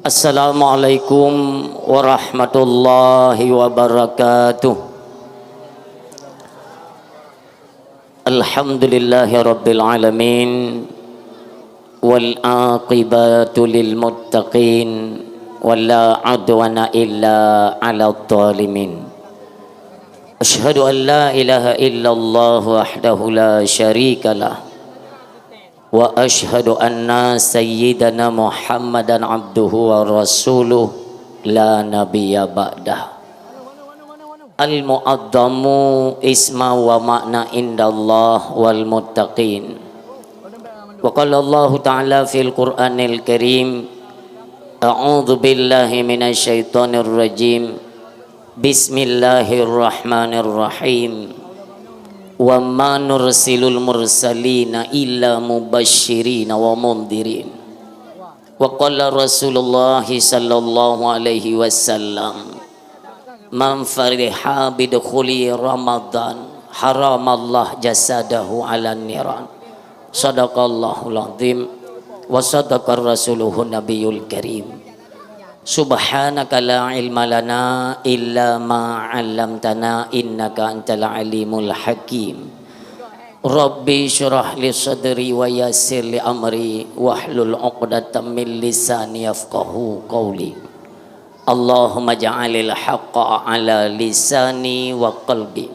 Assalamualaikum warahmatullahi wabarakatuh. Alhamdulillahi rabbil alamin wal aqibatu lil muttaqin wala adwana illa 'alal zalimin. Asyhadu an la ilaha illallah wahdahu la syarikalah wa ashhadu anna sayyidana Muhammadan abduhu wa rasuluh la nabiyya ba'dah. Al-mu'addamu isma wa makna indallah wal muttaqin. Wa qala Allah ta'ala fil Qur'anil Karim, a'udzu billahi minasy syaithanir rajim. Bismillahirrahmanirrahim. Wa ma nursilul mursalina illa mubashshirina wa mundhirin. Wa qala Rasulullah sallallahu alaihi wasallam, man fariha bidukhuli Ramadan haramallah jasadahu ala niran. Sadaqallahul azim wa sadaqar rasuluhun nabiyul karim. Subhanaka la ilma lana illa ma 'allamtana innaka antal alimul hakim. Rabbi syrah li sadri wa yassir li amri wahlul 'uqdatam min lisani yafqahu qawli. Allahumma ja'alil haqqa 'ala lisani wa qalbi.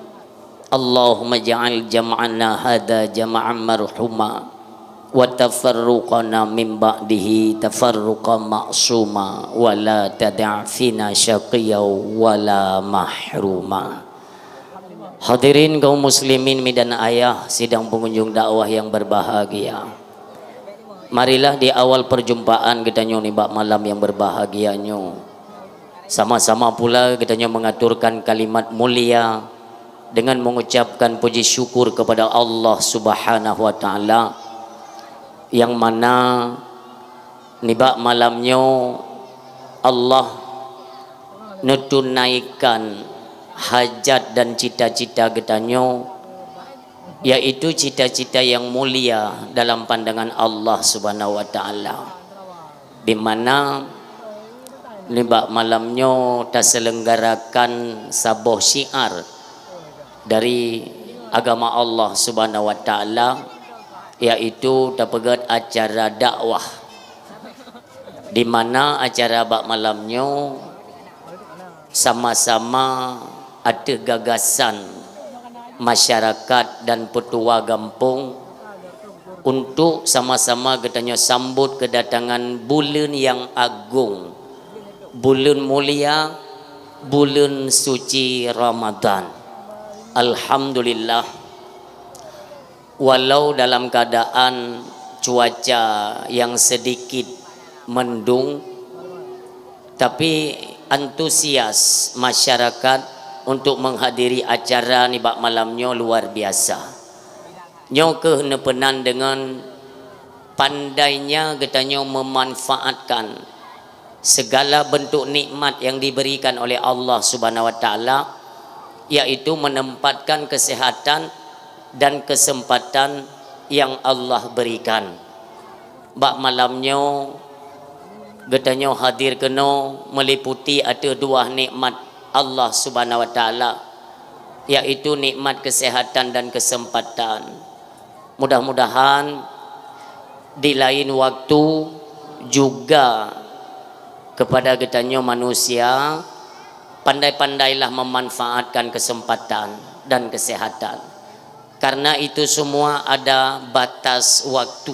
Allahumma ja'al jam'ana hadza jam'an marhuma wa tafarruqana min ba'dihi tafarruqan ma'suma wa la tada' fina syaqiyya wa la mahruma. Hadirin kaum muslimin dan ayah sidang pengunjung dakwah yang berbahagia, marilah di awal perjumpaan kita nyo nibak malam yang berbahagianyo, sama-sama pula kita nyo mengaturkan kalimat mulia dengan mengucapkan puji syukur kepada Allah Subhanahu wa taala, yang mana nibak malamnya Allah netunaikan hajat dan cita-cita getanyo, yaitu cita-cita yang mulia dalam pandangan Allah Subhanahu wa taala, di mana nibak malamnya terselenggarakan sebuah syiar dari agama Allah Subhanahu wa taala, yaitu terpegat acara dakwah, di mana acara bak malamnya sama-sama ada gagasan masyarakat dan petua kampung untuk sama-sama katanya sambut kedatangan bulan yang agung, bulan mulia, bulan suci Ramadan. Alhamdulillah, walau dalam keadaan cuaca yang sedikit mendung, tapi antusias masyarakat untuk menghadiri acara nibak malamnya luar biasa. Nyo kehenepenan dengan pandainya katanya memanfaatkan segala bentuk nikmat yang diberikan oleh Allah Subhanahu wa taala, yaitu menempatkan kesehatan dan kesempatan yang Allah berikan. Bak malamnya getanya hadir kena meliputi ada dua nikmat Allah Subhanahu wa taala, yaitu nikmat kesehatan dan kesempatan. Mudah-mudahan di lain waktu juga kepada getanya manusia pandai-pandailah memanfaatkan kesempatan dan kesehatan. Karena itu semua ada batas waktu.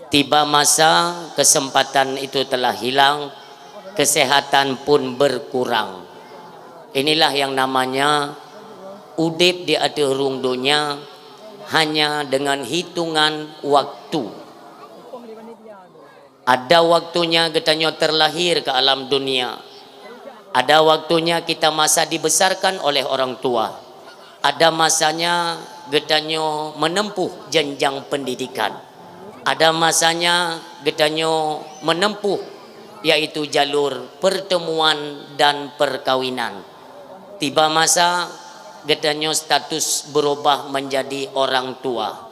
Tiba masa kesempatan itu telah hilang, kesehatan pun berkurang. Inilah yang namanya udip di akhirung dunia hanya dengan hitungan waktu. Ada waktunya kita terlahir ke alam dunia. Ada waktunya kita masa dibesarkan oleh orang tua. Ada masanya getanyo menempuh jenjang pendidikan. Ada masanya getanyo menempuh yaitu jalur pertemuan dan perkawinan. Tiba masa getanyo status berubah menjadi orang tua.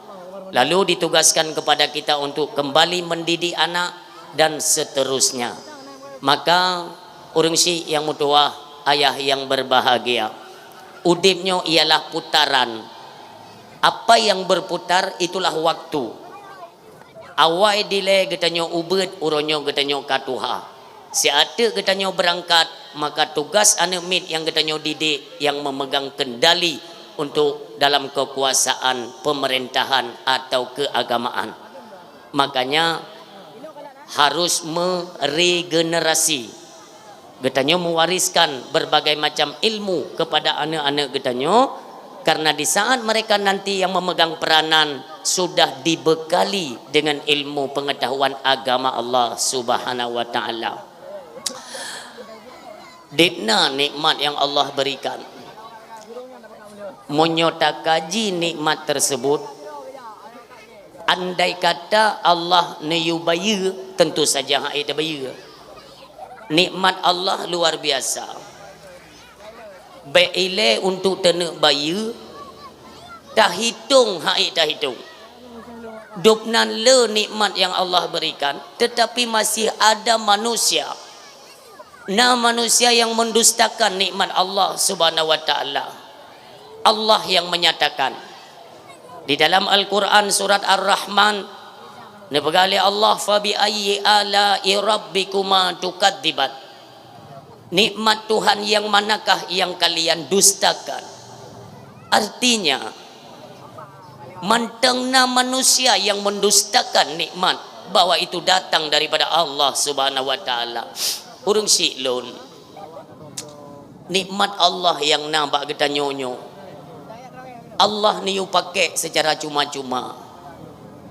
Lalu ditugaskan kepada kita untuk kembali mendidik anak dan seterusnya. Maka urang si yang mutuah, ayah yang berbahagia, udipnya ialah putaran. Apa yang berputar itulah waktu. Awai dile getanyo ubet, uronyo getanyo katuha. Si ada getanyo berangkat, maka tugas anak mit yang getanyo didik yang memegang kendali untuk dalam kekuasaan pemerintahan atau keagamaan. Makanya harus meregenerasi. Getanyo mewariskan berbagai macam ilmu kepada anak-anak getanyo, karena di saat mereka nanti yang memegang peranan sudah dibekali dengan ilmu pengetahuan agama Allah Subhanahu wa taala. Ditna nikmat yang Allah berikan. Menyota kaji nikmat tersebut, andai kata Allah neyubaya, tentu saja hak itu baya. Nikmat Allah luar biasa. Baile untuk tenek baya, tak hitung hak tak hitung. Dupnan le nikmat yang Allah berikan, tetapi masih ada manusia. Nah, manusia yang mendustakan nikmat Allah Subhanahu wa taala. Allah yang menyatakan di dalam Al-Quran surat Ar-Rahman, nebegali Allah, fa bi ayyi ala'i rabbikuma tukadziban. Nikmat Tuhan yang manakah yang kalian dustakan? Artinya mantengna manusia yang mendustakan nikmat bahwa itu datang daripada Allah Subhanahu wa taala. Urang siklun nikmat Allah yang nampak kita nyonyo, Allah ni pakai secara cuma-cuma,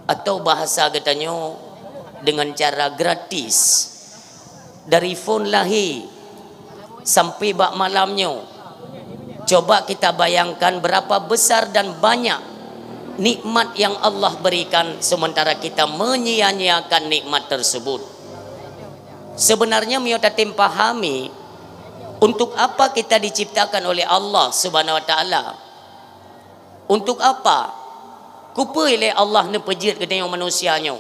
atau bahasa katanya dengan cara gratis. Dari phone lahir sampai bak malamnya, coba kita bayangkan berapa besar dan banyak nikmat yang Allah berikan, sementara kita menyia-nyiakan nikmat tersebut. Sebenarnya miyota tim pahami untuk apa kita diciptakan oleh Allah Subhanahu wa taala. Untuk apa? Kupa ile Allah ne pejit ke tengok manusianya.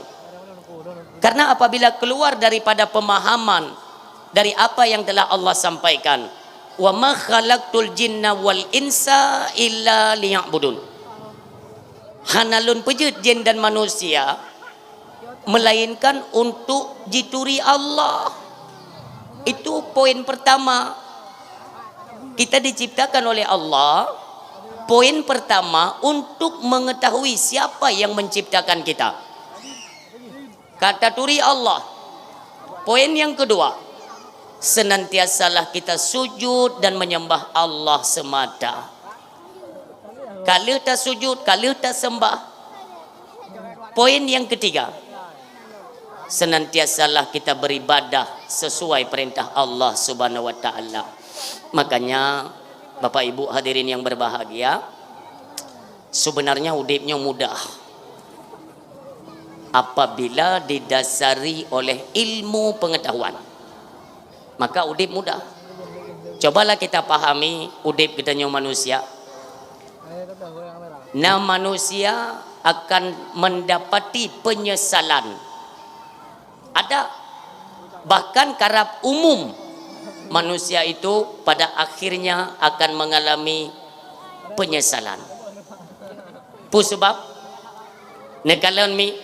Karena apabila keluar daripada pemahaman dari apa yang telah Allah sampaikan, wa ma khalaqtul jinna wal insa illa liya'budun. Hanalun pejit jin dan manusia melainkan untuk jituri Allah. Itu poin pertama. Kita diciptakan oleh Allah. Poin pertama untuk mengetahui siapa yang menciptakan kita. Kata turi Allah. Poin yang kedua, senantiasalah kita sujud dan menyembah Allah semata. Kalau tak sujud, kalau tak sembah. Poin yang ketiga, senantiasalah kita beribadah sesuai perintah Allah Subhanahu wa taala. Makanya Bapak Ibu hadirin yang berbahagia, sebenarnya hidupnya mudah apabila didasari oleh ilmu pengetahuan. Maka hidup mudah. Cobalah kita pahami hidup kita manusia. Nah, manusia akan mendapati penyesalan. Ada bahkan karab umum, manusia itu pada akhirnya akan mengalami penyesalan. Pu sebab nekalan mi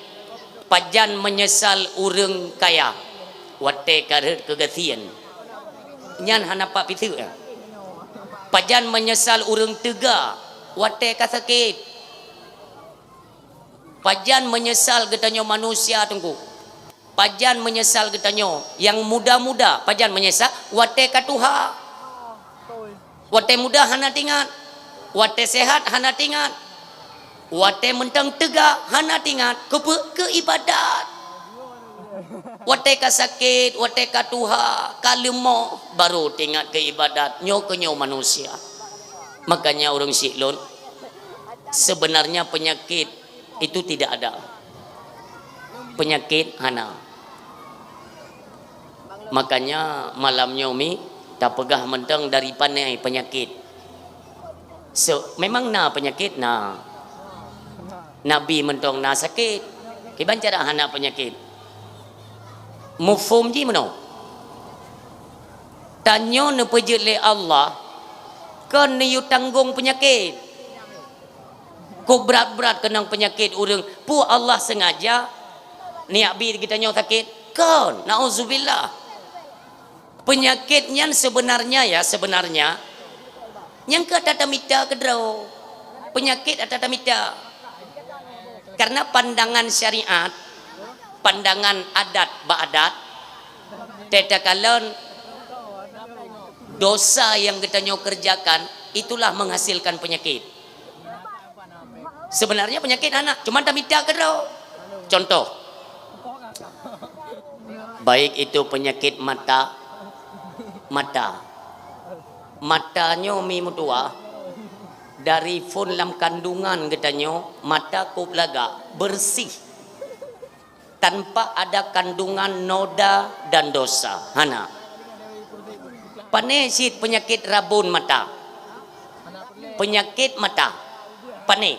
pajan menyesal urang kaya wate karet kegasian nyan hanapa pitu ya. Pajan menyesal urang tega wate kasakit. Pajan menyesal getanyo manusia tunggu. Pajan menyesal getanyo yang muda-muda, pajan menyesal wate katuha. Wate muda hana tingat, wate sehat hana tingat, wate mentang tega hana tingat ke ibadat. Wate kasakit, wate katuha, kalemo baru tingat ke ibadat, nyo manusia. Makanya orang siklon, sebenarnya penyakit itu tidak ada. Penyakit hana. Makanya malam nyomi tak pegah mentang dari panai penyakit. Memang na penyakit na. Nabi mentang na sakit. Kiban cara hana penyakit. mufhum ji mano tanyo ne pejut le Allah kan ni yu tanggung penyakit ko berat-berat kenang penyakit urang pu Allah sengaja ni abi kita nyo sakit kan nauzubillah penyakitnya sebenarnya yang ke tatamita kedro penyakit tatamita karena pandangan syariat pandangan adat ba'adat tetakalan dosa yang kita nyo kerjakan itulah menghasilkan penyakit sebenarnya penyakit anak cuma tamita kedro contoh baik itu penyakit matanya mi mutua dari fun lam kandungan katanya mata ko laga bersih tanpa ada kandungan noda dan dosa hana panesit penyakit rabun mata penyakit mata pane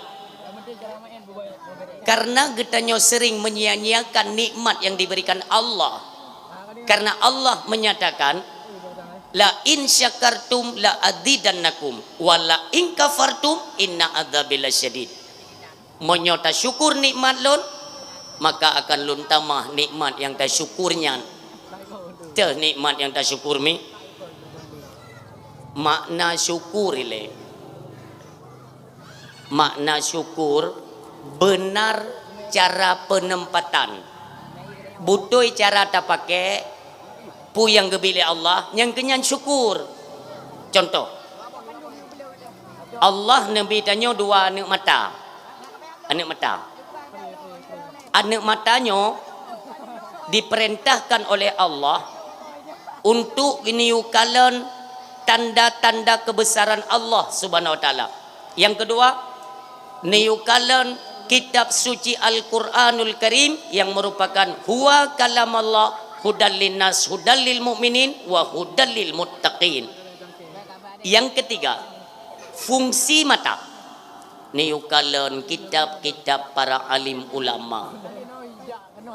karena katanya sering menyia-nyiakan nikmat yang diberikan Allah karena Allah menyatakan la in syakartum la azidannakum wa la in kafartum inna adzabi lasyadid menyota syukur nikmat lon maka akan lun tamah nikmat yang tak syukurnya teh nikmat yang tak syukur mi makna syukur ile makna syukur benar cara penempatan butuh cara tak pakai pu yang gebili Allah yang kenyan syukur contoh Allah nabi tanya dua anak matanya diperintahkan oleh Allah untuk meniukalan tanda-tanda kebesaran Allah subhanahu wa ta'ala yang kedua niukalan kitab suci Al-Quranul Karim yang merupakan huwa kalam Allah hudal linnas hudal lil mu'minin wa hudal lil muttaqin. Yang ketiga, fungsi mata niukalan kitab-kitab para alim ulama.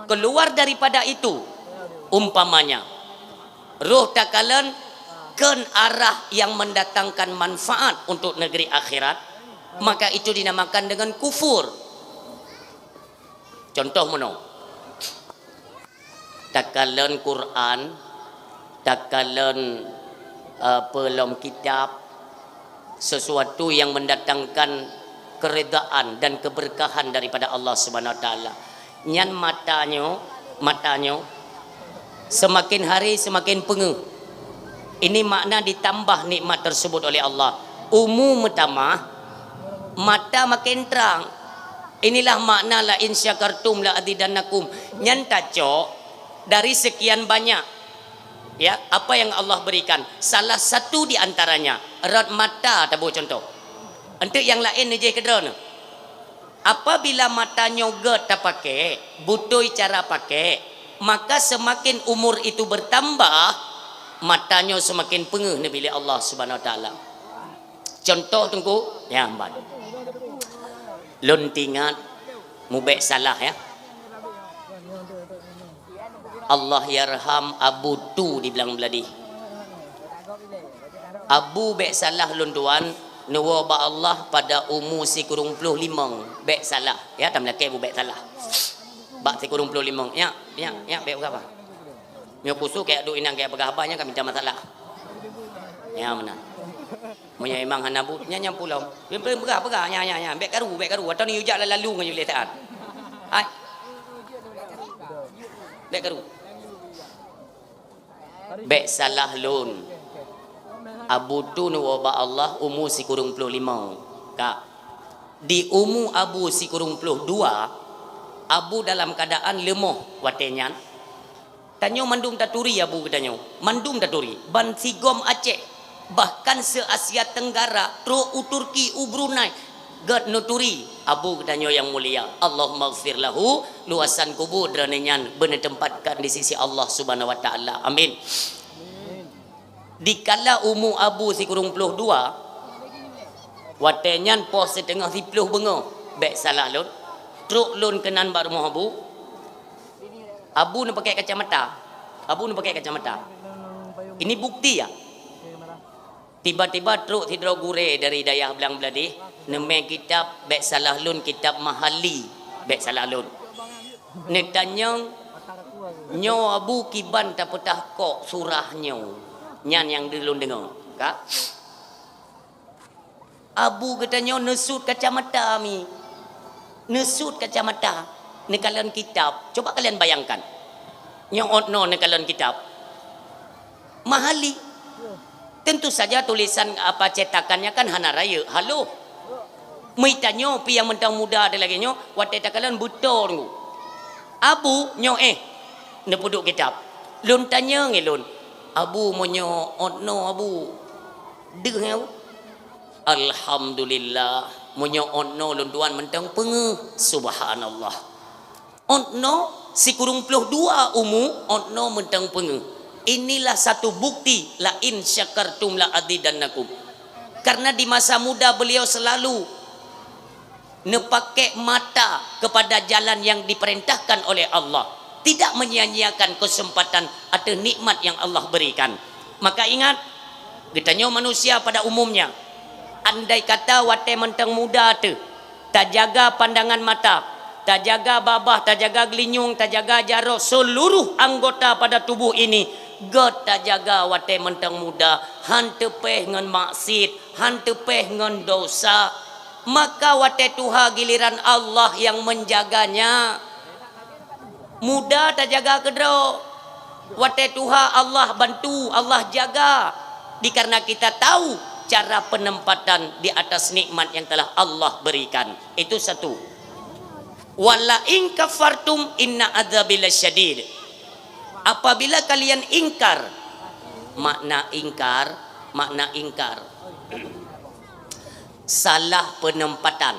Keluar daripada itu umpamanya roh takalan ken arah yang mendatangkan manfaat untuk negeri akhirat, maka itu dinamakan dengan kufur. Contoh mana? Takalan Quran, takalan pelom kitab, sesuatu yang mendatangkan keredaan dan keberkahan daripada Allah Subhanahu wa taala. Nyan matanya semakin hari semakin pengeh. Ini makna ditambah nikmat tersebut oleh Allah. Umum tambah, mata makin terang. Inilah makna la in syakartum la azidannakum. Nyan taco dari sekian banyak ya apa yang Allah berikan, salah satu di antaranya erat mata tabu contoh. Untuk yang lain aja kedron. Apabila matanya get tak pakai, butuh cara pakai, maka semakin umur itu bertambah, matanya semakin pengeh bila Allah Subhanahu wa taala. Contoh tunggu ya amban. Lun tingat mubek salah ya. Allah yarham Abu tu di belang beladi. Abu bek salah lunduan nuwa ba Allah pada umur si kurung puluh limang bek salah ya tam laki Abu bek salah. Bak si kurung puluh limang ya bek berapa? Mio kusu kayak du inang kayak berapanya kami tak masalah. Ya mana? Monya imang hanabu nya pulau. Berapa nya bek karu atau ni ujak lalu ngaju letaan. Ai. Bek karu. Bek salah lun Abu tu nuwaba Allah umur si kurung puluh lima kak di umur Abu si kurung puluh dua Abu dalam keadaan lemah watenyan tanyo mandum taturi Abu katanya mandum taturi ban sigom Aceh bahkan se Asia Tenggara tro Turki Brunei gad nuturi Abu katanya yang mulia Allahumma ighfir lahu luasan kubur dranenyan benar tempatkan di sisi Allah Subhanahu wa taala amin. Dikala umur Abu si kurung puluh dua watenyan pos setengah si puluh bengo bek salah lun truk lun kenan bar rumah Abu nak pakai kacamata Abu nu pakai kacamata. Ini bukti ya. Tiba-tiba truk tidro gure dari dayah belang beladi, neme kitab bek salah lun kitab mahali bek salah lun. Nek tanya nyo abu kiban tak petah kok surahnya. Nyan yang dulu dengar, kak. Abu katanya nesut kacamata mi. Nesut kacamata. Ni kalian kitab. Coba kalian bayangkan. Yang otno ni kalian kitab. Mahali. Tentu saja tulisan apa cetakannya kan hana raya. Halo. Maitanyo pi yang mentang muda ada lagi nyo. Wateta kalian betul ngu. Abu nyo ne puduk kitab. Lun tanya ngelun. Abu monyo otno abu. Dengar. Alhamdulillah. Monyo otno lun tuan mentang pengeh. Subhanallah. Otno si kurung puluh dua otno mentang pengeh. Inilah satu bukti la in syakartum la azidannakum. Karena di masa muda beliau selalu nepakai mata kepada jalan yang diperintahkan oleh Allah, tidak menyia-nyiakan kesempatan atau nikmat yang Allah berikan. Maka ingat, kitanya manusia pada umumnya, andai kata wate mentang muda tu tak jaga pandangan mata, tak jaga babah, tak jaga gelinyung, tak jaga jarok, seluruh anggota pada tubuh ini God tak jaga wate mentang muda, han tepeh ngan maksud, han tepeh ngan dosa, maka wate tuha giliran Allah yang menjaganya. Muda tak jaga kedro, wate tuha Allah bantu, Allah jaga. Dikarena kita tahu cara penempatan di atas nikmat yang telah Allah berikan. Itu satu. Wala in kafartum inna adzabil syadid. Apabila kalian ingkar, makna ingkar salah penempatan.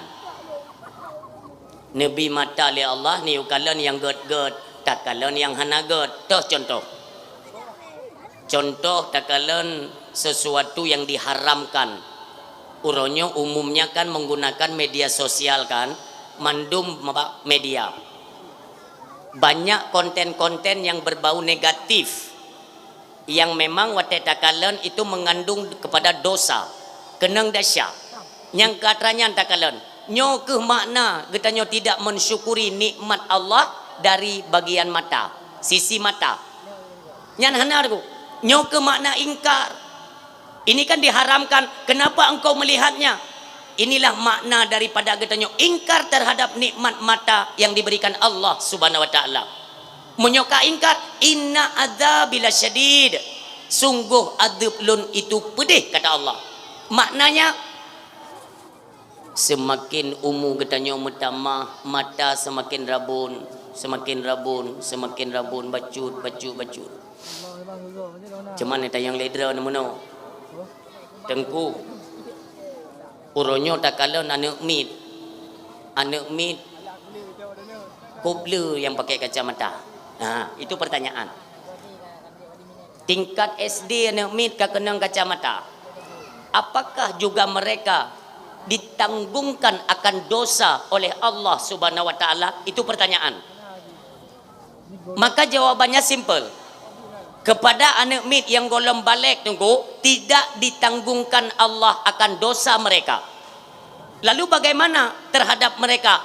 Nabi mata li Allah ni kalian yang god tak kalian yang hana god. Toh contoh tak kalian sesuatu yang diharamkan. Uronyo umumnya kan menggunakan media sosial kan, mandum media. Banyak konten-konten yang berbau negatif yang memang wateta kalian itu mengandung kepada dosa kenang dasya yang katranya takalan nyo ke makna getanyo tidak mensyukuri nikmat Allah dari bagian mata, sisi mata nyan hanarku nyo ke makna ingkar. Ini kan diharamkan, kenapa engkau melihatnya? Inilah makna daripada getanyo ingkar terhadap nikmat mata yang diberikan Allah Subhanahu wa taala. Menyoka ingkar, inna adzabil syadid. Sungguh adab lun itu pedih kata Allah. Maknanya semakin umur getanyo metamah, mata semakin rabun, bacut. Cuman eta yang ledra namuno. Tengku uronyo tak kalau anak mit kubler yang pakai kacamata. Nah, itu pertanyaan. Tingkat SD anak mit kenang kacamata. Apakah juga mereka ditanggungkan akan dosa oleh Allah Subhanahu wa taala? Itu pertanyaan. Maka jawabannya simple. Kepada anak mit yang golong balik tunggu, tidak ditanggungkan Allah akan dosa mereka. Lalu bagaimana terhadap mereka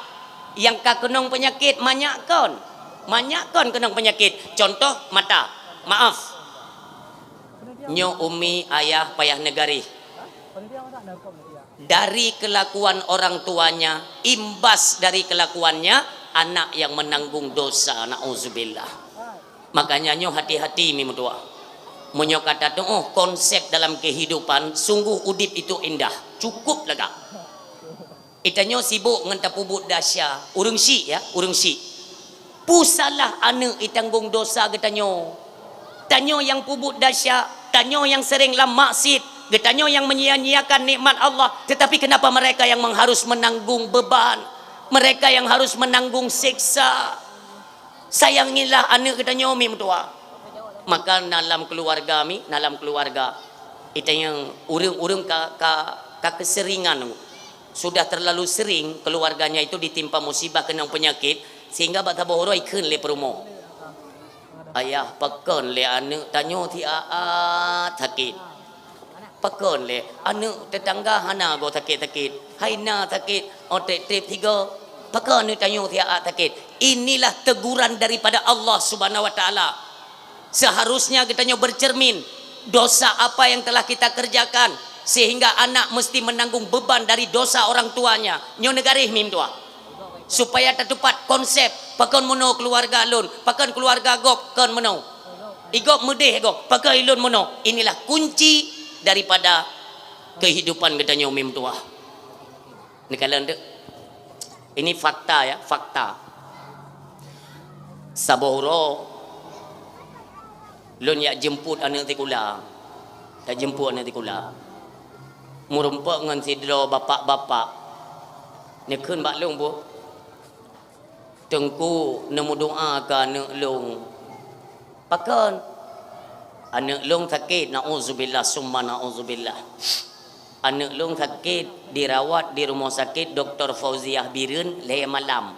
yang kakenong penyakit manyakon kenong penyakit? Contoh mata. Maaf. Nyo umi ayah payah negari. Dari kelakuan orang tuanya, imbas dari kelakuannya anak yang menanggung dosa. Nauzubillah. Makanya nyo hati-hati mi mutua. Menyo kata tu konsep dalam kehidupan sungguh udip itu indah. Cukup lega. Itanyo sibuk ngan tapubut dasya. Urung si. Pusalah ane itanggung dosa getanyo. Tanyo yang pubut dasya, tanyo yang sering lam maksud, getanyo yang menyia-nyiakan nikmat Allah. Tetapi kenapa mereka yang harus menanggung beban? Mereka yang harus menanggung siksa. Sayangilah anak kita nyomi mutua. Maka dalam keluarga itu yang urung keseringan sudah terlalu sering keluarganya itu ditimpa musibah kena penyakit sehingga bata bohoro ikun le perumo. ayah pekon le anak tanyo ti aat sakit pekon le anak tetangga hana go sakit-sakit haina sakit otek trip tiga pekon ni tanyo ti aat sakit. Inilah teguran daripada Allah Subhanahu wa taala. Seharusnya kita bercermin dosa apa yang telah kita kerjakan sehingga anak mesti menanggung beban dari dosa orang tuanya. Nyo negarih mim tua. Supaya tertupat konsep pakon mono keluarga lun, pakon keluarga gop kon mono. Igop mudih gop, pakai lun mono. Inilah kunci daripada kehidupan kita nyo mim tua. Ini kalian dek. Ini fakta ya, fakta. Sabohro lun yak jemput anak tikula. Tak jemput anak tikula. Murumpak dengan sidro bapak-bapak. Ni kun bak long bu. Tengku nemu doa ke anak long. Pakon. Anak long sakit, na'udzubillah summa na'udzubillah. Anak long sakit dirawat di rumah sakit Dr. Fauziah Birun le malam.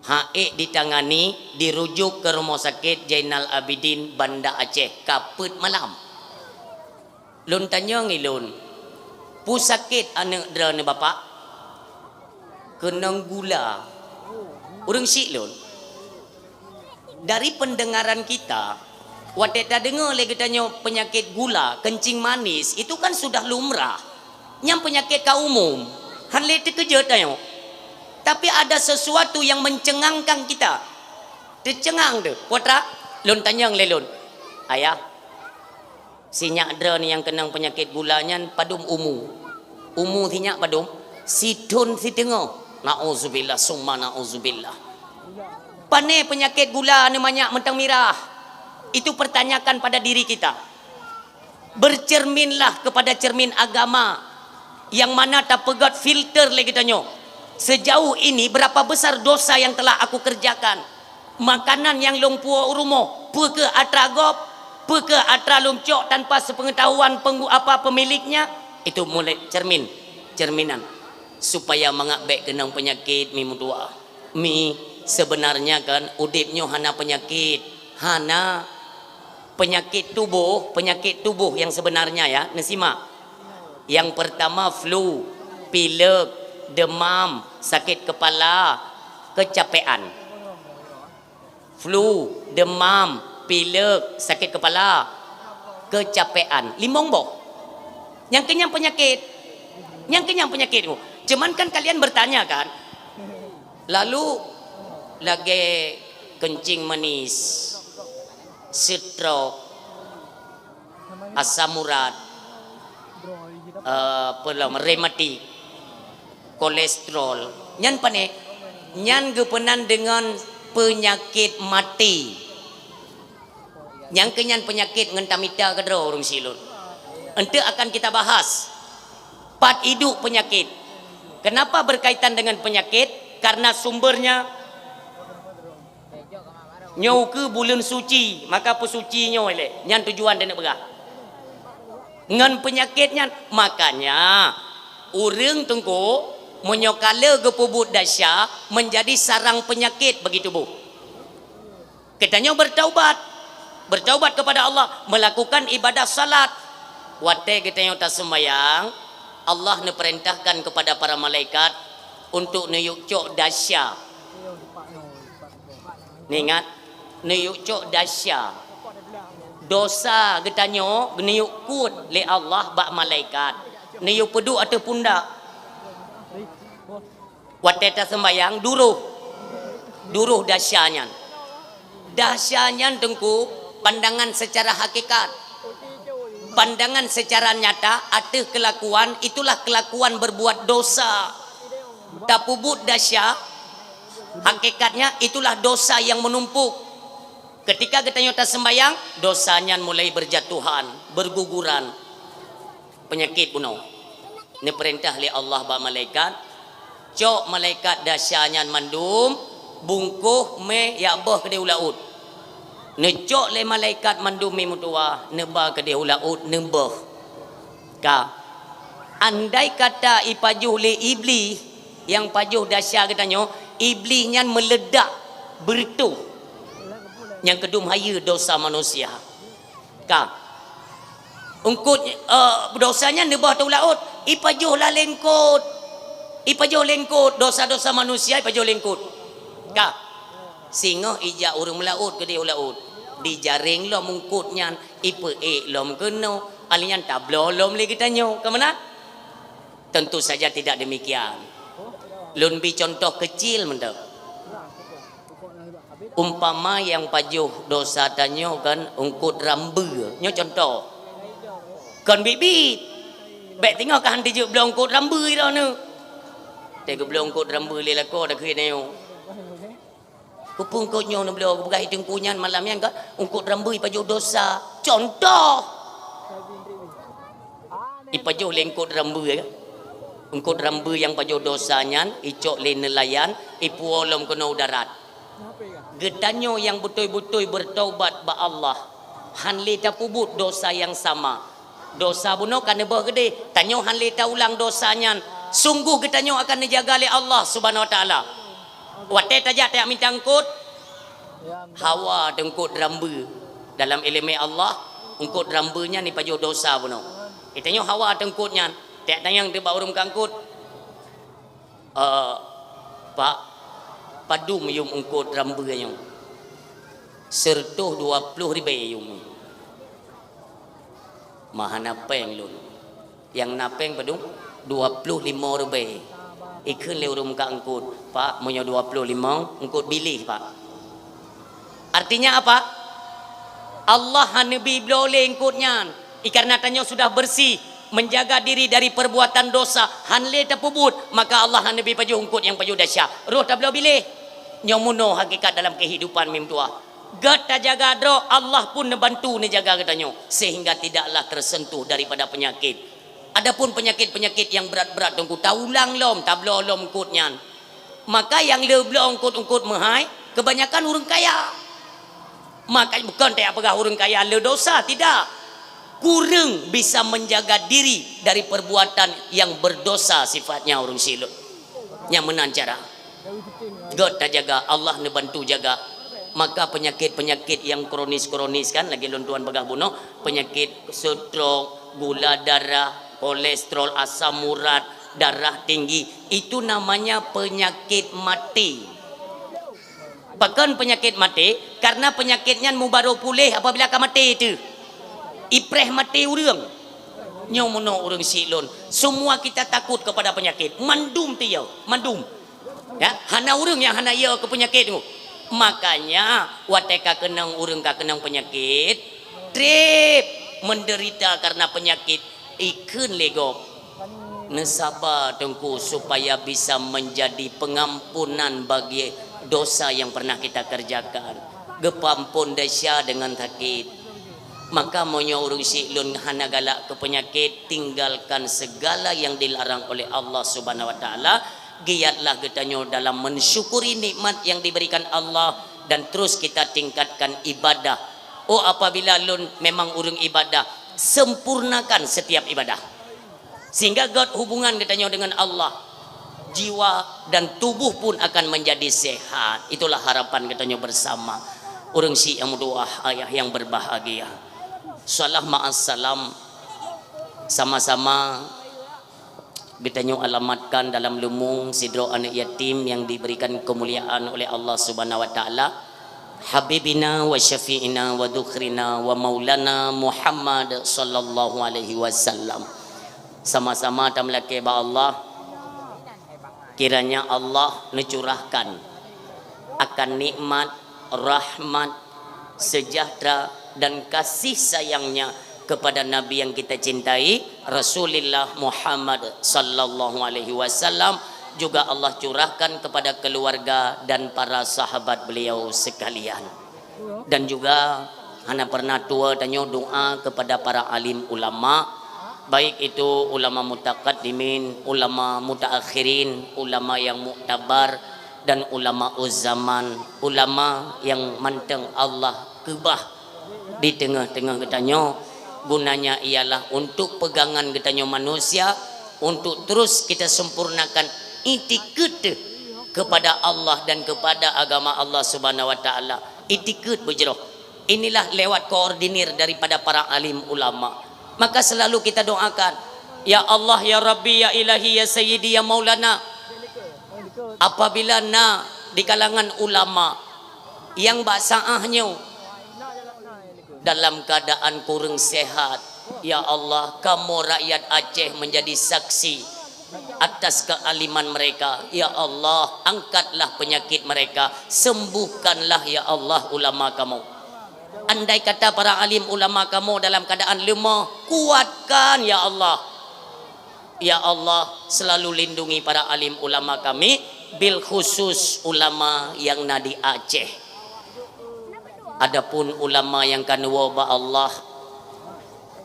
Haik ditangani dirujuk ke rumah sakit Jainal Abidin Banda Aceh kaput malam. Lun tanya ngi lun. Pu sakit anak dera ni bapak. Kena gula. Urang sik lun. Dari pendengaran kita, waktu kita dengar lagi tanya penyakit gula, kencing manis, itu kan sudah lumrah. Yang penyakit ka umum. Han le terkejut tanya. Tapi ada sesuatu yang mencengangkan kita. Tercengang tu. Putra, lun tanya le lun. Ayah, si nyak dera ni yang kenang penyakit gulanya padum umu. Umu si nyak padum. Si tun si tengah. Na'udzubillah summa na'udzubillah. Pane penyakit gula ni banyak mentang mirah. Itu pertanyakan pada diri kita. Bercerminlah kepada cermin agama yang mana tak pegat filter lagi tanya. Sejauh ini berapa besar dosa yang telah aku kerjakan. Makanan yang long puak rumah, pe ke atragop, pe ke atra lomcok tanpa sepengetahuan pemiliknya, itu mulai cerminan supaya mengabek kenang penyakit mi mutua. Mi sebenarnya kan udipnya hana penyakit, hana penyakit tubuh yang sebenarnya ya, nasimak. Yang pertama flu, pilek, demam, sakit kepala, kecapean. Flu, demam, pilek, sakit kepala, kecapean. Limong boh. Yang kenyang penyakit. Yang kenyang penyakit. Cuman kan kalian bertanya kan. Lalu lagi kencing manis, stroke, asam urat, rematik, kolesterol. Nyan pane, nyan gepenan dengan penyakit mati. Yang kenyan penyakit ngentamita kedro orang silun. Ente akan kita bahas. Pat hidup penyakit. Kenapa berkaitan dengan penyakit? Karena sumbernya nyau ke bulan suci, maka pesuci nyau le. Nyan tujuan dan berah. Ngan penyakitnya, makanya orang tengku menyokala gepubut dasya menjadi sarang penyakit bagi tubuh. Katanya bertaubat kepada Allah, melakukan ibadah salat. Wate katanya tak sembayang, Allah neperintahkan kepada para malaikat untuk neyukcok dasya. Ni ingat, neyukcok dasya. Dosa katanya neyuk kut le Allah bak malaikat. Neyuk pedu atau pundak. Wateta sembayang duruh dasyanya. Dasyanya tengku pandangan secara hakikat. Pandangan secara nyata ada kelakuan, itulah kelakuan berbuat dosa. Tapubut dasya hakikatnya itulah dosa yang menumpuk. Ketika kita nyata sembayang, dosanya mulai berjatuhan, berguguran. Penyakit bunuh. Ini perintah oleh Allah ba malaikat. Cok malaikat dasyanya mandum, bungkuh me ya boh ke diulaut. Necok le malaikat mandum mi mutua, neba ke diulaut nembah. Ka. Andai kata ipajuh le iblis yang pajuh dasya katanya, iblisnya meledak berituh. Yang kedua haya dosa manusia. Ka. Ungkut dosanya di bawah laut. Ipajuh lah lengkut. Ipajuh lengkut dosa-dosa manusia ipajuh lengkut. Ka. Singo ija urang melaut ke dia laut. Dijaring lo mungkutnya ipe lom keno alian tablo lom lagi tanyo ke mana? Tentu saja tidak demikian. Lunbi contoh kecil mendak. Umpama yang pajuh dosa tanyo kan ungkut rambu nyo contoh. Kon bibi baik tengok kan dia belum ungkut rambu dah nu. Tengok belum ungkut rambu lelako dah kena yo. Kupung konyo no beliau bukai tengkunyan malam yang kan ungkut rambu ipajuh dosa. Contoh. Ipajuh lengkut rambu ya. Ungkut rambu yang pajuh dosanya icok le nelayan ipuolom kena darat. Getanyo yang betul-betul bertaubat ba Allah. Hanli ta pubut dosa yang sama. Dosa bunuh kan nebah gede. Tanyo hanli ta ulang dosanya. Sungguh getanyo akan dijaga oleh Allah Subhanahu wa taala. Wate tajak tak minta angkut. Hawa dengkut rambu. Dalam ilmu Allah, ungkut rambunya ni pajuh dosa bunuh. Itanyo hawa dengkutnya. Tak tanyang dia bawa urung kangkut. Pak padu mayum ungkut rambu yang sertuh 20 ribu yung maha napeng lun yang napeng padung 25 ribu ikun le urung kangkut pak monyo 25 ungkut bilih pak. Artinya apa? Allah hanabi boleh ungkutnya ikarna tanyo sudah bersih menjaga diri dari perbuatan dosa hanle tapubut maka Allah hanabi pajuh ungkut yang pajuh dahsyat roh tak boleh bilih nyomuno hakikat dalam kehidupan mimtua gat ta jaga dro Allah pun nebantu ne jaga katanyo sehingga tidaklah tersentuh daripada penyakit. Adapun penyakit-penyakit yang berat-berat tungku taulang lom tablo lom kutnya maka yang leblo ungkut mahai kebanyakan urang kaya maka bukan tak apakah urang kaya le dosa tidak kurang bisa menjaga diri dari perbuatan yang berdosa sifatnya orang silut yang menancara God tak jaga Allah nebantu jaga maka penyakit-penyakit yang kronis-kronis kan lagi lontuan bagah bunuh penyakit stroke gula darah kolesterol asam urat darah tinggi itu namanya penyakit mati bahkan penyakit mati karena penyakitnya mubaru pulih apabila akan mati itu ipreh mati urang nyomono urang silon semua kita takut kepada penyakit mandum tiau mandum ya hana urang yang hana ia ke penyakit tu makanya wateka kenang urang ka kenang penyakit trip menderita karena penyakit ikun legok nesaba tengku supaya bisa menjadi pengampunan bagi dosa yang pernah kita kerjakan gepampun dasya dengan sakit. Maka monyo urung silun hana galak ke penyakit tinggalkan segala yang dilarang oleh Allah Subhanahu wa taala giatlah getanyo dalam mensyukuri nikmat yang diberikan Allah dan terus kita tingkatkan ibadah. Oh apabila lun memang urung ibadah sempurnakan setiap ibadah sehingga God hubungan getanyo dengan Allah jiwa dan tubuh pun akan menjadi sehat. Itulah harapan getanyo bersama urung si yang doa ayah yang berbahagia. Salam ma'assalam sama-sama Betanyo alamatkan dalam lumung sidro anak yatim yang diberikan kemuliaan oleh Allah Subhanahu wa taala. Habibina wa syafi'ina wa dukhrina wa maulana Muhammad sallallahu alaihi wasallam. Sama-sama tamlake ba Allah, kiranya Allah mencurahkan akan nikmat, rahmat, sejahtera dan kasih sayangnya kepada Nabi yang kita cintai Rasulullah Muhammad sallallahu alaihi wasallam, juga Allah curahkan kepada keluarga dan para sahabat beliau sekalian. Dan juga hana pernah tua tanya doa kepada para alim ulama, baik itu ulama mutaqaddimin, ulama mutaakhirin, ulama yang muktabar dan ulama uzzaman, ulama yang manteng Allah kebah di tengah-tengah ketanyo. Gunanya ialah untuk pegangan ketanyo manusia, untuk terus kita sempurnakan itikad kepada Allah dan kepada agama Allah Subhanahu wa taala. itikut berjeroh. Inilah lewat koordinir daripada para alim ulama. Maka selalu kita doakan, ya Allah, ya Rabbi, ya Ilahi, ya Sayyidi, ya Maulana. Apabila di kalangan ulama yang baksaahnya dalam keadaan kurang sehat, ya Allah, kamu rakyat Aceh menjadi saksi atas kealiman mereka. Ya Allah, angkatlah penyakit mereka, sembuhkanlah ya Allah ulama kamu. Andai kata para alim ulama kamu dalam keadaan lemah, kuatkan ya Allah. Ya Allah, selalu lindungi para alim ulama kami, bil khusus ulama yang nadi Aceh. Adapun ulama yang kanwa ba Allah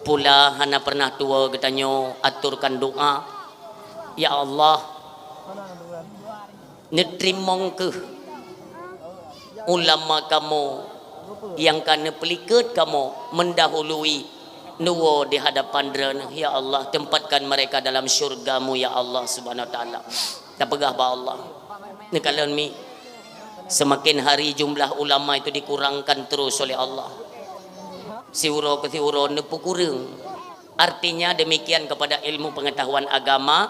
pula hana pernah tua getanyo aturkan doa, ya Allah, netrimong ke ulama kamu yang kana pelikat kamu mendahului nuwo di hadapan derana. Ya Allah, tempatkan mereka dalam syurgamu ya Allah subhanahu wa ta'ala. Tak pegah ba Allah. Nekalan mi semakin hari jumlah ulama itu dikurangkan terus oleh Allah. Siuro ke siuro nepu kurang. Artinya demikian kepada ilmu pengetahuan agama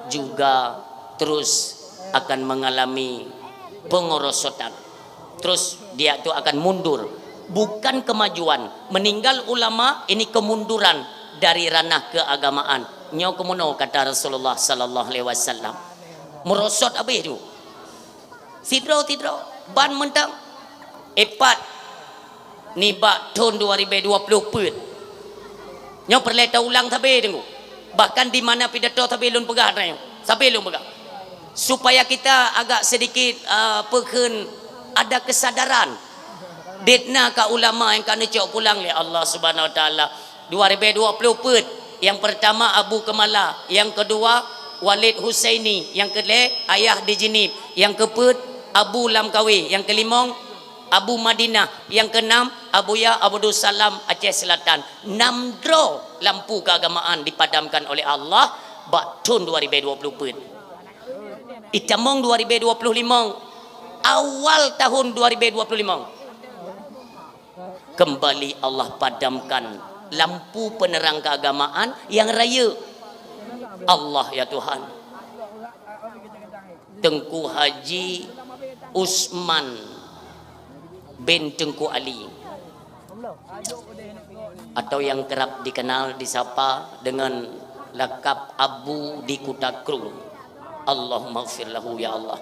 juga terus akan mengalami pengerosotan. Terus dia itu akan mundur, bukan kemajuan. Meninggal ulama ini kemunduran dari ranah keagamaan. Nyo kemuno kata Rasulullah sallallahu alaihi wasallam. Merosot apa itu? Tidro ban mentang epat ni bak tahun 2020 put. Nyo perleta ulang tabe tengok. Bahkan di mana pidato tabe lun pegah nyo. Sabe lun pegah. Supaya kita agak sedikit peken ada kesadaran detna ka ulama yang kana cok pulang oleh Allah Subhanahu wa taala 2020 put. Yang pertama Abu Kemala, yang kedua Walid Husaini, yang kedua ayah di Jinib, yang keput Abu Lamkawi, yang kelimong Abu Madinah, yang keenam Abu Ya Abdul Salam Aceh Selatan. 6 draw lampu keagamaan dipadamkan oleh Allah bak tahun 2020 put. Itamong 2025 awal tahun 2025 kembali Allah padamkan lampu penerang keagamaan yang raya. Allah ya Tuhan, Tengku Haji Usman bin Tengku Ali, atau yang kerap dikenal disapa dengan lakap Abu di Kutakrung. Allahumma gfir lahu ya Allah.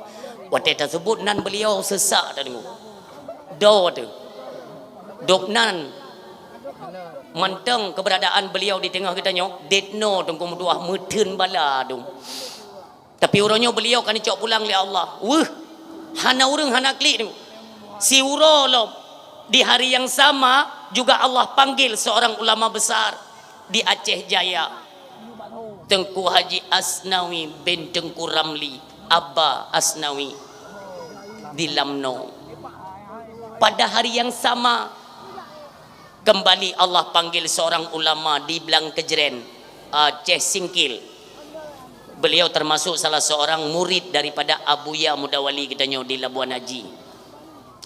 Waktu tersebut nan beliau sesak dah dengar. Do tu. Dok nan manteng keberadaan beliau di tengah kita nyo. Detno tengku muduah meten bala dong. Tapi urangnya beliau kan cok pulang li Allah. Wah, hana urang hana klik tu. Si uro lo di hari yang sama juga Allah panggil seorang ulama besar di Aceh Jaya. Tengku Haji Asnawi bin Tengku Ramli Abba Asnawi di Lamno. Pada hari yang sama kembali Allah panggil seorang ulama di Belang Kejeren, Aceh Singkil. Beliau termasuk salah seorang murid daripada Abu Ya Mudawali katanya di Labuan Haji.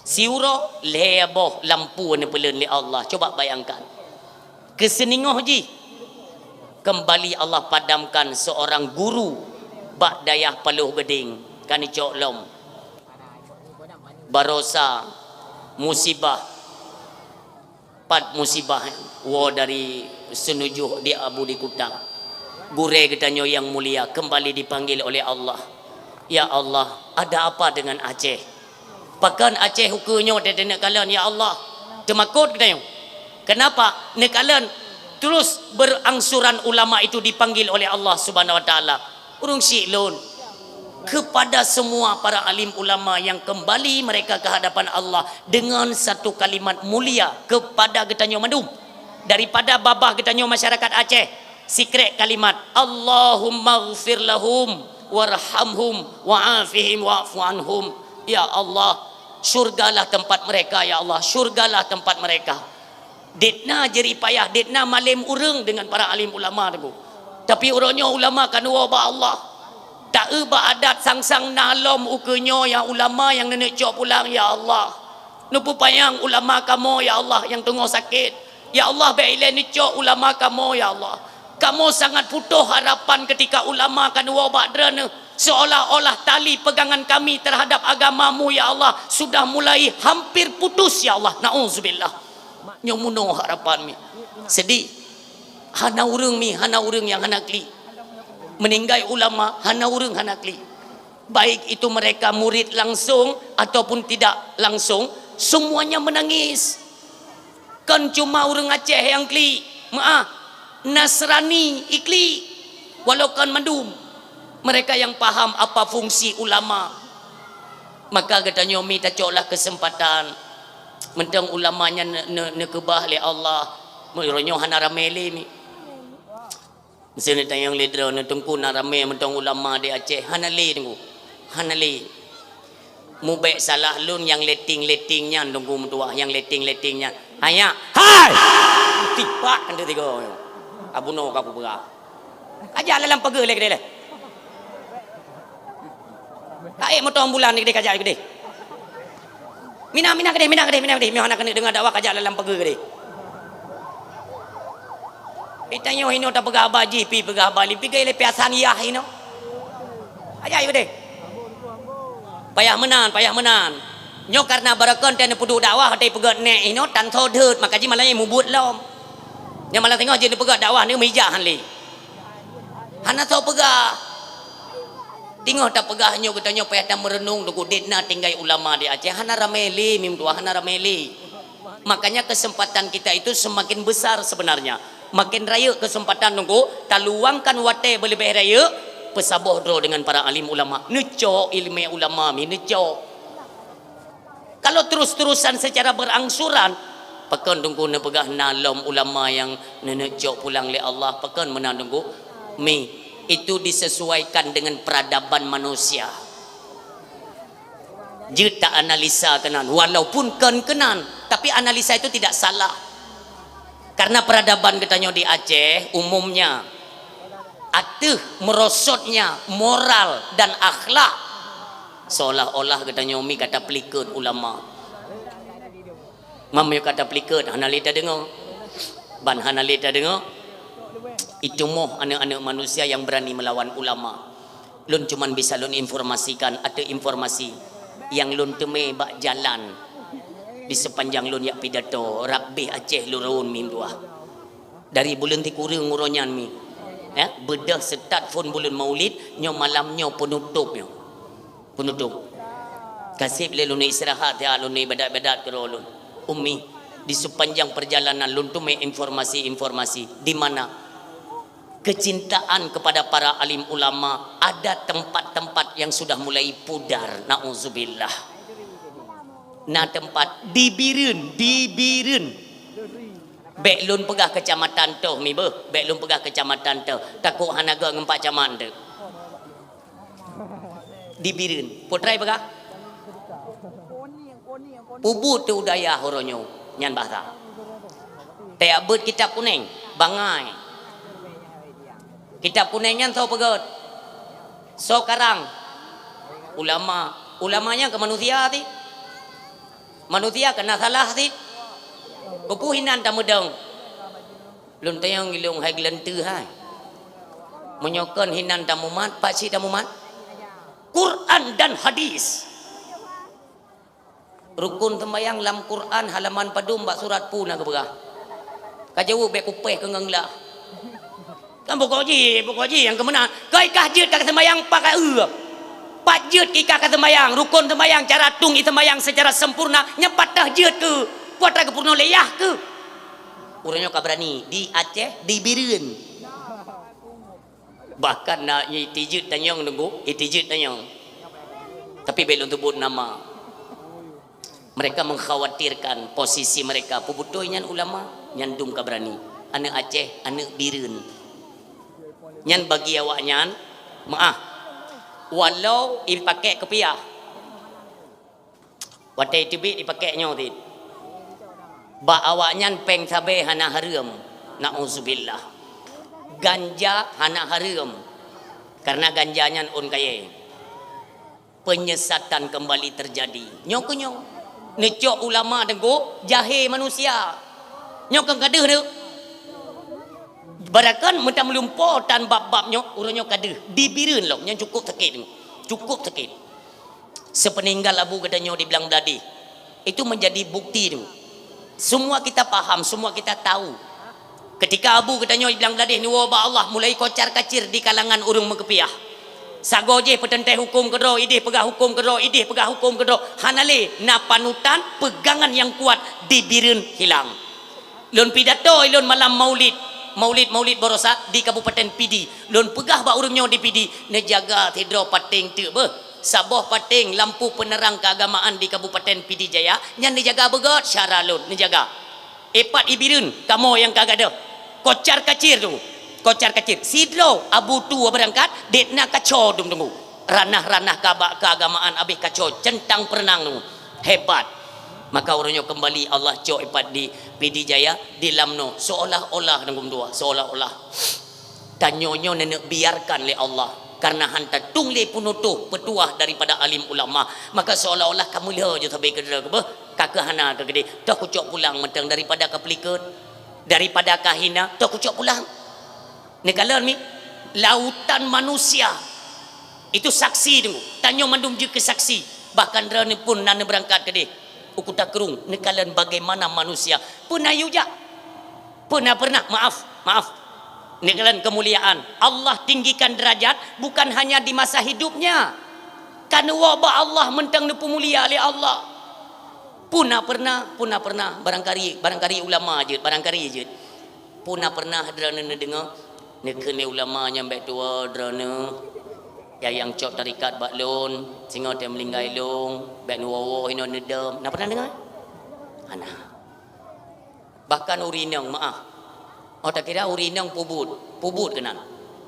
Siuro leboh lampu ni pelen li Allah. Coba bayangkan. Keseningoh ji. Kembali Allah padamkan seorang guru bak dayah Paluh Geding kani cok lom. Barosa musibah musibah wo dari senujuh di Abu di Kutang. Gure getanyo yang mulia kembali dipanggil oleh Allah. Ya Allah, ada apa dengan Aceh? Pakan Aceh hukumnya ada nak kalian ya Allah. Temakut getanyo. Kenapa? Nak kalian terus berangsuran ulama itu dipanggil oleh Allah Subhanahu wa taala. Urung silun kepada semua para alim ulama yang kembali mereka ke hadapan Allah dengan satu kalimat mulia kepada getanyo mandum daripada babah getanyo masyarakat Aceh. Secret kalimat Allahumma gfir lahum warhamhum wa'afihim wa'fu anhum. Ya Allah, syurgalah tempat mereka ya Allah, syurgalah tempat mereka. Detna jeri payah, detna malim urang dengan para alim ulama tu. Tapi urangnya ulama kan ba Allah. Tak ba adat sang-sang nalom ukenyo yang ulama yang nenek cok pulang ya Allah. Nupu payang ulama kamu ya Allah yang tengah sakit. Ya Allah bailen ni cok ulama kamu ya Allah. Kamu sangat putus harapan ketika ulama kan wabak drana. Seolah-olah tali pegangan kami terhadap agamamu ya Allah sudah mulai hampir putus ya Allah. Na'udzubillah. Nyomuno harapan mi. Sedih. Hana urang mi, hana urang yang hana kli. Meninggai ulama, hana urang hana kli. Baik itu mereka murid langsung ataupun tidak langsung, semuanya menangis. Kan cuma orang Aceh yang kli. Maaf, Nasrani ikli. Walau kan mandum. Mereka yang paham apa fungsi ulama. Maka katanya mi tak coklah kesempatan. Mentang ulamanya nekebah oleh Allah. Mereka hana ramele mi. Mesti nak tanya yang leader nak tunggu nak ramai mentang ulama di Aceh. Hana le tunggu. Hana le. Mu baik salah lun yang leting-letingnya tunggu mentua yang leting-letingnya. Hanya. Hai. Tipak kan dia tiga. Abu no kapu berah. Ajar dalam pegel lagi dia. Kae motor ambulan ni gede kajak gede. Mina gede. Mi anak kena dengar dakwah kajak dalam pegel gede. Itanya hino tak pegah baji pi pegah bali pi gele piasan yah hino. Ajak gede. Payah menan. Nyo karena barakon ten pudu dakwah hati pegat nek hino tan tho deut maka ji malai mubut lom. Yang malah tengok je pegat dakwah ni mijah han li. Hana tho pegah. Tengok tak pegahnya katanya payah tak merenung duku ditna tinggai ulama di Aceh hana rameli mim tua hana rameli. Makanya kesempatan kita itu semakin besar sebenarnya. Makin raya kesempatan nunggu taluangkan wate lebih raya pesaboh dro dengan para alim ulama. Necok ilmu ulama mi necok. Kalau terus-terusan secara berangsuran pekan tunggu ne pegah nalom ulama yang necok pulang le Allah pekan menandunggu mi. Itu disesuaikan dengan peradaban manusia. Jeta analisa kenan walaupun kenan tapi analisa itu tidak salah. Karena peradaban katanya di Aceh umumnya atuh merosotnya moral dan akhlak seolah-olah katanya umi kata pelikut ulama. Mamnya kata pelikut hanalita dengar. Ban hanalita dengar. Itu moh anak-anak manusia yang berani melawan ulama. Lun cuman bisa lun informasikan ada informasi yang lun teme bak jalan di sepanjang lun yak pidato Rabbih Aceh lurun mim dua. Dari bulan tikurang nguronyan mi. Ya, bedah setat phone bulan Maulid nyo malamnya penutupnya. Penutup. Kasih le lun istirahat ya lun ibadat-ibadat kero lun. Umi di sepanjang perjalanan lun teme informasi-informasi di mana kecintaan kepada para alim ulama ada tempat-tempat yang sudah mulai pudar. Na'udzubillah. Nah tempat dibirin beklun pegah kecamatan tu mi beh beklun pegah kecamatan tu takut hanaga ngempak caman tu dibirin potrai pegah pubut tu udaya horonyo nyan bahasa tak bet kitab kuning bangai kitab kuningnya tahu pegot so karang ulamanya ke manusia ti manusia kena salah ti kepuhinan tamudang lun tayang ilung hai gelentu hai menyokan hinan tamumat pak si tamumat Quran dan hadis rukun sembahyang dalam Quran halaman padum bak surat puna ke berah kajau bek kupeh ke ngenglah kan pokok ji yang kemana kai kahjut ka sembahyang pakai pajut kika ka sembahyang rukun sembahyang cara tung sembahyang secara sempurna nyepat tahjud ke puatra ke purno leyah ke urangnya ka berani di Aceh dibireun bahkan nak itijud tanyong nunggu itijud tanyong tapi belum sebut nama mereka mengkhawatirkan posisi mereka pubutoy nyan ulama nyandung ka berani anak Aceh anak bireun nyan bagi awak nyan maaf walau dipakai kepiah watai tibik dipakai nyo ti ba awak nyan peng sabe hana haram na'udzubillah ganja hana haram karena ganja nyan on kaye penyesatan kembali terjadi nyo ke nyo Necok ulama dengku jahil manusia. Nyok kada ni. Barakan mentang melumpo tan bab-bab nyok urang nyok kada. Dibireun lok yang cukup sakit. Cukup sakit. Sepeninggal abu katanya dibilang tadi. Itu menjadi bukti tu. Semua kita paham, semua kita tahu. Ketika abu katanya dibilang tadi ni wabah Allah mulai kocar kacir di kalangan urang mengepiah. Sagoje petentai hukum kedro, idih pegah hukum kedro, idih pegah hukum kedro. Hanale na panutan pegangan yang kuat dibireun hilang. Lon pidato lon malam maulid borosa di Kabupaten Pidi. Lon pegah ba urangnya di Pidi ne jaga tidro pating teu beuh. Saboh pating lampu penerang keagamaan di Kabupaten Pidi Jaya nyan dijaga begot syara lon dijaga. Epat ibireun kamu yang kagak ada. Kocar kacir tu. Kocar kacir sidro abu tua berangkat detna kacau dum tunggu ranah-ranah keagamaan abih kacau centang perenang tunggu hebat. Maka orangnya kembali Allah cok ipat di Pidi Jaya di lamno seolah-olah tunggu dua seolah-olah tanyonyo nenek biarkan oleh Allah karena hantar tungli penutuh petuah daripada alim ulama. Maka seolah-olah kamu lihat je sampai kedera ke kakak hana ke gede tak kucok pulang mentang daripada kepelikan daripada kahina tak kucok pulang. Negara ni lautan manusia itu saksi tunggu tanyo mandum je ke saksi bahkan rani pun nana berangkat ke dia ukuta kerung negara bagaimana manusia pernah yuja pernah maaf negara kemuliaan Allah tinggikan derajat bukan hanya di masa hidupnya karena wabah Allah mentang nepu mulia oleh Allah pernah barangkali ulama je barangkali je pernah derana dengar nekene ulama nyambe tua drana yang cok tarikat baklon singa dia melinggai long bek nuwo ino nedam nak pernah dengar ana bahkan urinang maaf tak kira urinang pubut kenan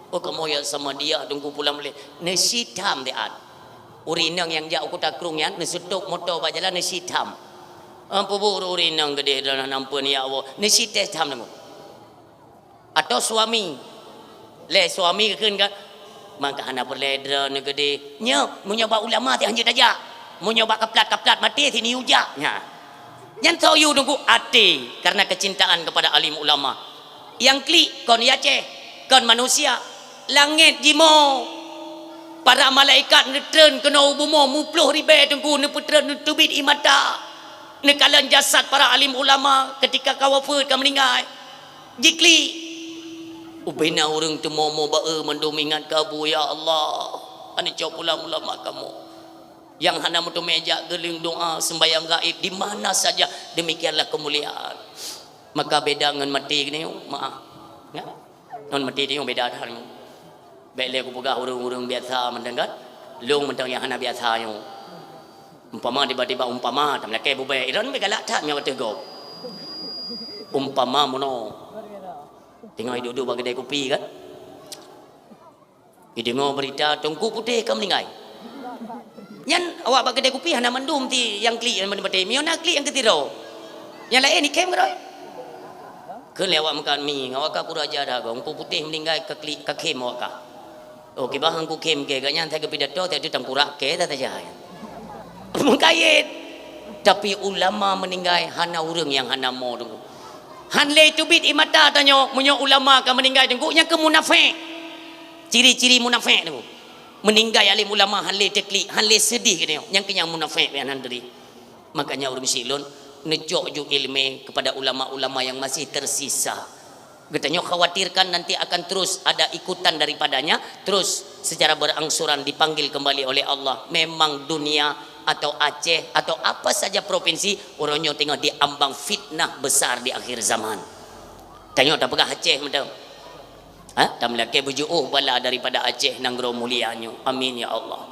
kamu ya sama dia tunggu pulang boleh nasi tam deat urinang yang jak aku takrung yan nesutuk motor ba jalan nasi tam pubut urinang gede dalam nampun ya Allah nasi teh tam nemu atau suami ke kan maka hana berledra ne gede nya menyoba ulama teh hanjit aja menyoba kaplat mati sini ujak nya nyan tahu you nunggu ati karena kecintaan kepada alim ulama yang kli kon Aceh kon manusia langit jimo para malaikat netren kena ubumo mupluh ribe tunggu ne putra ne tubit imata ne kalan jasad para alim ulama ketika kawafut ka meninggal jikli ubina orang tu mau bae mendomingat kabu ya Allah ani cok pula ulama kamu yang hana mutu meja geling doa sembahyang gaib di mana saja demikianlah kemuliaan maka beda dengan mati ni maaf ya non mati ni beda dah ni bele ku pegah urang-urang biasa mendengar long mentang yang hana biasa yo umpama tiba-tiba umpama tam lake bubai iron be galak tak mia tegop umpama mono tengok duduk bagi kedai kopi kan dengar berita Tengku Putih ke meninggal yang awak bagi kedai kopi hanya mendum ti yang klik yang mendem mio nak klik yang ketiro yang lain ni kem keroi ke lewat makan mi awak ka pura aja dah Tengku Putih meninggal ke klik ke kem awak ka okey bah angku kem ke ganya saya ke pidato tadi tangkurak ke tak saja mengkait tapi ulama meninggal hana urang yang hana mau tu hanle tubit imata tanyo munyo ulama ka meninggal tengku nya ke munafik ciri-ciri munafik tu meninggal alim ulama hanle tekli hanle sedih ke yang kenyang munafik pian handri makanya urang silon nejok ju ilmu kepada ulama-ulama yang masih tersisa katanya khawatirkan nanti akan terus ada ikutan daripadanya terus secara berangsuran dipanggil kembali oleh Allah memang dunia atau Aceh atau apa saja provinsi orangnya tengok diambang fitnah besar di akhir zaman tengok tak pegah Aceh macam tak melaki bujuh bala daripada Aceh nanggro mulianya amin ya Allah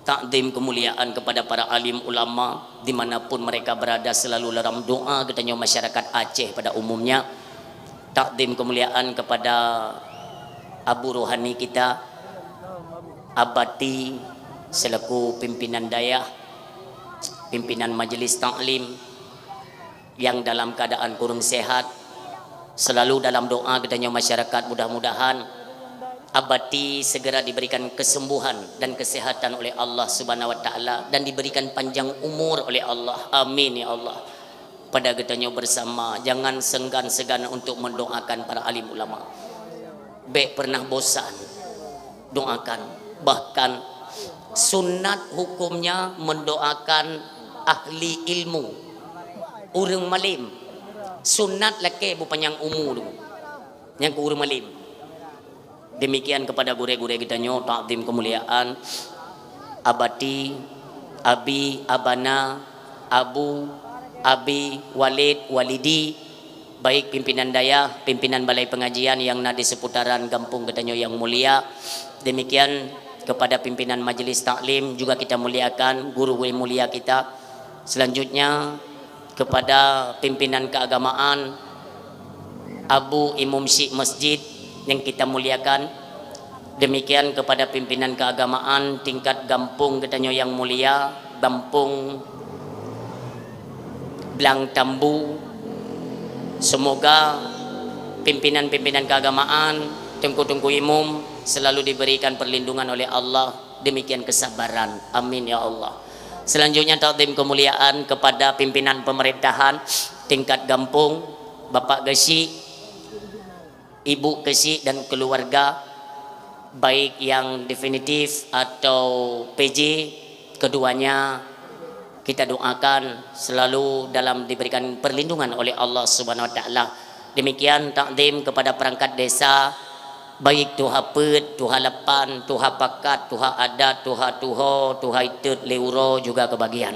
takdim kemuliaan kepada para alim ulama dimanapun mereka berada selalu dalam doa katanya masyarakat Aceh pada umumnya takdim kemuliaan kepada Abu Rohani kita Abati selaku pimpinan dayah pimpinan majelis taklim yang dalam keadaan kurang sehat selalu dalam doa katanya masyarakat mudah-mudahan Abati segera diberikan kesembuhan dan kesehatan oleh Allah Subhanahu wa taala dan diberikan panjang umur oleh Allah. Amin ya Allah. Pada getanya bersama jangan segan-segan untuk mendoakan para alim ulama. Baik pernah bosan doakan. Bahkan sunat hukumnya mendoakan ahli ilmu, urang malim. Sunat laki bupanjang umur dulu. Yang ke urang malim. Demikian kepada gure-gure kita nyo takdim kemuliaan abati abi abana abu abi walid walidi, baik pimpinan daya pimpinan balai pengajian yang ada di seputaran kampung kita nyo yang mulia. Demikian kepada pimpinan majelis taklim juga kita muliakan guru-guru mulia kita. Selanjutnya kepada pimpinan keagamaan Abu Imam Syekh Masjid yang kita muliakan. Demikian kepada pimpinan keagamaan tingkat kampung katanya yang mulia, kampung Blang Tambu. Semoga pimpinan-pimpinan keagamaan, tengku-tengku imam selalu diberikan perlindungan oleh Allah, demikian kesabaran. Amin ya Allah. Selanjutnya takdim kemuliaan kepada pimpinan pemerintahan tingkat kampung, Bapak Gesi, Ibu Kesi dan keluarga, baik yang definitif atau PJ, keduanya kita doakan selalu dalam diberikan perlindungan oleh Allah Subhanahu wa taala. Demikian takdim kepada perangkat desa, baik tuha pet, tuha lepan, tuha pakat, tuha adat, tuha tuho, tuha itut, leuro juga kebagian.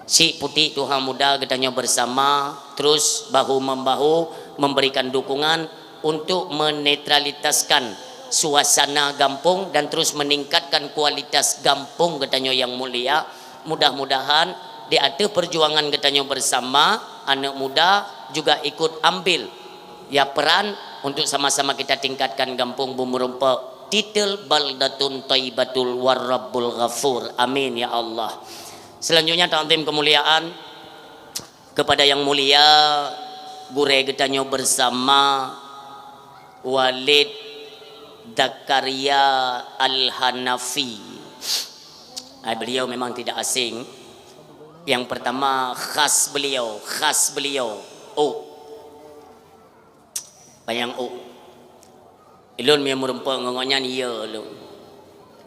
Si putih tuha muda katanya bersama terus bahu membahu memberikan dukungan untuk menetralitaskan suasana kampung dan terus meningkatkan kualitas kampung katanya yang mulia. Mudah-mudahan di ada perjuangan katanya bersama anak muda juga ikut ambil ya peran untuk sama-sama kita tingkatkan kampung Bumurumpa titel baldatun thayyibatul warabbul ghafur. Amin ya Allah. Selanjutnya takdim kemuliaan kepada yang mulia gure katanya bersama Walid Zakaria Al-Hanafi. Beliau memang tidak asing. Yang pertama khas beliau. Bayang ilun yang merempak ngongoknya ni ya lu.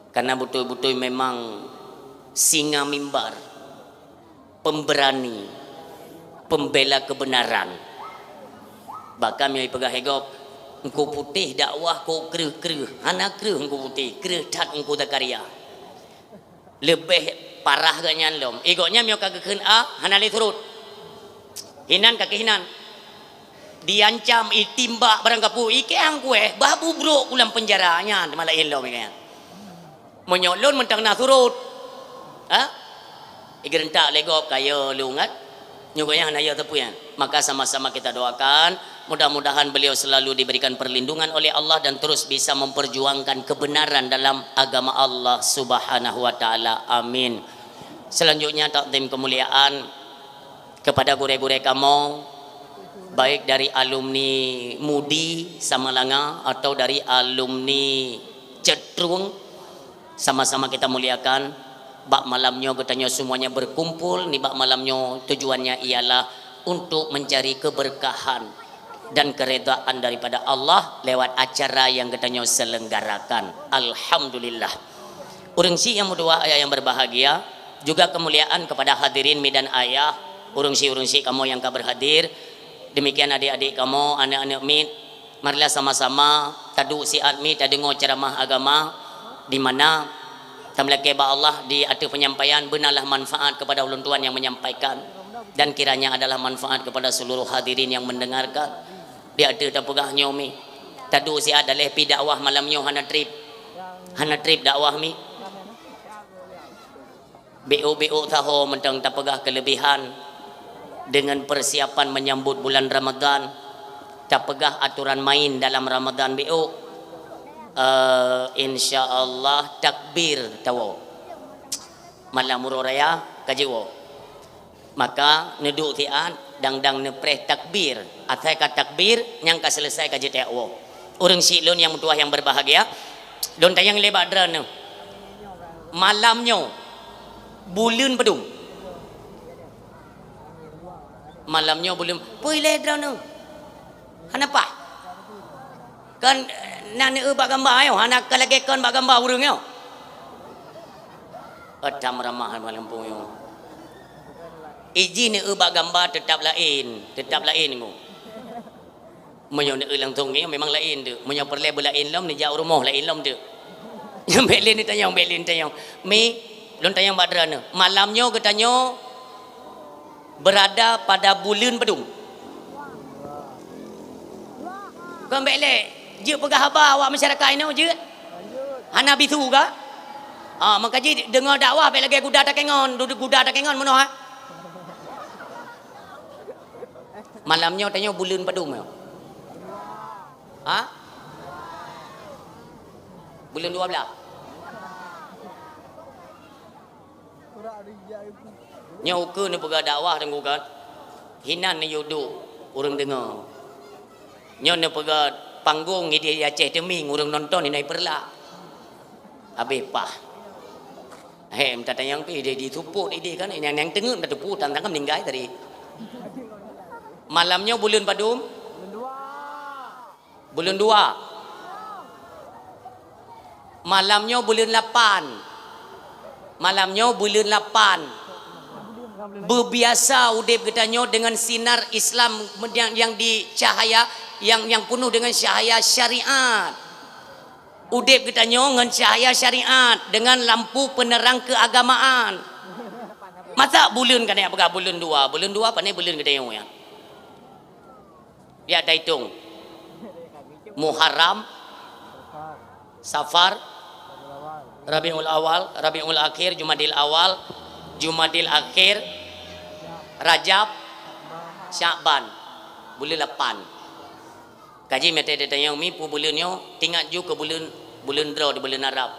Karena betul-betul memang singa mimbar, pemberani, pembela kebenaran. Bahkan yang pegang hegop engkau putih dakwah kau kereh hana kereh engkau putih kereh tat engkau Zakaria lebih parah ganyan lom igoknya mio kageken hana li turut hinan kaki hinan diancam itimbak barang kapu ike ang kue babu bro ulang penjaranya malain lom ini menyolon mentang na turut igerentak legop kayo lungat nyuganya hana ya tepuyan. Maka sama-sama kita doakan mudah-mudahan beliau selalu diberikan perlindungan oleh Allah dan terus bisa memperjuangkan kebenaran dalam agama Allah Subhanahu wa taala. Amin. Selanjutnya takdim kemuliaan kepada gure-gure kamu baik dari alumni Mudi Samalanga atau dari alumni Cetrung, sama-sama kita muliakan. Bak malamnya katanya semuanya berkumpul nih, bak malamnya tujuannya ialah untuk mencari keberkahan dan keredaan daripada Allah lewat acara yang katanya selenggarakan. Alhamdulillah. Urungsi yang kedua ayah yang berbahagia juga kemuliaan kepada hadirin medan ayah urungsi kamu yang berhadir. Demikian adik-adik kamu, anak-anak mid, marilah sama-sama tadu si admi tadengo ceramah agama di mana tamlake ba Allah di atu penyampaian benarlah manfaat kepada ulun tuan yang menyampaikan dan kiranya adalah manfaat kepada seluruh hadirin yang mendengarkan. Di atu tapugah nyomi tadu si adalah pi dakwah malam nyo hana trip dakwah mi BO taho mentang tapugah kelebihan dengan persiapan menyambut bulan Ramadan, tapugah aturan main dalam Ramadan BO. Insyaallah takbir tawo malam muroraya kajiwo maka neduk tian dang nepreh takbir atai ka takbir yang ka selesai kaji tawo urang silun yang mutuah yang berbahagia Don tayang lebat drana. Malamnya bulan pedung. Malamnya bulan poi drana. Kenapa? Kan nana bak gambar yo, anak kalagekon bak gambar urang yo. Adam ramah malam pun yo. Izin bak gambar tetap lain ngo. Menyo ne langsung ni memang lain tu. Menyo perle lain lom ni jauh rumah lain lom tu. Yang belin ni tanyang mi lon tanyang badrana. Malamnya katanya berada pada bulan pedung. Kau belek je pegah habar awak masyarakat ini je. Hana bisu ka? Maka je dengar dakwah bel lagi kuda tak kengon, duduk kuda tak kengon mano ha? Malamnya tanya bulan pedung yo. Bulan 12. Nya ukur ni pegah dakwah tengok kan. Hinan ni yudu orang dengar. Nya ni pegah panggung ni dia Aceh Teming orang nonton ni naik perla. Habis pah. Minta tanya pi dia ditupuk dia kan yang tengok dah tupuk tangkap meninggal tadi. Malamnya bulan padum. Bulan 2. Malamnya bulan 8. Malamnya bulan 8. Berbiasa udip katanya dengan sinar Islam yang dicahaya yang penuh dengan cahaya syariat. Udip katanya dengan cahaya syariat dengan lampu penerang keagamaan. Masa bulan kan ya pegang bulan 2. Bulan 2 apa ni bulan katanya ya. Dia ada hitung. Muharram, Safar, Rabiul Awal, Rabiul Akhir, Jumadil Awal, Jumadil Akhir, Rajab, Sya'ban. Bulan 8. Kaji mete dia tanya umi pu bulannya tinggal ju ke bulan draw di bulan Arab.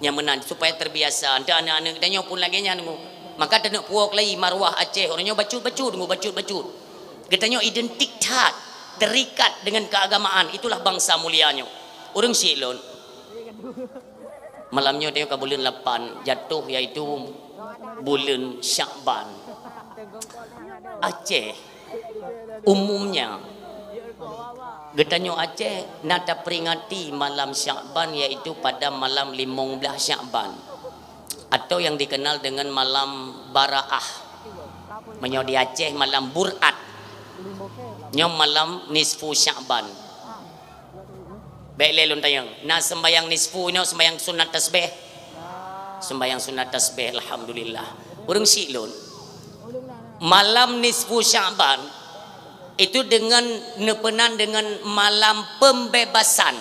Yang menang supaya terbiasa. Anta anak-anak tanya pun lagi nya nunggu. Maka tenuk puak lagi marwah Aceh orangnya bacut-bacut nunggu bacut-bacut. Katanya identik tat terikat dengan keagamaan, itulah bangsa mulianya. Orang Silon malamnya dia ke bulan 8 jatuh iaitu bulan Sya'ban. Aceh umumnya getanya Aceh nada peringati malam Sya'ban iaitu pada malam 15 Sya'ban atau yang dikenal dengan malam Bara'ah. Menyo di Aceh malam Bur'at. Nyom malam nisfu Sya'ban. Baik lelun tayang. Nak sembayang nisfu ni sembayang sunat tasbih. Sembayang sunat tasbih alhamdulillah. Urang silun. Malam nisfu Sya'ban itu dengan nepenan dengan malam pembebasan.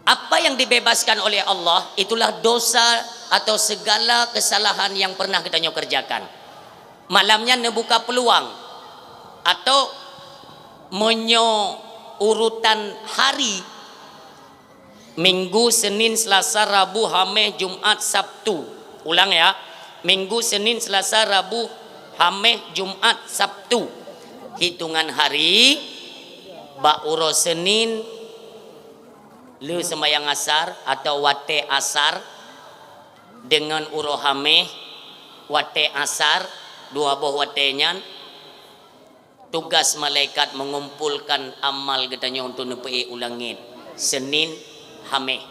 Apa yang dibebaskan oleh Allah itulah dosa atau segala kesalahan yang pernah kita kerjakan. Malamnya nebuka peluang atau urutan hari Minggu, Senin, Selasa, Rabu, Khamis, Jumat, Sabtu. Ulang ya. Minggu, Senin, Selasa, Rabu, Khamis, Jumat, Sabtu. Hitungan hari bak uro Senin lu sembahyang asar atau wate asar dengan uro Khamis wate asar dua buah watenya. Tugas malaikat mengumpulkan amal katanya untuk nepi ulangin Senin Khamis.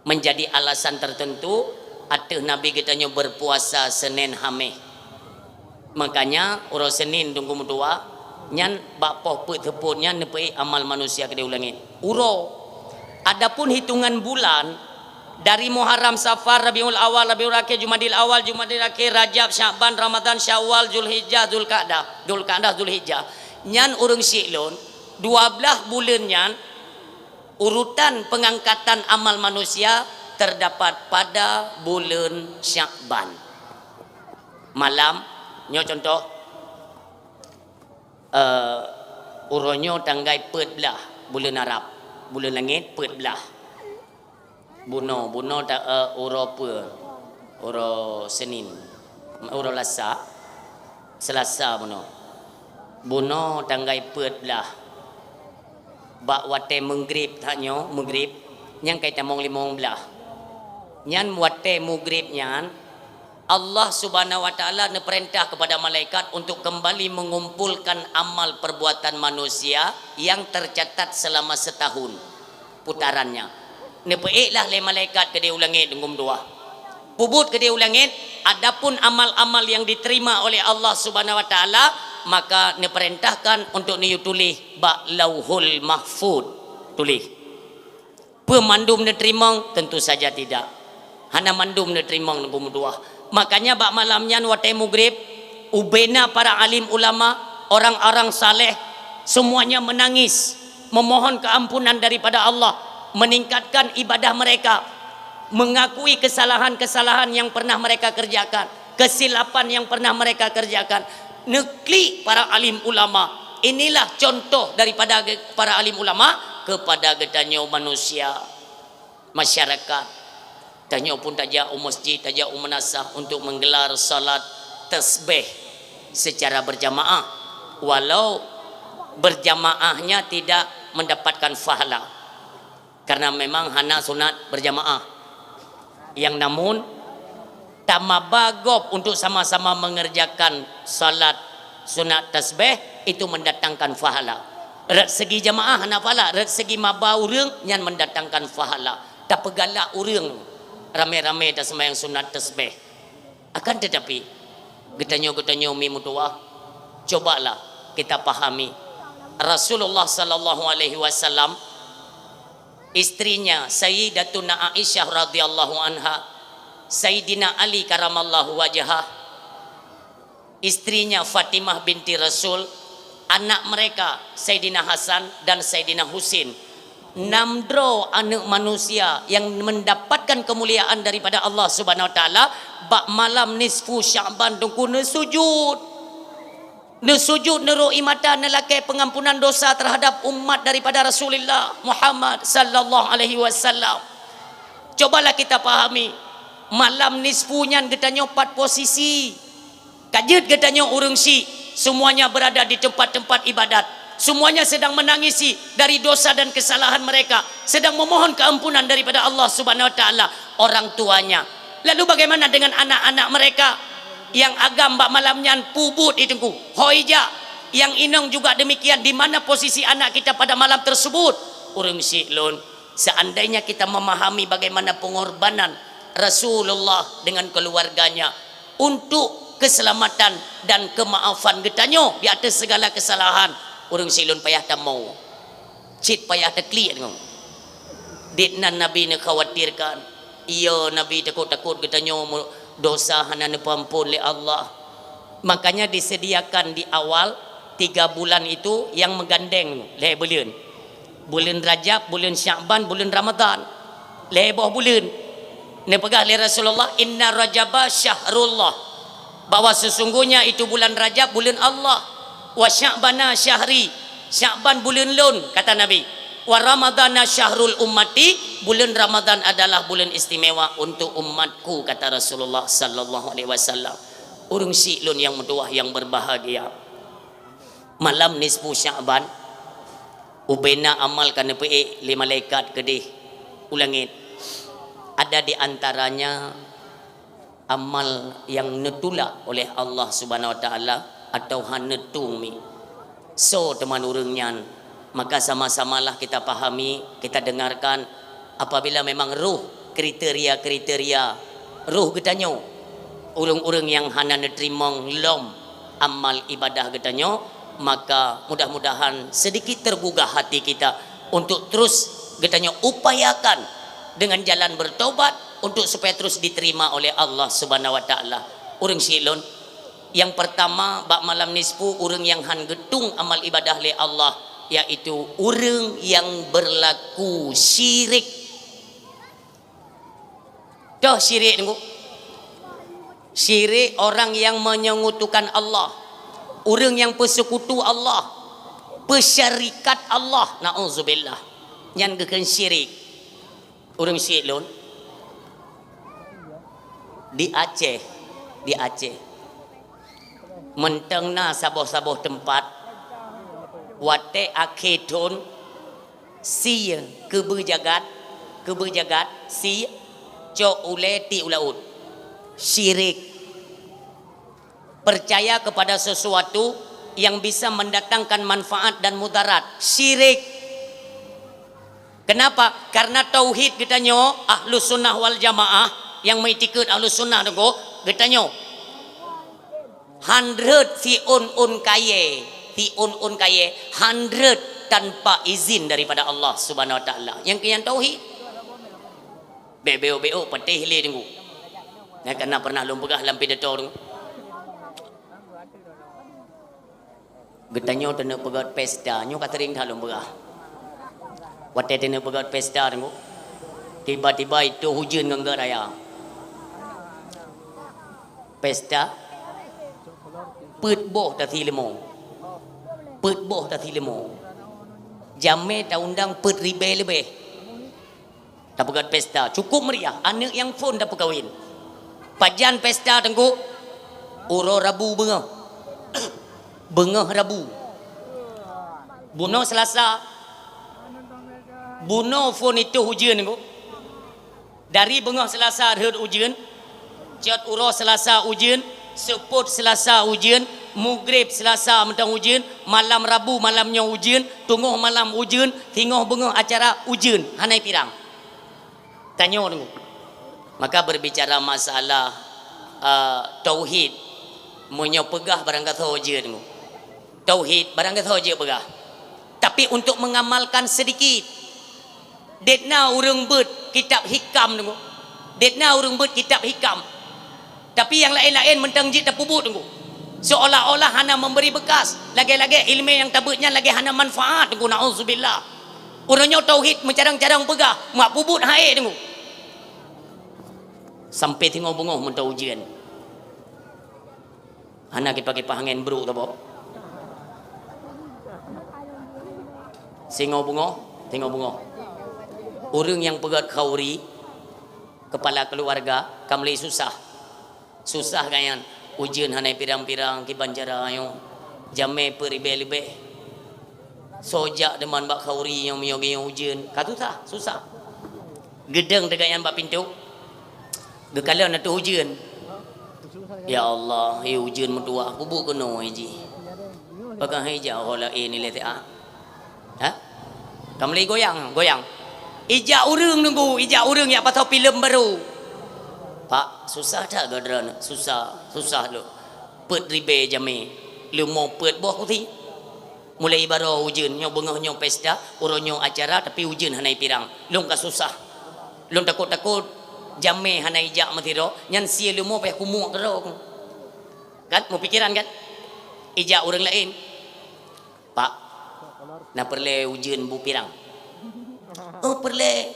Menjadi alasan tertentu atau Nabi katanya berpuasa Senin Khamis. Makanya orang Senin tunggu mutua nyan bapoh put tepurnya nepi amal manusia ke ulangin. Uro adapun hitungan bulan dari Muharram, Safar, Rabiul Awal, Rabiul Akhir, Jumadil Awal, Jumadil Akhir, Rajab, Sya'ban, Ramadan, Syawal, Zulhijjah, Zulqa'dah, Zulhijjah. Nyan urang Silon 12 bulan nyan urutan pengangkatan amal manusia terdapat pada bulan Sya'ban. Malam nyo contoh uronyo tanggai pet belah bulan Arab, bulan langit pet belah. Buno tak uro apa? Uro Senin, uro Selasa buno tanggai pet lah. Bak wate menggrib taknyo, menggrib Yang kaitan mong limong belah. Nyan wate mugrib nyan Allah subhanahu wa ta'ala perintah kepada malaikat untuk kembali mengumpulkan amal perbuatan manusia yang tercatat selama setahun putarannya. Nepeiklah le malaikat ke dia ulangit dengan dua. Pubut ke dia ulangit, adapun amal-amal yang diterima oleh Allah subhanahu wa ta'ala, maka neperintahkan untuk niu tulis bak lauhul mahfud. Tulis. Pemandum neterima? Tentu saja tidak. Hana mandum neterima nombor dua. Makanya bak malamnya watai mugrib, ubena para alim ulama, orang-orang saleh, semuanya menangis, memohon keampunan daripada Allah, meningkatkan ibadah mereka, mengakui kesalahan-kesalahan yang pernah mereka kerjakan, kesilapan yang pernah mereka kerjakan. Nekli para alim ulama. Inilah contoh daripada para alim ulama kepada getanyo manusia, masyarakat. Tanya pun tak jauh masjid, tak jauh menasah untuk menggelar salat tasbih secara berjamaah, walau berjamaahnya tidak mendapatkan pahala karena memang hana sunat berjamaah. Yang namun tamabagop untuk sama-sama mengerjakan salat sunat tasbih itu mendatangkan pahala. Rat segi jamaah hana pahala, rat segi maba urang yang mendatangkan pahala. Tak pegalak urang rame-rame dah sembahyang sunat tasbih. Akan tetapi getanyo-getanyo mi mutuah, cobalah kita pahami Rasulullah sallallahu alaihi wasallam, istrinya Sayyidatuna Aisyah radhiyallahu anha, Sayyidina Ali karamallahu wajhah, istrinya Fatimah binti Rasul, anak mereka Sayyidina Hasan dan Sayyidina Husin, namdro anak manusia yang mendapatkan kemuliaan daripada Allah subhanahu wa ta'ala. Bak malam nisfu Sya'ban tunggu nesujud neroi mata nelakai pengampunan dosa terhadap umat daripada Rasulullah Muhammad sallallahu alaihi wasallam. Cobalah kita pahami malam nisfunya getanyo 4 posisi kajet getanyo urang si semuanya berada di tempat-tempat ibadat, semuanya sedang menangisi dari dosa dan kesalahan mereka, sedang memohon keampunan daripada Allah subhanahu wa ta'ala. Orang tuanya, lalu bagaimana dengan anak-anak mereka yang agam bak malamnya pubut itu hoija, yang inong juga demikian. Di mana posisi anak kita pada malam tersebut? Urang silun, seandainya kita memahami bagaimana pengorbanan Rasulullah dengan keluarganya untuk keselamatan dan kemaafan getanyo di atas segala kesalahan, urang silun payah tak mau cit payah tak klik dengan ditnan Nabi ne khawatirkan. Iya Nabi takut-takut getanyo dosa hana nepampun oleh Allah. Makanya disediakan di awal 3 bulan itu yang menggandeng le bulan Rajab, bulan Sya'ban, bulan Ramadan, le boh bulan ne pegah le Rasulullah, inna Rajaba syahrullah, bahwa sesungguhnya itu bulan Rajab bulan Allah, wa Sya'bana syahri, Sya'ban bulan lun kata Nabi, wa Ramadana syahrul ummati, bulan Ramadan adalah bulan istimewa untuk umatku kata Rasulullah sallallahu alaihi wasallam. Urang silun yang mendoah yang berbahagia, malam nisfu Sya'ban ubena amal kana pe le malaikat kedih ulangit, ada di antaranya amal yang netulak oleh Allah subhanahu wa ta'ala atau hanetung mi. So teman urangnya, maka sama-samalah kita pahami, kita dengarkan, apabila memang ruh kriteria-kriteria ruh getanyo urang-urang yang hana neterimong lom amal ibadah getanyo, maka mudah-mudahan sedikit tergugah hati kita untuk terus getanyo upayakan dengan jalan bertobat untuk supaya terus diterima oleh Allah subhanahu wa ta'ala. Urang silun, yang pertama bak malam nisfu urang yang han getung amal ibadah le Allah, yaitu urang yang berlaku syirik. Dah syirik tunggu, syirik orang yang menyekutukan Allah, orang yang persekutu Allah, pesyarikat Allah, na'udzubillah, yang gekan syirik. Orang syirik lun di Aceh mentengna saboh-saboh tempat wate akhidun sia keberjagat keberjagat si cok ule ti ulaud. Syirik. Percaya kepada sesuatu yang bisa mendatangkan manfaat dan mudarat. Syirik. Kenapa? Karena tauhid kita nyo ahlus sunnah wal jamaah yang mengikut ahlus sunnah tu kita nyo 100 fi un kaye, fi un kaye 100 tanpa izin daripada Allah Subhanahu wa taala. Yang kian tauhid. Beo patih le tunggu. Nak kena pernah lumpegah lampi deto tunggu. Getanyo tena pegat pesta, nyo katering dah lumpegah. Wate tena pegat pesta tunggu. Tiba-tiba itu hujan ngenggar raya. Pesta put boh tati lemo. Put boh tati lemo. Jame ta undang put ribe lebih. Tak pegat pesta, cukup meriah. Anak yang pun tak perkahwin. Pajan pesta tengku. Uro Rabu bengah. Bengah Rabu. Buno Selasa. Buno pun itu hujan tengku. Dari bengah Selasa ada hujan. Cat uro Selasa hujan. Seput Selasa hujan. Mugrib Selasa mentang hujan. Malam Rabu malamnya hujan. Tunggu malam hujan. Tengok bengah acara hujan. Hanai pirang. Tanya dulu. Maka berbicara masalah tauhid, munyo pegah barang kata hoja dulu. Tauhid barang kata hoja pegah. Tapi untuk mengamalkan sedikit. Detna urang bet kitab hikam dulu. Detna urang bet kitab hikam. Tapi yang lain-lain mentang jit terpubut dulu. Seolah-olah hana memberi bekas. Lagi-lagi ilmu yang tabutnya lagi hana manfaat dulu. Na'udzubillah. Orangnya tauhid mencarang-carang pegah, mak pubut haid tengok. Sampai tengok bengok mentau ujian. Anak kita pakai angin beruk tak apa. Tengok bengok. Orang yang pegat khauri, kepala keluarga, kamli susah. Susah kan ujian hanai pirang-pirang ki banjara ayo. Jame peribe-libe. Sojak deman bak khauri yang miyogi yang ujian. Katu tak susah. Gedeng dekat yang bak pintu. Gekala nak tu ujian. Ya Allah, ya ujian mentua aku bu keno ji. Pakai hijau kalau ini lete ah. Ha? Kamli goyang. Ijak urang nunggu, ijak urang ya pasal filem baru. Pak, susah tak gadran? Susah lu. Pet ribe jame. Lu mau pet boh kuti. Mulai baru hujan, nyo bengah nyo pesta, urang nyo acara tapi hujan hanai pirang. Lung ka susah. Lung takut-takut jame hanai jak matiro, nyan sia lu mau payah kumuk kero. Kan mau pikiran kan? Ijak orang lain. Pak, nak perle hujan bu pirang. Oh perle.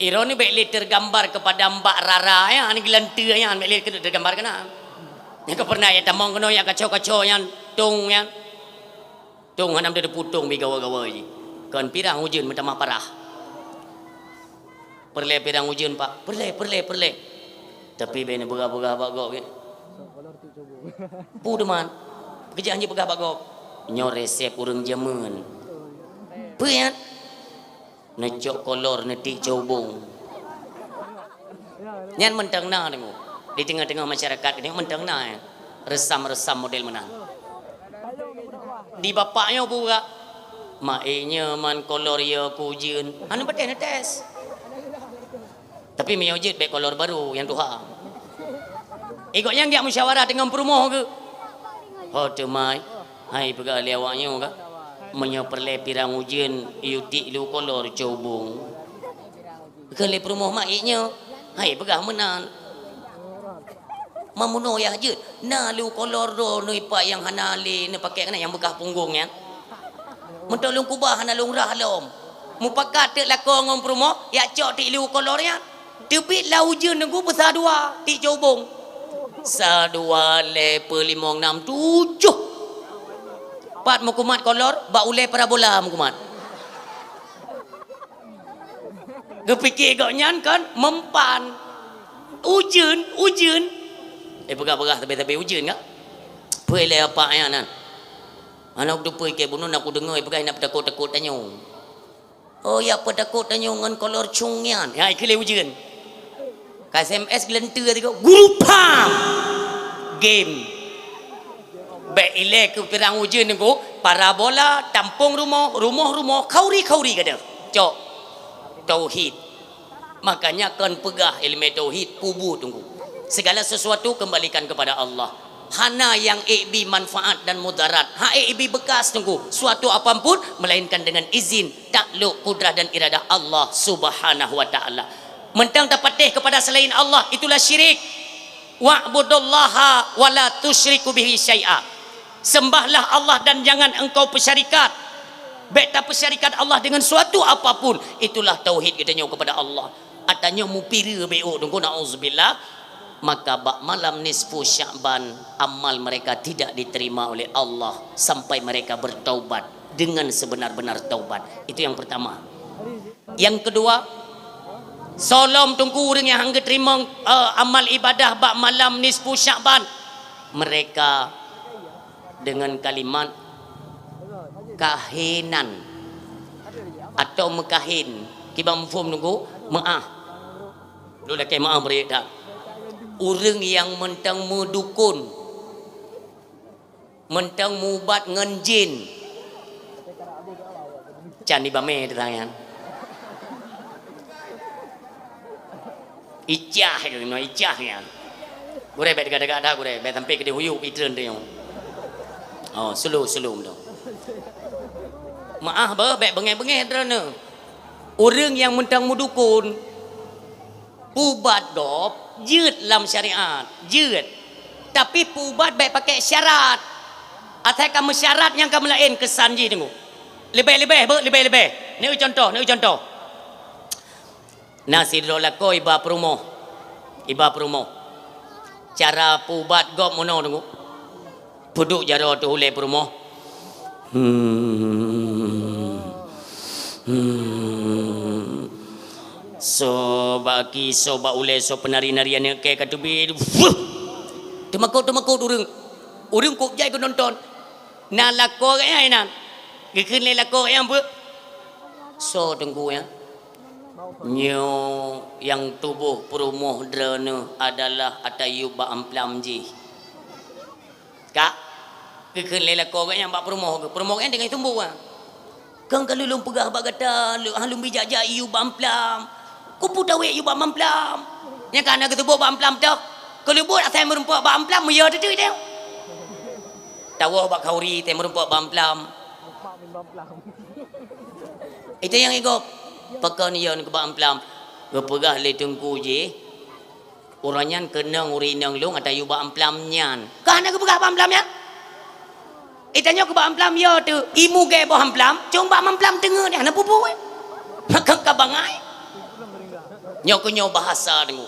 Ironi baik tergambar kepada Mbak Rara ya, ani gelante ya, baik tergambar kena. Yang pernah ya tamong keno ya kacau-kacau yang tung yang tung hanam dia putung bi gawa-gawa je. Kan pirang hujan minta mah parah. Perle pirang hujan pak. Perle. Tapi bene begah-begah bagok ke. Pu deman. Kerja anji begah bagok. Nyo resep urang jaman. Puyan. Necok kolor netik cobong. Nyan mentang na dengo. Di tengah-tengah masyarakat ini mentang na. Resam-resam model mana. Di bapaknya pula maknya man kolor ya pujian anu betul tes tapi menyojit baik kolor baru yang tuha ikut yang dia musyawarah dengan perumoh ke oh temai hai pegali awaknya ke menyoperle pirang ujian yuti lu kolor cobong kali perumoh maknya hai pegah menan mamuno ya je na lu kolor do noi pak yang hanali ne pakai kana yang bekah punggungnya mentolong kubah hana lung rah lom mu pakat te lako ngom promo ya cok ti lu kolornya tebit la ujeun nunggu besar dua ti cobong sa dua le pe 5 6 7 pat mukumat kolor ba ule parabola mukumat gepikir gak nyan kan mempan ujeun pegah-pegah tapi hujan tak? Pergi lah apa yang nan? Anak tu pergi ke bunuh nak aku dengar pergi nak takut-takut tanya. Oh ya pada takut tanya ngan kolor cungyan. Ya ikle ujian. Ka SMS gelentir tiko guru pam. Game. Baik ile ke pirang ujian tiko parabola tampung rumah kauri kada. Cok. Tauhid. Makanya kan pegah ilmu tauhid kubu tunggu. Segala sesuatu kembalikan kepada Allah. Hana yang ikbi manfaat dan mudarat. Ha ikbi bekas tunggu. Suatu apapun melainkan dengan izin, takluk, kudrah dan iradah Allah Subhanahu wa taala. Mentang tak patih kepada selain Allah itulah syirik. Wa'budullaha wa la tusyriku bihi syai'a. Sembahlah Allah dan jangan engkau persyarikat. Baik tak persyarikat Allah dengan suatu apapun. Itulah tauhid katanya kepada Allah. Atanya mupira beo tunggu nauzubillah. Maka bak malam nisfu Sya'ban amal mereka tidak diterima oleh Allah sampai mereka bertaubat dengan sebenar-benar taubat. Itu yang pertama. Yang kedua, solom tunggu orang yang hangga terima amal ibadah bak malam nisfu Sya'ban, mereka dengan kalimat kahinan atau mekahin kibam fum tunggu maaf lu dah kayak maaf beri dah. Orang yang mentang mudukun, mentang mubat ngenjin, candi bame tangan, icah itu no icahnya, gure bet gada gure bet sampai ke huyuk itren dia, oh selu tu, maaf bah bet bengeh drone, orang yang mentang mudukun, pubat dop. Jut dalam syariat, jut. Tapi pubat baik pakai syarat. Atai kamu syarat yang kamu lain kesan je tengok. Lebih. Ni contoh. Nasi dolako iba promo. Cara pubat gop mono tengok. Puduk jaro tu oleh promo. So bagi so ba ule so penari-narian yang kayak katubi temakut urang kok jai ko nonton na lako kaya inan gekeun le lako yang bu so tunggu ya nyo yang tubuh perumoh drone adalah atayu ba amplam ji kak gekeun le lako kaya ba perumoh yang dengan tumbuh kang kalau lum pegah ba kata halum bijak iu ba amplam kupu tawe yu ba mamplam nya kana ketubuh ba amplam tu kalau buat asal merumpuk ba amplam mu ya tu dia tahu ba kauri te merumpuk ba amplam itu yang ego pakan yon ke ba amplam gepegah le tengku je oranyan kenang urinang long ada yu ba amplam nyan kana gepegah ba amplam ya itanya ke ba amplam ya tu imu ge ba amplam cuma ba amplam tengah dia na pupu maka kabangai nyo bahasa tunggu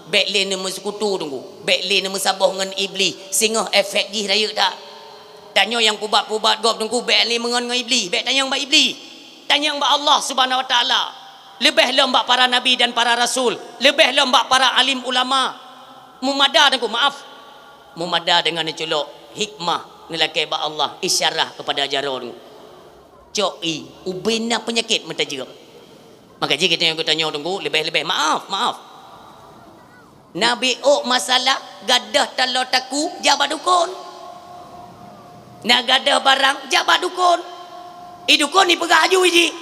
bekle ne mesekutu tunggu bekle ne mesabah dengan iblis sehingga efek ji raya tak tanya yang pubat gop tunggu bekle mengon dengan iblis bek tanya ba iblis tanya ba Allah Subhanahu wa taala lebih lembak para nabi dan para rasul lebih lembak para alim ulama mumada tunggu maaf mumada dengan colok hikmah nilai ba Allah isyarah kepada jarong coi ubina penyakit mentajir. Maka jika kita yang tanya tunggu lebih maaf Nabi masalah gadah talor taku jabat dukun nak gadah barang jabat dukun dukun ni pegah aju iji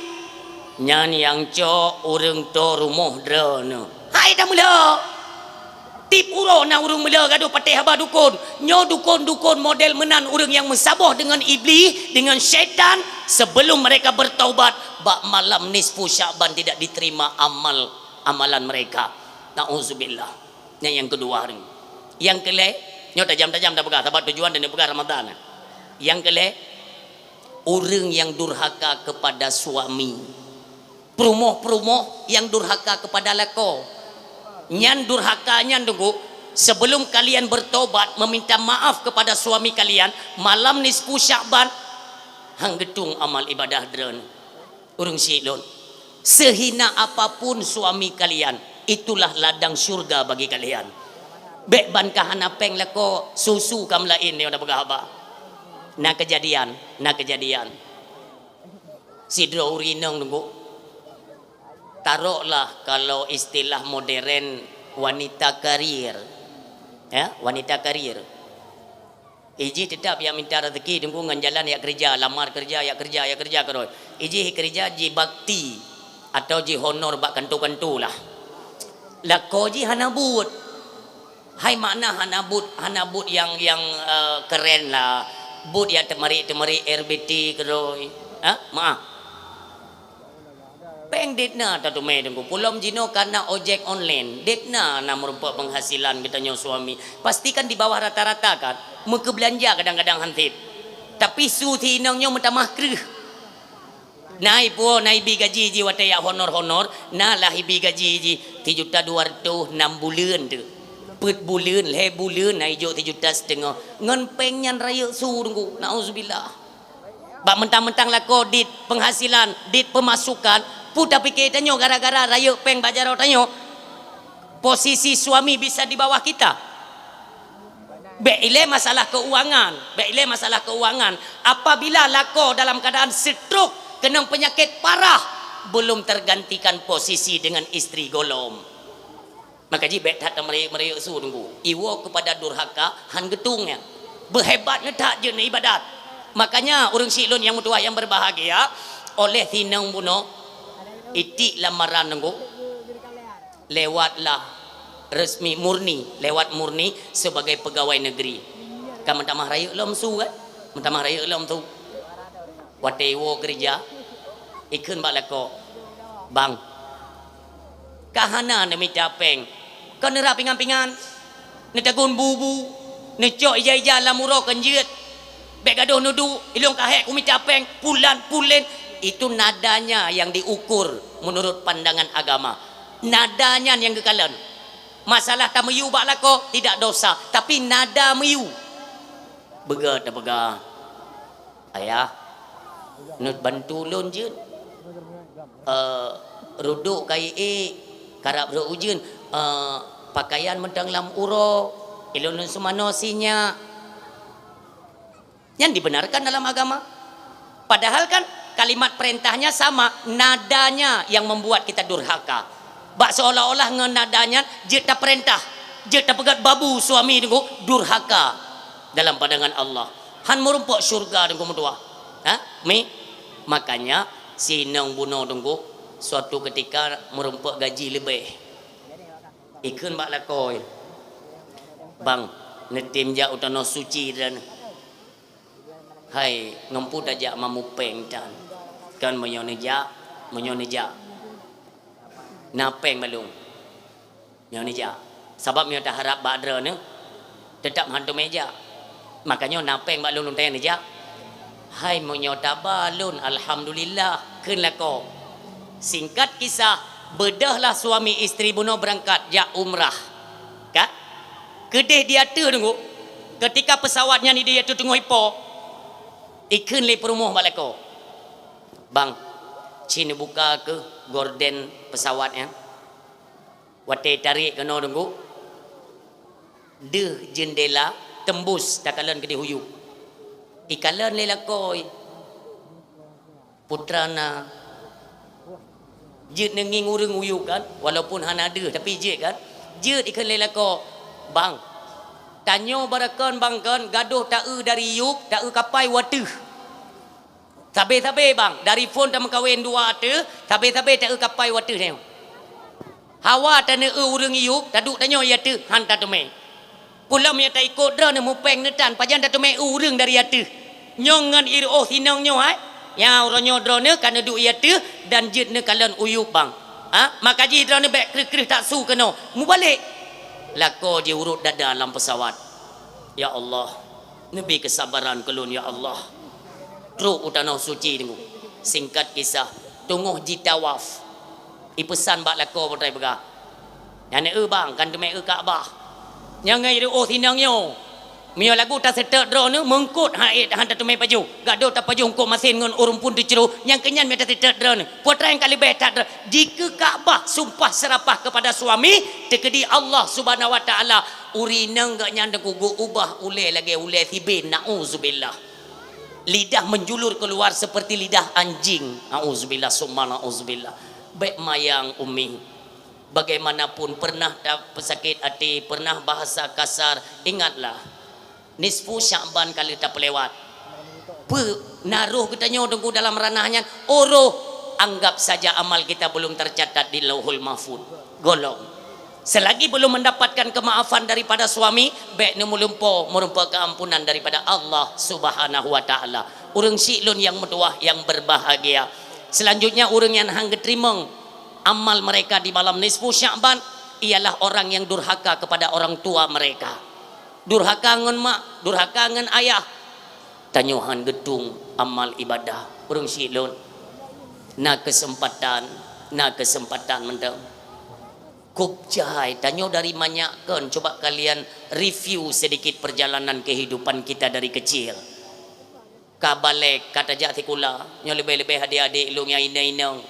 nyan yang cok urang to rumah drone hai dah mula tip uro na urang mula gaduh patih haba dukun nyo dukun model menan urang yang mensabah dengan iblis dengan syaitan sebelum mereka bertaubat bak malam nisfu Sya'ban tidak diterima amalan mereka. Nauzubillah. Yang kedua ni. Yang kele, nyo tajam dah pegah sebab tujuan dan pegah Ramadan. Yang kele, orang yang durhaka kepada suami. Perumoh yang durhaka kepada lako. Nyan durhakanya tunggu sebelum kalian bertobat meminta maaf kepada suami kalian malam nisfu Sya'ban hang getung amal ibadah dren. Urang silon sehina apapun suami kalian itulah ladang syurga bagi kalian bek ban kahana peng lako susu kam lain ni udah begah na kejadian sidro urinang tunggu taruhlah kalau istilah modern wanita karir, ya, wanita karir. Iji tetap yang minta rezeki tunggu ngan jalan ya kerja, lamar kerja ya kerja keroi. Iji kerja ji bakti atau ji honor bak kantu-kantu lah. Lah ko ji hanabut. Hai makna hanabut yang keren lah. But ya temari RBT keroi. Maaf. Peng detna tatu me dengku pulam jino karena ojek online detna na merupakan penghasilan katanya suami pastikan di bawah rata-rata kan muka belanja kadang-kadang hantip tapi su tinangnya mentamah krih naik bi gaji ji wataya honor nah lah bi gaji ji 3.200 6 bulan tu put bulan le bulan naik jo 3.5 ngan pengnya raya su dengku nauzubillah bak mentang-mentang lah ko dit penghasilan dit pemasukan puta pikir tanyo gara-gara raya peng bajarau tanyo posisi suami bisa di bawah kita beile masalah keuangan apabila lako dalam keadaan stroke kena penyakit parah belum tergantikan posisi dengan istri golom maka ji bet hat mereka su tunggu iwo kepada durhaka han getungnya berhebat tak je ibadat makanya urang silun yang mutua yang berbahagia oleh tinang buno itik lamaran nunggu lewatlah resmi lewat murni sebagai pegawai negeri kan mentamah raya lom su kan mentamah raya lom tu watewo kerja ikun balako bang kahana demi capeng kan nera pingan-pingan netagun bubu necok ija-ija lamuro kenjit bek gaduh nudu ilung kahek kumi capeng pulen itu nadanya yang diukur menurut pandangan agama nadanya yang kekalan masalah tamayu bak lako tidak dosa tapi nada mayu bega ayah nut bantu lon je ruduk kai karab ro ujun pakaian mentang lam uro ilun sumano sinya yang dibenarkan dalam agama padahal kan kalimat perintahnya sama nadanya yang membuat kita durhaka bak seolah-olah ngenadanya jeta perintah jeta pegat babu suami dengan durhaka dalam pandangan Allah han merumpok syurga dengan mudua makanya sinang buno tunggu suatu ketika merumpok gaji lebih ikun bak lakoi bang netim ja utano suci dan hai ngempu dajak mamupeng dan kan menyoneja napeng balung menyoneja sebab dia tak harap badra ni tetap hantu meja makanya napeng balung nuntai neja hai menyota balun alhamdulillah keun lako singkat kisah bedahlah suami isteri buno berangkat jak umrah kan kedeh dia tu tunggu ketika pesawatnya ni dia tu tunggu ipo ikun le perumuh balako bang cini buka ke gorden pesawatnya wate tarik kena tunggu deh jendela tembus takalan ke dihuyu ikalan le lakoi putrana jit nenging urang uyu kan walaupun hana ada tapi jit kan jit ikan le lako bang tanyo barakan bang kan gaduh tak dari yuk tak kapai watu tabe bang dari phone tak kawin dua tu tabe tak kapai watu ni hawa tan urang yuk taduk tanyo ya tu hanta tu me pulam ya tak ikut dra ne mupeng netan pajan tak tu me urang dari ya tu nyongan ir oh hinang nyo ai ya uronyo drone kan duk ya tu dan jit ne kalan uyup bang maka ji drone bek krih tak su keno mu balik lako je urut dada dalam pesawat ya Allah nabi kesabaran kelun ya Allah truk utano suci dengu singkat kisah tunggu ji tawaf ipesan bak lako potrai bega yang ne bang kan tu me Kaabah yang ngai oh tinang nyo mio lagu tak setek drone mengkut haid hantar tu me paju gaduh tak paju ko masin ngon urung pun diceru yang kenyan me tak setek drone potrai kali betat jika Kaabah sumpah serapah kepada suami tekedi Allah Subhanahu wa taala urinang gak nyandeng gugu ubah ule lagi ule tibin nauzubillah lidah menjulur keluar seperti lidah anjing nauzubillah summa nauzubillah baik mayang umi. Bagaimanapun pernah sakit hati, pernah bahasa kasar, ingatlah nisfu Sya'ban kali tak pelewat. Naruh katanya tunggu dalam ranahnya, oroh anggap saja amal kita belum tercatat di Lauhul Mahfuz. Golong. Selagi belum mendapatkan kemaafan daripada suami, baik ni merumpa keampunan daripada Allah Subhanahu wa taala. Urang silun yang metuah yang berbahagia. Selanjutnya urang yang hang terima amal mereka di malam nisfu Sya'ban ialah orang yang durhaka kepada orang tua mereka. Durhaka ngan mak, durhaka ngan ayah. Tanyuhan gedung amal ibadah. Urang silun na kesempatan mendem. Kup jahai tanyo dari banyak kan, coba kalian review sedikit perjalanan kehidupan kita dari kecil. Kabalek kata jati kula nyo lebih-lebih adik-adik lu yang inang-inang,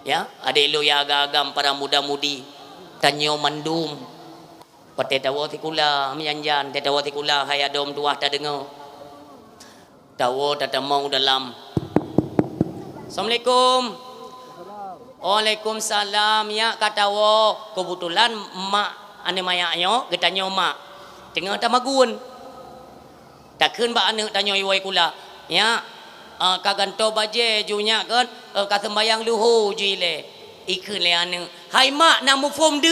ya adik lu yang agak-agam para muda-mudi tanyo mandum pate tawo ti kula menyanjan te tawo ti kula hai adom tuah ta dengar tawo tatamong dalam. Assalamualaikum. Waalaikumsalam. Ya katawo kebetulan mak ane mayaknyo getanyo mak tengah tamagun takun ba ane tanyo iwai kula ya kaganto baje junya kan ka sembayang luhu jile ikun le ane hai mak namu form de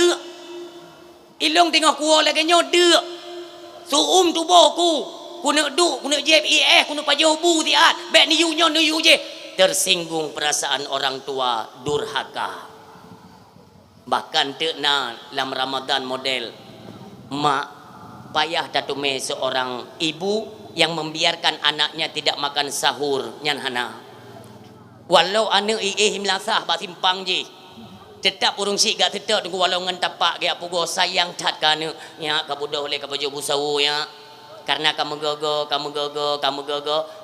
ilong tengah kuo lagi nyo de suum tubuhku kuna du kuna jeb kuna pajobu tiat bek ni yu nyo ni yu je. Tersinggung perasaan orang tua, durhaka. Bahkan tekna dalam Ramadan model mak payah datume seorang ibu yang membiarkan anaknya tidak makan sahur nyan hana. Walau anak himlasah ba simpang je. Tetap urung si gak tetap tunggu walau ngan tapak dia pugo sayang tat kan ya kabudah oleh kabaju busau ya. Karena kamu gogo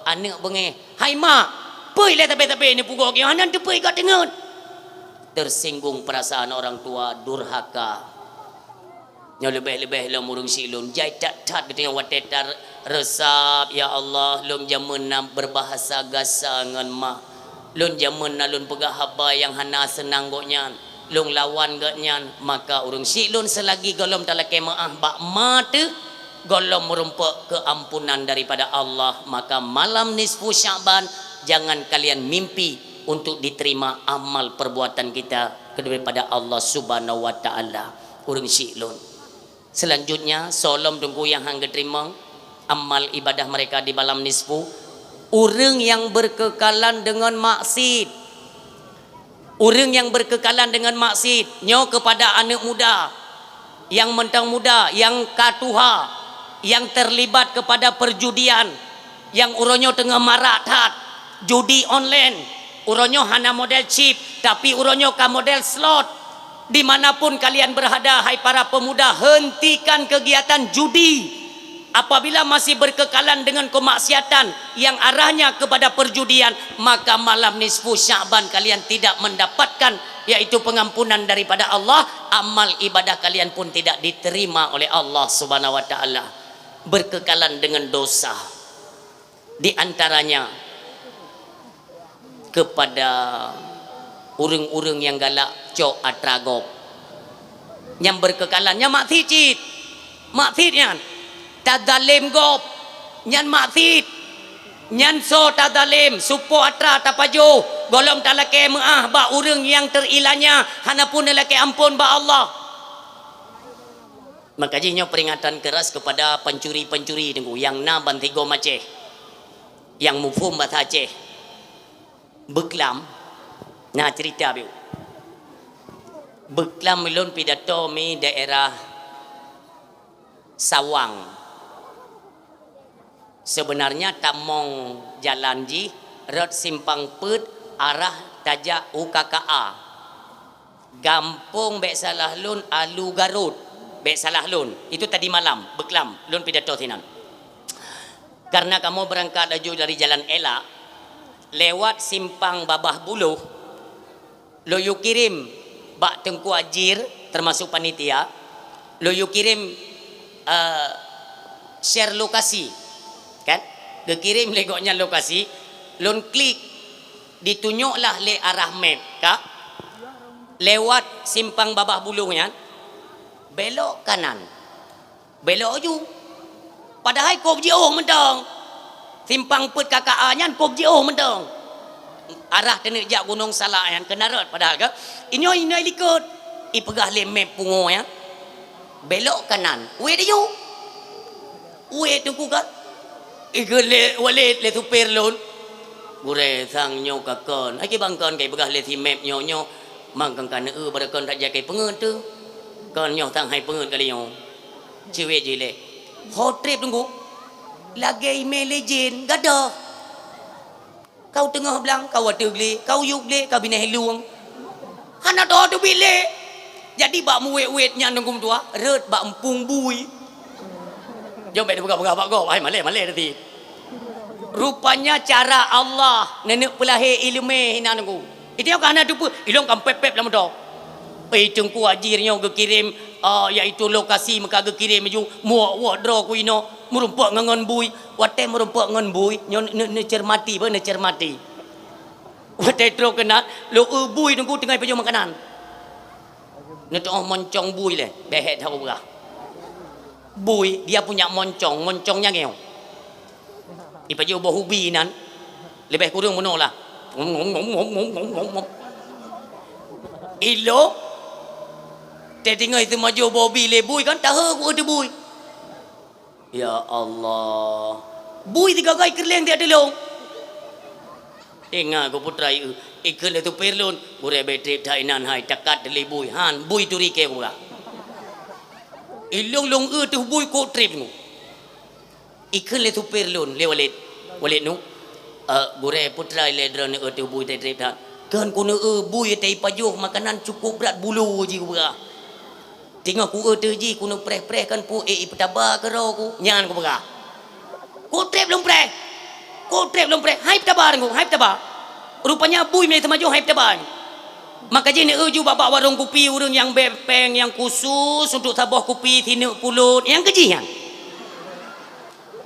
anak bengi. Hai mak pui le tapi ni pugok yang hanan tepui kat dengar. Tersinggung perasaan orang tua, durhaka. Nyo lebih-lebih lo murung silun jai tat gitu yang watetar resap ya Allah lum jamun berbahasa gasa ngan mak. Lun jamun lun pegah haba yang hana senang goknyan. Lung lawan goknyan maka urung silun selagi golom talake maah bak mate golom merumpa keampunan daripada Allah, maka malam nisfu Sya'ban jangan kalian mimpi untuk diterima amal perbuatan kita kepada Allah Subhanahu wa taala. Urang silun. Selanjutnya solom tunggu yang hang terima amal ibadah mereka di malam nisfu, urang yang berkekalan dengan maksiat. Urang yang berkekalan dengan maksiat nyo kepada anak muda yang mentang muda, yang katuha, yang terlibat kepada perjudian, yang uronyo tengah marak tat judi online, uronyo hana model chip tapi uronyo ka model slot. Dimanapun kalian berada hai para pemuda, hentikan kegiatan judi. Apabila masih berkekalan dengan kemaksiatan yang arahnya kepada perjudian, maka malam nisfu Sya'ban kalian tidak mendapatkan yaitu pengampunan daripada Allah, amal ibadah kalian pun tidak diterima oleh Allah Subhanahu wa taala. Berkekalan dengan dosa di antaranya kepada urang-urang yang galak cok atragop yang berkekalannya maksid nyan tadalim gop nyan maksid nyan so tadalim supo atra tapajo golom talake maah ba urang yang terilanya hanapun lake ampun ba Allah. Makanya peringatan keras kepada pencuri-pencuri tunggu yang na bantigo maceh yang mufum bahasa Aceh Beklam. Nah cerita biu. Beklam melon pidato mi daerah Sawang. Sebenarnya tamong jalan ji rot simpang put arah tajak UKKA. Gampung bek salah lun Alu Garut. Bek salah lun. Itu tadi malam Beklam lun pidato sinan. Karena kamu berangkat aju dari jalan Elak lewat simpang Babah Buluh, lo yu kirim bak Tengku Ajir termasuk panitia, lo yu kirim share lokasi kan, dikirim legoknya lokasi, lon klik ditunjuklah le arah map kak lewat simpang Babah Bulungnya, belok kanan, belok ju. Padahal kau jauh mentang, simpang put KKA-nya kau jauh mentang. Arah kena jak Gunung Salak yang kena rot padahal ke. Ini likut, pegah le map pungo ya. Belok kanan, we dia ju. We tunggu kan. Ikut wale le supir lon. Gure sang nyo kakon. Ai ke bangkon kai pegah le si map nyo mangkang kan pada kon tak jakai pengen tu. Kon nyo tang hai pengen kali nyo. Cewek je le. Hot trip tunggu. Lagi email legend gadah. Kau tengah belang, kau ada gele, kau yuk gele, kau bina helung. Hana doa tu bile. Jadi bak muwet nya nunggu tua, red bak empung bui. Jom baik buka bak go. Ai malai tadi. Rupanya cara Allah nenek pelahir ilmu hina nunggu. Itu yang kana tu pun ilong kan pep lama dah. Tengku ajirnya ke kirim iaitu lokasi maka ke kirim ju muak draw ku ino merumpak ngangon bui wate merumpak ngan bui nyo ne cermati ba ne cermati wate tro kena lo bui nunggu tengah pejo makanan ne to moncong bui le behet tahu berah bui dia punya moncongnya ngeu ipajo bo hubi nan lebih kurang monolah ilo tengok itu maju bobi le bui kan tahu aku ada bui. Ya Allah. Bui tiga kali kerleng dia ada long. Tengok aku putra ikan itu perlun. Bure betri thainan hai takat le bui. Han bui turi ke pula. Ilong long tu bui ko trip nu. Ikan itu perlun le walet nu. Bure putra le drone tu bui trip dah. Kan kuno bui tai pajuh makanan cukup berat bulu je ku berah. Tengok ku terji ku nak preh kan pu petaba ke ro ku nyan ku berah. Ku trep long preh. Hai petaba ku, hai petaba. Rupanya bui mai temaju hai petaba. Maka je ni uju baba warung kopi urang yang bepeng yang khusus untuk tabah kopi tinu pulut yang kejian.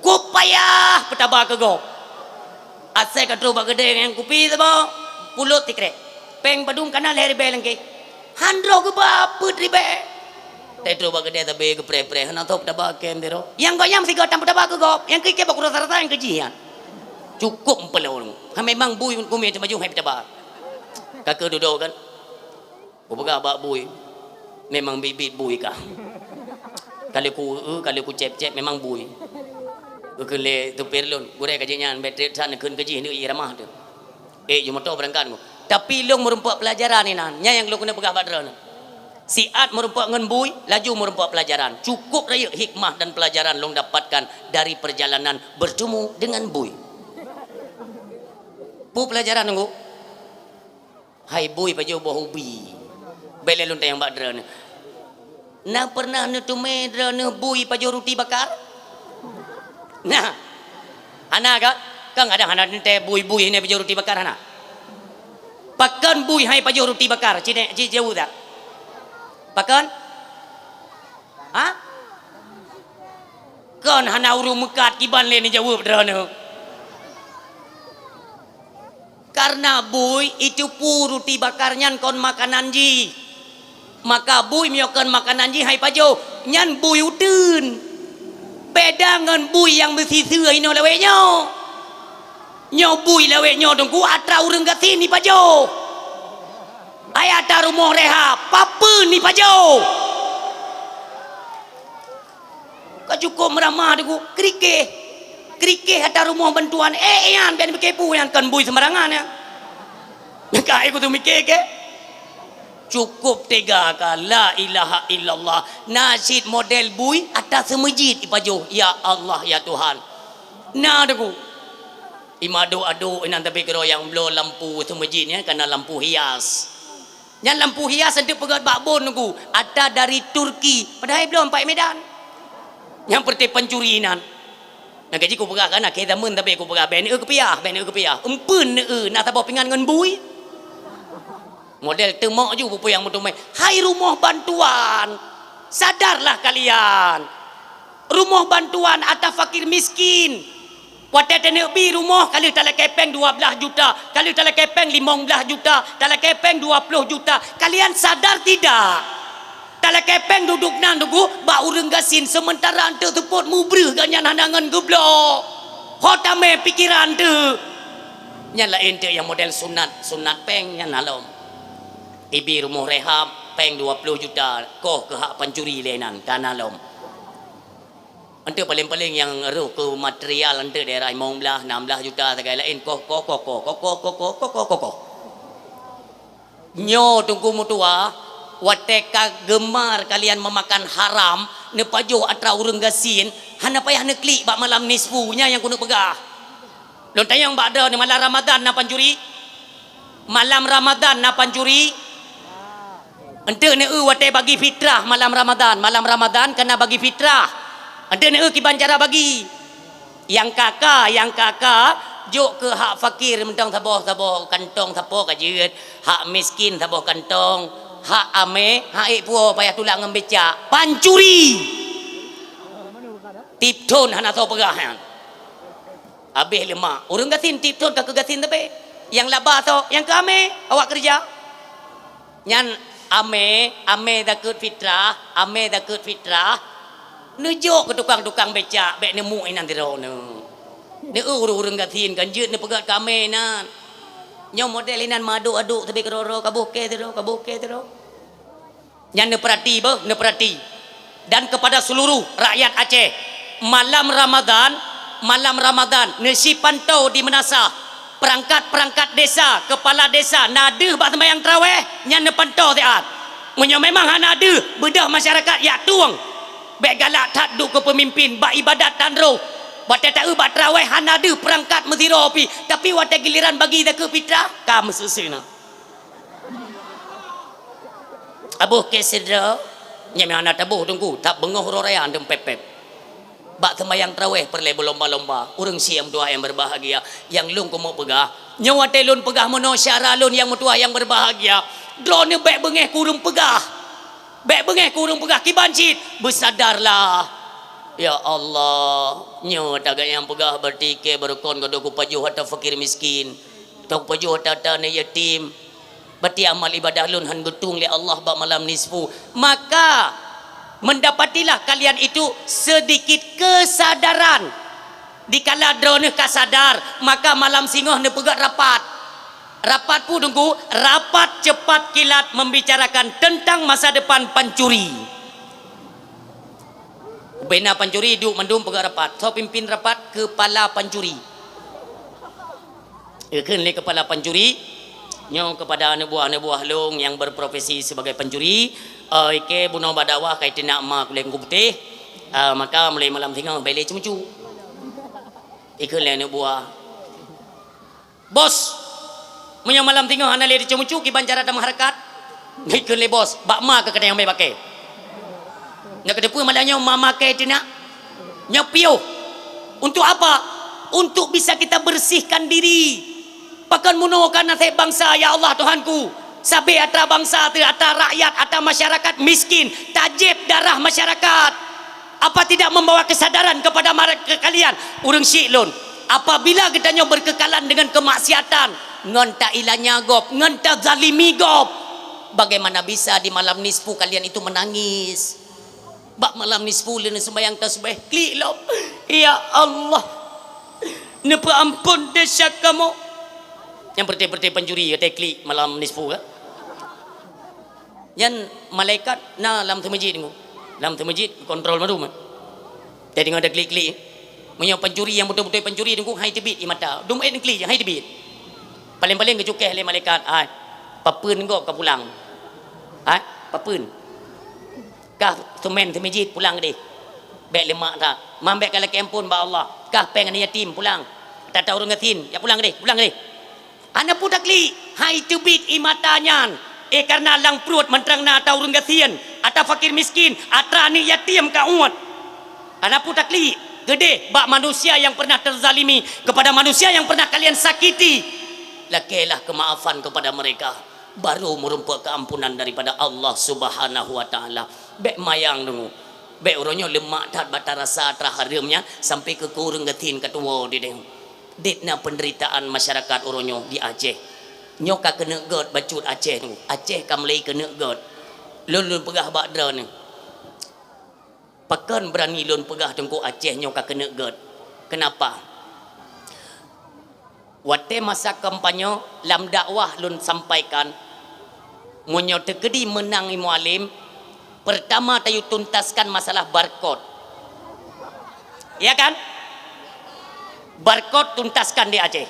Ku payah petaba ke go. Asai ka tro ba gede yang kopi tabah pulut tikrek. Peng badung kana leher beleng ke. Handro ke ba put ribe. Tetro ba gede tabe ke pre hana top taba kem dero yang goyam si gotam taba ke gop yang ke ba kurang rata yang kejian cukup empelon ha memang bui ku me maju hai taba kakak duduk kan ku pegah bak bui memang bibit bui kah kalau ku cep memang bui ke le tu perlon gure kajian betre sana keun keji ni iramah tu yo moto berangkat ku tapi long merumpak pelajaran ni nan nya yang lu kena pegah badran siat merumpak ngan bui, laju merumpak pelajaran. Cukup raya hikmah dan pelajaran long dapatkan dari perjalanan bertemu dengan bui. Pu pelajaran nunggu. Hai bui pajo boh ubi. Bele lonta yang badra ni. Na pernah ne tume dra ne bui pajo roti bakar? Nah. Ana ka kang ada hana te bui ni pajo roti bakar hana. Pakan bui hai pajo roti bakar. Cine jauh dah. Pakan? Ha? Kan hana uru mekat kiban le ni jawab drone. Karena bui itu pu roti bakarnya kon makanan ji. Maka bui miokan makanan ji hai pajo nyan bui utun. Beda ngan bui yang besi seur ino lewe nyo. Nyo bui lewe nyo dong ku atra urang kat sini pajo. Ayah ada rumah reha papa ni pajo kau cukup meramah aku krike ada rumah bantuan yan biar berkepu yang kan bui sembarangan ya kau ikut tu mikir ke cukup tega ka la ilaha illallah nasid model bui atas semajid ipajo ya Allah ya Tuhan nah aku imado ado inan tapi kero yang blow lampu semajidnya karena lampu hias. Yang lampu hias untuk pegat bakbon aku ada dari Turki padahal belum sampai Medan yang perti pencurian nak gaji ku pegah kan kita men tapi ku pegah ben kepiah empun nak tabah pingan ngan bui model temok ju pupu yang mutu mai hai rumah bantuan sadarlah kalian rumah bantuan atau fakir miskin Watai tenek bi rumah kali tala kepeng 12 juta, kali tala kepeng 15 juta, tala kepeng 20 juta. Kalian sadar tidak? Tala kepeng duduk nan dugu ba urang gasin sementara ante tepot mubreh ganyan handangan geblok. Hotame pikiran tu. Nya lain tu yang model sunat peng nya nalom. Ibi rumah rehab peng 20 juta, koh ke hak pancuri lenan kanalom. Ante paling-paling yang ke material ante daerah 15 16 juta segala lain koh nyo tunggu mutua wateka gemar kalian memakan haram ne pajo atra urang gasin hana payah ne klik bak malam nisfunya yang kuno pegah lon tayang bak ada ni malam Ramadan na pancuri malam Ramadan na pancuri ente ne watai bagi fitrah malam Ramadan kena bagi fitrah. Ada nak kiban cara bagi. Yang kakak juk ke hak fakir mentang saboh kantong sapo kajeut, hak miskin saboh kantong, hak ame, hak puo payah tulang ngembeca. Pancuri. Tipton hana tau pegahan. Habis lemak. Urang gasin tipton ka gasin tapi yang laba tau, yang ke ame awak kerja. Nyan ame dakut fitrah, nujok ke tukang becak bek nemu inan tiro ne urang gatin kan jeut ne pegat kame nan nyo model inan madu aduk tapi keroro kabuh ke tiro nyan ne perhati dan kepada seluruh rakyat Aceh malam Ramadan ne si pantau di Menasa perangkat desa kepala desa nadeh bak sembahyang tarawih nyan ne pantau taat menyo memang hanadeh bedah masyarakat ya tuang bek galak tak duk ke pemimpin bak ibadat tanro watai tak bak tarawih hanada perangkat meziro pi tapi watai giliran bagi dak ke fitrah kam susuna abuh ke sedra nya mana tabuh tunggu tak bengoh rorean dem pepep bak sembahyang tarawih perle berlomba-lomba urang siam doa yang berbahagia yang lung ko mau pegah nya watai lun pegah mono syara lun yang mutua yang berbahagia drone bek bengeh kurung pegah kibancit bersadarlah ya Allah nyo tagak yang pegah bertikir berkon godo ku pajuh atau fakir miskin tok pajuh tata ne yatim berarti amal ibadah lun han getung li Allah ba malam nisfu maka mendapatilah kalian itu sedikit kesadaran dikala drone kasadar maka malam singoh ne pegat rapat pun tunggu rapat cepat kilat membicarakan tentang masa depan pancuri bena pancuri duk mendum pegang rapat so pimpin rapat kepala pancuri le kepala pancuri nyo kepada anak buah long yang berprofesi sebagai pancuri ke buno badawah kai tenak ma kuleng putih maka mulai malam tengah beli cucu ikut le anak buah bos punya malam tengah hana le dicucu ki bancara ada masyarakat ngikun le bos bak ma ke kedai yang mai pakai nak ke depan malahnya mama ke tina nyapio untuk apa untuk bisa kita bersihkan diri pakan munokan nasib bangsa ya Allah Tuhanku sabe atra bangsa atra rakyat atra masyarakat miskin tajib darah masyarakat apa tidak membawa kesadaran kepada kalian urang syiklun apabila kita berkekalan dengan kemaksiatan ngenta ilanya gop ngenta zalimi gop bagaimana bisa di malam nisfu kalian itu menangis bak malam nisfu lene sembayang tasbih klik lo ya Allah ne ampun desa kamu yang berteh pencuri ya klik malam nisfu kan yan malaikat na lam masjid kontrol marum jadi ngada klik punya pencuri yang betul-betul pencuri tunggu hai tebit i mata dum ai klik hai tebit paling-paling kecukeh le malaikat papun kau ke pulang papun kah semen masjid pulang deh bek lemak tak mambek kala kempun ba Allah kah pengen yatim pulang tak tahu orang ngatin ya pulang deh ana pudak li hai tebit i matanya karena lang perut menterang na tahu orang ngatin atau fakir miskin atra ni yatim ka uat ana pudak li gede bak manusia yang pernah terzalimi kepada manusia yang pernah kalian sakiti lakelah kemaafan kepada mereka baru merumput keampunan daripada Allah Subhanahu wa taala bek mayang dulu Baik orangnya lemak dah batara rasa terharimnya sampai ke kurung getin ketua di deng. Ditna penderitaan masyarakat orangnya di Aceh. Nyoka kena god bacut Aceh tu. Aceh kamlei kena god. Lun pegah bakdra ni. Pakan berani lun pegah tengku Aceh nyoka kena god. Kenapa? Waktu masa kampanye lam dakwah lun sampaikan munyo tekedi menang mualim. Pertama tayu tuntaskan masalah barcode. Ya kan? Barcode tuntaskan di Aceh.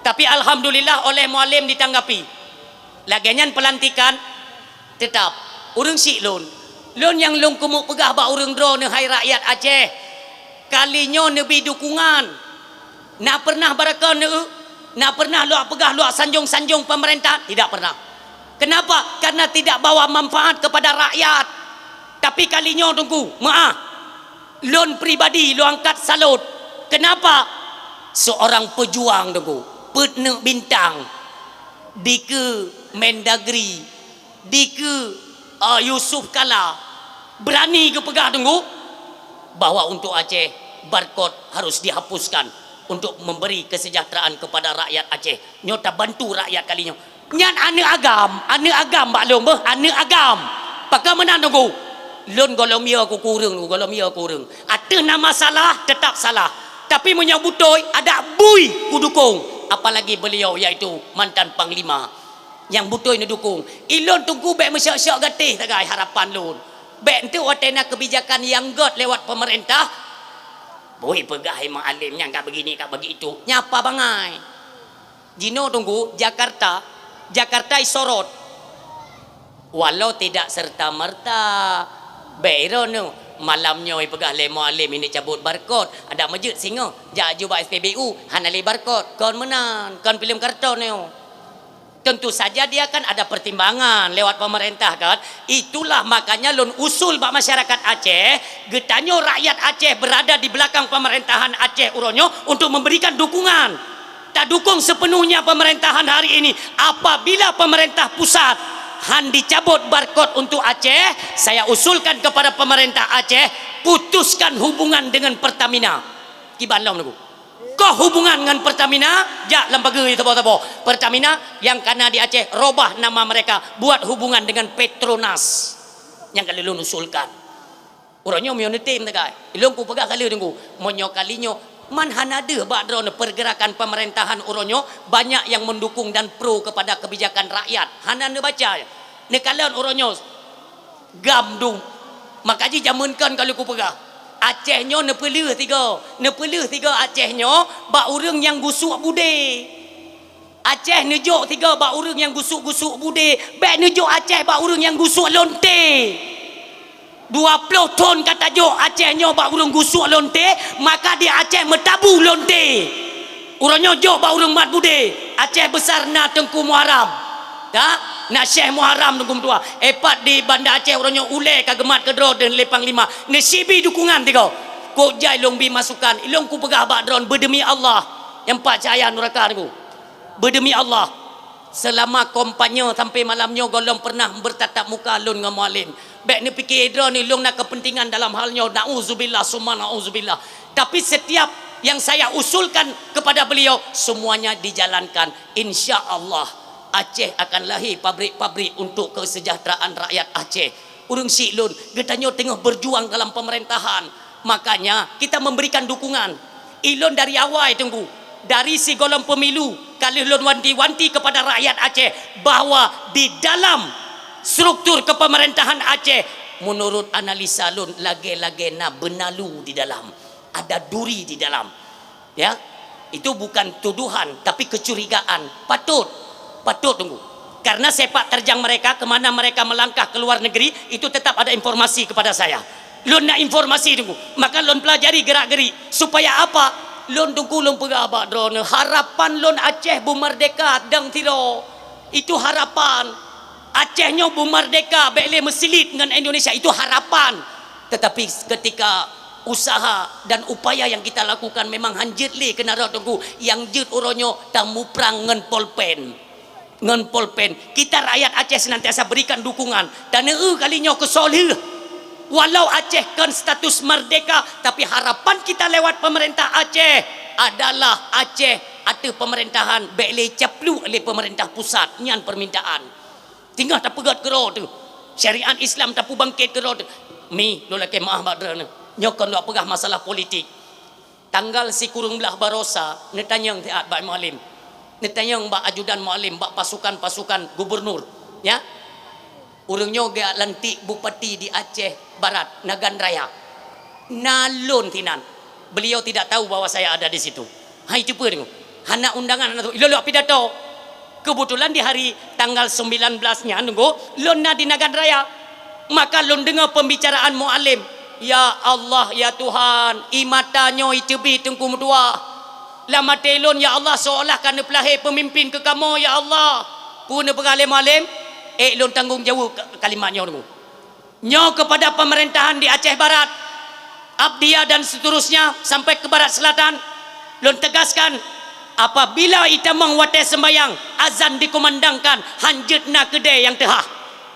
Tapi alhamdulillah oleh mualim ditanggapi. Lagian pelantikan tetap urang si lun. Lun yang lung kumuk pegah ba urang dro ne hai rakyat Aceh. Kalinyo nebi dukungan. Nak pernah barakah ne? Nak pernah luak pegah luak sanjung-sanjung pemerintah? Tidak pernah. Kenapa? Karena tidak bawa manfaat kepada rakyat. Tapi kalinya tunggu, maaf. Lon pribadi lu angkat salut. Kenapa? Seorang pejuang tunggu, petne bintang. Dike Mendagri, dike Yusuf Kala berani ke pegah tunggu bahwa untuk Aceh barcode harus dihapuskan untuk memberi kesejahteraan kepada rakyat Aceh. Nyota bantu rakyat kalinya. Nyan ane agam baklong beh, ane agam. Pakai menang tunggu. Lun golomia aku kurang, Ada nama salah tetap salah. Tapi menyabutoi ada bui ku dukung. Apalagi beliau iaitu mantan panglima yang butoi ni dukung. Ilon tunggu bek mesyak-syak gatih tagai harapan lun. Bek tu watena kebijakan yang god lewat pemerintah. Boi pegah emang alim yang kak begini kak bagi itu. Nyapa bangai. Jino tunggu Jakarta isorot. Walau tidak serta merta Beiro nu malamnya pegah lemo alim ini cabut barcode ada masjid singa jak jubah SPBU hanali barcode kon menang kon film karton ni. Tentu saja dia kan ada pertimbangan lewat pemerintah kan. Itulah makanya lun usul bak masyarakat Aceh getanyo rakyat Aceh berada di belakang pemerintahan Aceh uronyo untuk memberikan dukungan. Tak dukung sepenuhnya pemerintahan hari ini. Apabila pemerintah pusat dicabut barcode untuk Aceh, saya usulkan kepada pemerintah Aceh putuskan hubungan dengan Pertamina. Kiban long niku. Kau hubungan dengan Pertamina, jak lembaga itu tabo. Pertamina yang kana di Aceh robah nama mereka, buat hubungan dengan Petronas. Yang kali lun usulkan. Orangnya mione tim tagai. Ilung ku pegah kali tunggu. Monyo kalinyo man hanade bakdron pergerakan pemerintahan uronyo banyak yang mendukung dan pro kepada kebijakan rakyat. Hanane baca ne kalian uronyo gamdung makaji jamunkan kalau ku pegah Acehnya ne pelih tiga Acehnya bak urang yang gusuk bude. Aceh ne jok tiga bak urang yang gusuk-gusuk bude. Bek ne jok Aceh bak urang yang gusuk lonte. 20 ton kata jo Acehnya bak urang gusuk lonte, maka di Aceh metabu lonte. Urangnya jo bak urang mat bude. Aceh besar na Tengku Muharram. Tak? Nak Syekh Muharram tengku tua. Epat di Bandar Aceh urangnya ule kagemat kedro dan lepang lima. Nesibi dukungan tiga. Kok jai long bi masukan. Ilong ku pegah bak dron berdemi Allah. Yang pak cahaya neraka niku. Berdemi Allah. Selama kampanye sampai malamnya golong pernah bertatap muka lun dengan mualim. Bek ni fikir drone ni long nak kepentingan dalam halnya nauzubillah summa nauzubillah. Tapi setiap yang saya usulkan kepada beliau semuanya dijalankan. Insya-Allah Aceh akan lahir pabrik-pabrik untuk kesejahteraan rakyat Aceh. Urang si lun getanyo tengah berjuang dalam pemerintahan. Makanya kita memberikan dukungan. Ilon dari awal tunggu. Dari si golong pemilu kali lun wanti-wanti kepada rakyat Aceh bahwa di dalam struktur kepemerintahan Aceh menurut analisa lun lage-lage na benalu di dalam, ada duri di dalam. Ya, itu bukan tuduhan tapi kecurigaan. Patut tunggu. Karena sepak terjang mereka kemana mereka melangkah ke luar negeri itu tetap ada informasi kepada saya. Lun nak informasi tunggu, maka lun pelajari gerak-gerik supaya apa? Lun tunggu lun pegabak drone. Harapan lun Aceh bumerdeka dang tiro. Itu harapan. Acehnya bumerdeka bele mesilit dengan Indonesia itu harapan. Tetapi ketika usaha dan upaya yang kita lakukan memang hanjit li kena tunggu yang jut uronyo tamu perang ngen polpen. Kita rakyat Aceh senantiasa berikan dukungan dan kalinya kesolih Walau Aceh kan status merdeka, tapi harapan kita lewat pemerintah Aceh adalah Aceh ada pemerintahan boleh caplu oleh pemerintah pusat. Nyan permintaan. Tinggal tak pegat kero tu. Syariat Islam tak bangkit kero tu. Mi lo laki maaf badra ni. Nyokon lo pegah masalah politik. Tanggal si kurung belah barosa, netanyang tiat bak mualim. Netanyang bak ajudan mualim, bak pasukan-pasukan gubernur, ya. Urangnya ga lantik bupati di Aceh Barat, Nagan Raya. Nalun tinan. Beliau tidak tahu bahwa saya ada di situ. Hai cuba tengok. Hana undangan anak tu. Ilolok pidato. Kebetulan di hari tanggal 19-nya nunggu lon na di Nagan Raya. Maka lon dengar pembicaraan mualim. Ya Allah ya Tuhan, imatanyo itebi tengku mudua. Lama telon ya Allah seolah kana pelahir pemimpin ke kamu ya Allah. Puna pengalim mualim. Lon tanggung jawab kalimatnya nunggu. Nyo kepada pemerintahan di Aceh Barat, Abdia dan seterusnya sampai ke Barat Selatan, lon tegaskan apabila ita mengwatai sembayang azan dikumandangkan hanjutna kedai yang tehah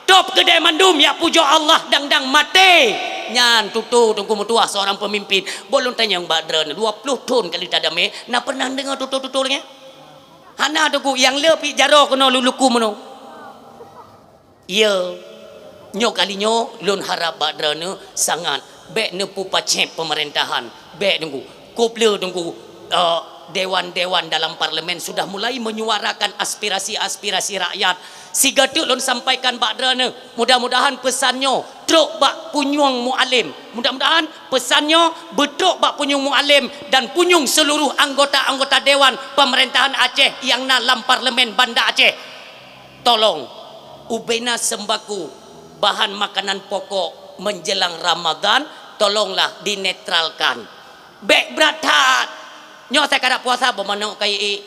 top kedai mandum ya pujo Allah dang mati nyan tutu tunggu mutuah seorang pemimpin bolon tanya yang badran 20 tahun kali tadame na pernah dengar tutu-tutulnya hana tuku yang lepi jaro kena luluku meno ya nyo kalinyo lon harap badran sangat bek nepu pacep pemerintahan bek tunggu kople tunggu dewan-dewan dalam parlemen sudah mulai menyuarakan aspirasi-aspirasi rakyat. Si gatuk lon sampaikan badrana, mudah-mudahan pesannya truk bak punyung mualim. Mudah-mudahan pesannya betuk bak punyung mualim dan punyung seluruh anggota-anggota dewan pemerintahan Aceh yang dalam parlemen Banda Aceh. Tolong ubena sembako bahan makanan pokok menjelang Ramadan tolonglah dinetralkan. Bek berat nyo saya kada puasa bermana kai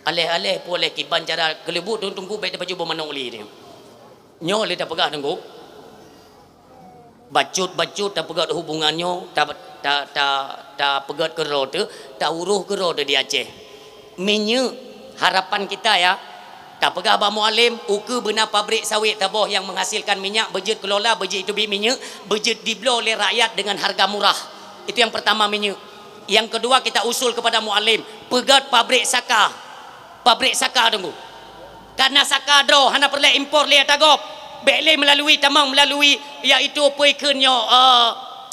aleh-aleh boleh ki banjara kelebu tunggu baik baju bermana uli dia nyo le dah pegah tunggu bacut tak pegat hubungannya tak pegat kero tu tak uruh kero tu di Aceh minyak harapan kita ya tak pegah ba mualim uke benar pabrik sawit taboh yang menghasilkan minyak bejet kelola bejet itu minyak bejet dibeli oleh rakyat dengan harga murah itu yang pertama minyak. Yang kedua kita usul kepada mualim pegat pabrik saka tunggu karena saka dro hana perlu impor le tagop bekle melalui tamang melalui iaitu apa ikannya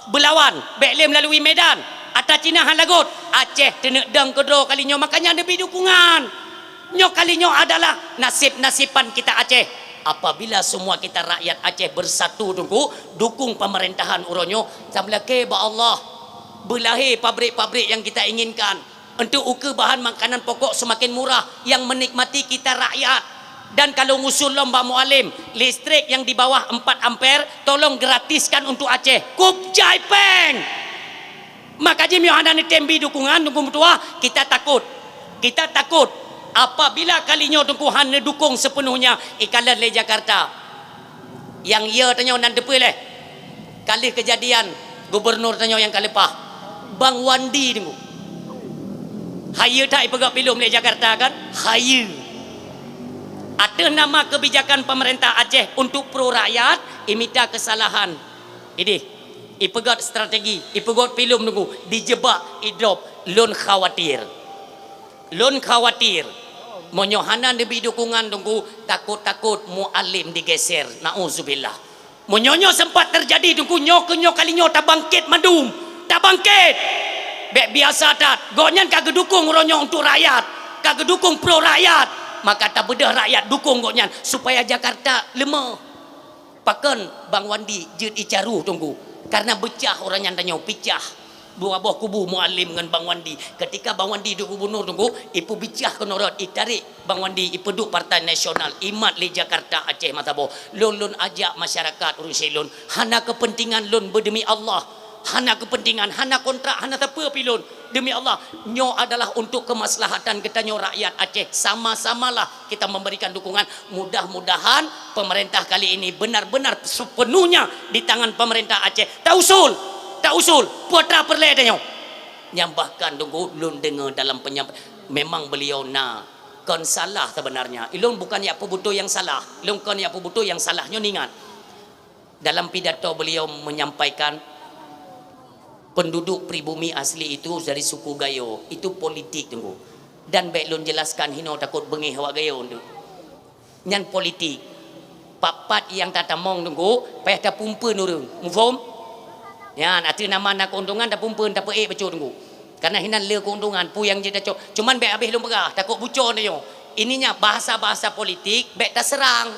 Belawan bekle melalui Medan atas Cina han lagut Aceh tenek dang kedro kalinyo makanya lebih dukungan nyo kalinyo adalah nasib-nasiban kita Aceh apabila semua kita rakyat Aceh bersatu tunggu dukung pemerintahan uronyo sambil ke ba Allah belahir pabrik-pabrik yang kita inginkan untuk uke bahan makanan pokok semakin murah yang menikmati kita rakyat dan kalau ngusul lomba mualim listrik yang di bawah 4 ampere tolong gratiskan untuk Aceh kup jai peng maka jim yohana ni tembi dukungan dukung tua kita takut apabila kalinya dukungan dukung sepenuhnya ikalan le Jakarta yang ia tanya nan depe leh kali kejadian gubernur tanya yang kalepah Bang Wandi tunggu. Haya tak pegak pilum di Jakarta kan? Haya. Ada nama kebijakan pemerintah Aceh untuk pro rakyat, imita kesalahan. Ini, ipegat strategi, ipegat pilum tunggu, dijebak idrop, lon khawatir. Monyohana lebih dukungan tunggu, takut-takut mualim digeser. Nauzubillah. Monyonyo sempat terjadi tunggu nyok kalinyo tak bangkit madum. Tak bangkit bek biasa tak gonyan kagak dukung ronyo untuk rakyat kagak dukung pro rakyat maka tak bedah rakyat dukung gonyan supaya Jakarta lemah paken Bang Wandi jid icaru tunggu karena becah orang yang tanya pecah dua buah kubu mualim dengan Bang Wandi ketika Bang Wandi duk gubernur tunggu ipu bicah ke norot itarik Bang Wandi ipu duk Partai Nasional imat li Jakarta Aceh matabo lon ajak masyarakat urusi lon hana kepentingan lon berdemi Allah hana kepentingan, hana kontrak, hana apa pilon demi Allah, nyo adalah untuk kemaslahatan kita nyo rakyat Aceh sama-samalah kita memberikan dukungan mudah-mudahan pemerintah kali ini benar-benar sepenuhnya di tangan pemerintah Aceh tak usul putra perle nyo nyambahkan tunggu lun dengar dalam penyampaian memang beliau kon salah sebenarnya ilun bukan ya apa butuh yang salah ilun kon ya apa butuh yang salahnya ningat Dalam pidato beliau menyampaikan penduduk pribumi asli itu dari suku Gayo itu politik tunggu. Dan baik lun jelaskan hino takut bengih awak Gayo tu. Nyan politik. Papat yang tatamong tunggu, payah tak pumpen urang. Mufaham? Ya, ada nama nak keuntungan tak pumpen tak peik betul tunggu. Karena hinan le keuntungan pu yang jadi cok. Cuman baik habis lun perah, takut bucor dia. Ininya bahasa-bahasa politik baik tak serang.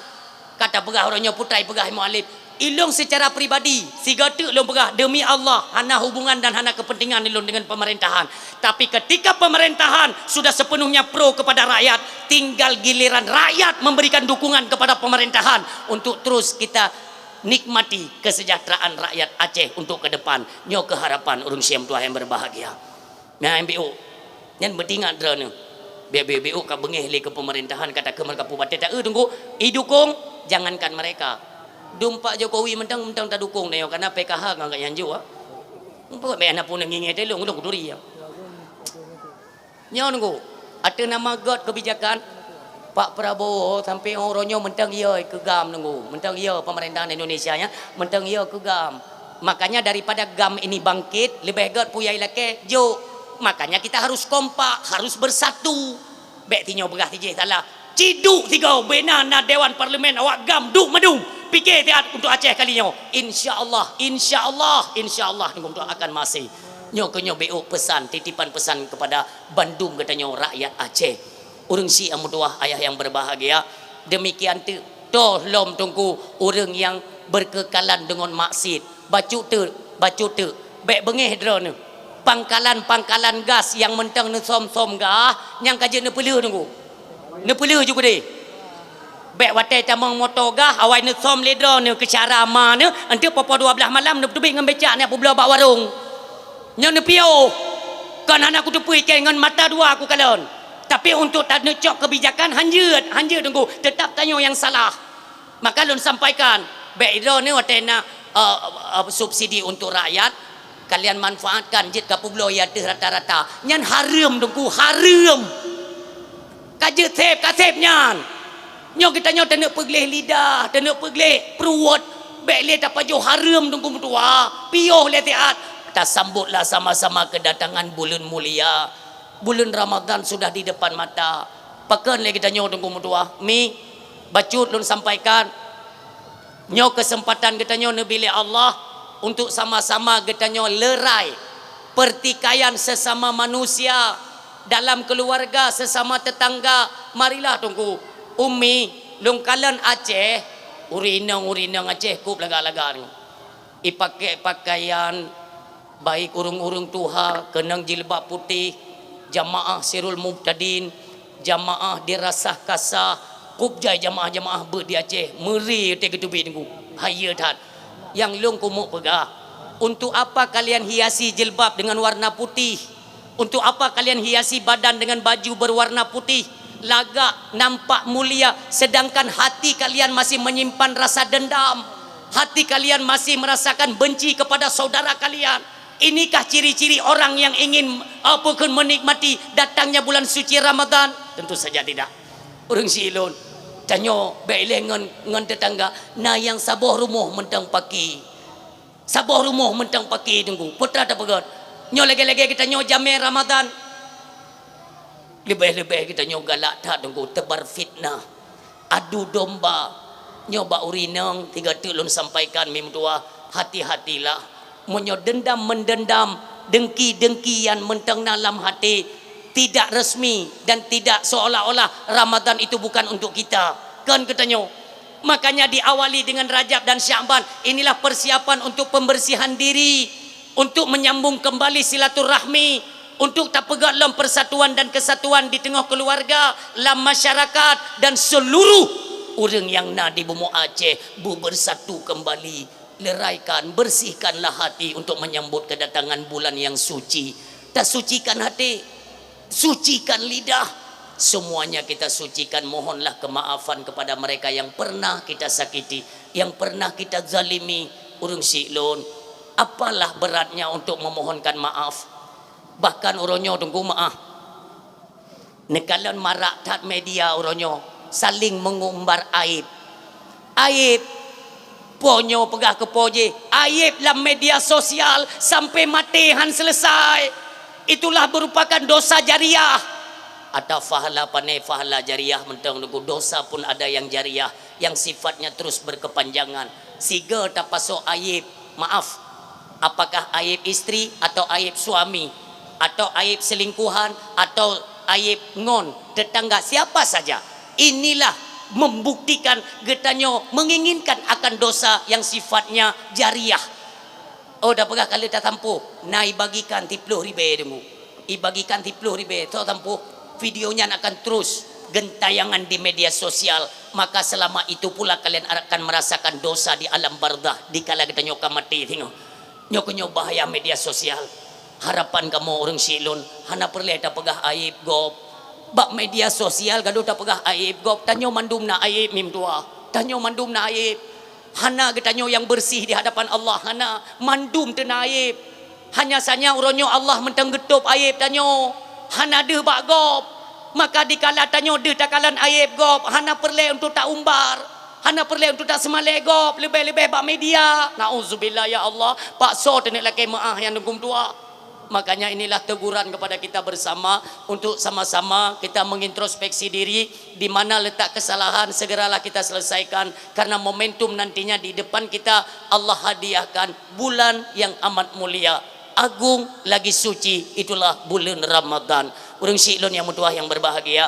Kata perah orangnya putrai perah mualif. Ilung secara pribadi, siga tu ilung perah demi Allah, hana hubungan dan hana kepentingan ilung dengan pemerintahan. Tapi ketika pemerintahan sudah sepenuhnya pro kepada rakyat, tinggal giliran rakyat memberikan dukungan kepada pemerintahan untuk terus kita nikmati kesejahteraan rakyat Aceh untuk ke depan. Nyo keharapan urang siam tua yang berbahagia. Nah MBO, nyan bertingat drone. BBU ka bengih li ke pemerintahan kata ke mereka kabupaten tak tunggu idukung jangankan mereka. Dumpak Jokowi mentang tak dukung dia karena PKH ngangkat yang jua. Apa be anak pun ngingit telung udah kuduri ya. Nyaw nunggu. Ada nama god kebijakan Pak Prabowo sampai orangnya mentang iya kegam nunggu. Mentang iya pemerintahan Indonesia nya mentang iya kegam. Makanya daripada gam ini bangkit lebih god puyai lake jo. Makanya kita harus kompak, harus bersatu. Bek tinyo berah tije salah. Ciduk tiga benana Dewan Parlimen awak gam duk medung. Fikir tiat untuk Aceh kalinya. InsyaAllah untuk akan masih. Nyo kenyo BO pesan, titipan pesan kepada Bandung katanya rakyat Aceh. Urang si amuduah ayah yang berbahagia. Demikian tu tolong tunggu orang yang berkekalan dengan maksud. Bacu tu. Baik bengih drone. Pangkalan gas yang mentang nesom-som gah yang kaje ne pelu tunggu. Ne pelu juga deh. Baik watai tamang motor gah awai ne som ledro ne ke cara ma ne nanti popo 12 malam ne tubik ngan becak ne apa belah bak warung. Nya ne pio. Kan anak aku tepui ke ngan mata dua aku kalon. Tapi untuk tak necok kebijakan hanjut tunggu tetap tanya yang salah. Maka lun sampaikan baik ledro ne watai na subsidi untuk rakyat kalian manfaatkan jit ka publo ya rata-rata. Nyan haram tunggu haram. Kaje kasep nyan. Nyo kita nyo tenek pegleh lidah, tenek pegleh peruat, baik le tak pajo haram tunggu mutua, pioh le tiat. Kita sambutlah sama-sama kedatangan bulan mulia. Bulan Ramadan sudah di depan mata. Pakan le kita nyo tunggu mutua. Mi bacut lun sampaikan. Nyo kesempatan kita nyo nebili Allah untuk sama-sama kita nyo lerai pertikaian sesama manusia dalam keluarga sesama tetangga. Marilah tunggu. Umi lungkalan Aceh urinang Aceh kup laga-laga ni ipakai pakaian baik urung-urung tuha kenang jilbab putih jamaah sirul mubtadin jamaah dirasah kasah kup jai jamaah ber di Aceh meri te ketubi tunggu haya tat yang lung kumuk pegah. Untuk apa kalian hiasi jilbab dengan warna putih? Untuk apa kalian hiasi badan dengan baju berwarna putih? Lagak nampak mulia sedangkan hati kalian masih menyimpan rasa dendam, hati kalian masih merasakan benci kepada saudara kalian. Inikah ciri-ciri orang yang ingin menikmati datangnya bulan suci Ramadan? Tentu saja tidak. Urang silun tanyo baile ngan tetangga na yang saboh rumah mentang paki tunggu putra tak pegat nyo lagi-lagi kita nyo jamin Ramadan. Lebih-lebih kita nyo galak tak tunggu tebar fitnah adu domba nyoba urinang tiga tulun sampaikan mim tua hati-hatilah menyo dendam mendendam dengki-dengkian mentang dalam hati tidak resmi dan tidak seolah-olah Ramadan itu bukan untuk kita kan katanya. Makanya diawali dengan Rajab dan Sya'ban. Inilah persiapan untuk pembersihan diri, untuk menyambung kembali silaturahmi, untuk tak pegat dalam persatuan dan kesatuan di tengah keluarga, dalam masyarakat dan seluruh orang yang nak di bumi Aceh bersatu kembali. Leraikan, bersihkanlah hati untuk menyambut kedatangan bulan yang suci. Tak sucikan hati, sucikan lidah. Semuanya kita sucikan. Mohonlah kemaafan kepada mereka yang pernah kita sakiti, yang pernah kita zalimi. Urang siklon, apalah beratnya untuk memohonkan maaf. Bahkan orangnya tunggu maaf. Nekalan marak tat media orangnya saling mengumbar aib. Ponyo pegah ke poje aib dalam media sosial sampai mati han selesai. Itulah merupakan dosa jariah. Ada fahala pane fahala jariah mentang nunggu dosa pun ada yang jariah yang sifatnya terus berkepanjangan. Siga tak pasok aib, maaf, apakah aib istri atau aib suami atau aib selingkuhan atau aib ngon tetangga siapa saja, inilah membuktikan getanyo menginginkan akan dosa yang sifatnya jariah. Oh dah pegah kali tak tampu nai bagikan 30 ribu demu ibagikan 30 ribu tak tampu videonya akan terus gentayangan di media sosial, maka selama itu pula kalian akan merasakan dosa di alam barzah dikala kita nyoka mati. Tengok nyokonyo bahaya media sosial. Harapan kamu orang silun hana perlu tak pegah aib gop bak media sosial gaduh tak pegah aib gop tanyo mandum na aib mim tua tanyo mandum na aib hana getanyo yang bersih di hadapan Allah hana mandum tena aib hanya sanya uronyo Allah mentang getup aib tanyo hana deh bak gop maka dikala tanyo deh takalan aib gop hana perlu untuk tak umbar hana perlu untuk tak semale gop lebih-lebih bak media. Nauzubillah ya Allah pak so tenek laki maah yang nunggu tua. Makanya inilah teguran kepada kita bersama untuk sama-sama kita mengintrospeksi diri di mana letak kesalahan segeralah kita selesaikan karena momentum nantinya di depan kita Allah hadiahkan bulan yang amat mulia agung lagi suci, itulah bulan Ramadan. Urang silon yang mutuah yang berbahagia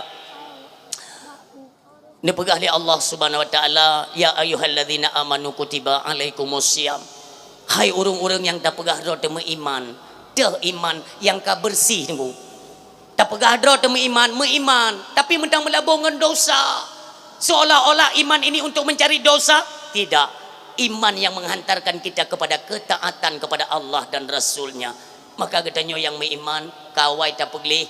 dipegah oleh Allah Subhanahu wa taala, ya ayyuhalladzina amanu kutiba alaikumusiyam. Hai urang-urang yang tak pegah ro temu iman iman yang ka bersih tunggu tak pegah dro temu iman meiman tapi mentang melabungkan dosa seolah-olah iman ini untuk mencari dosa. Tidak, iman yang menghantarkan kita kepada ketaatan kepada Allah dan Rasulnya. Maka getanyo yang meiman kawai tak pegli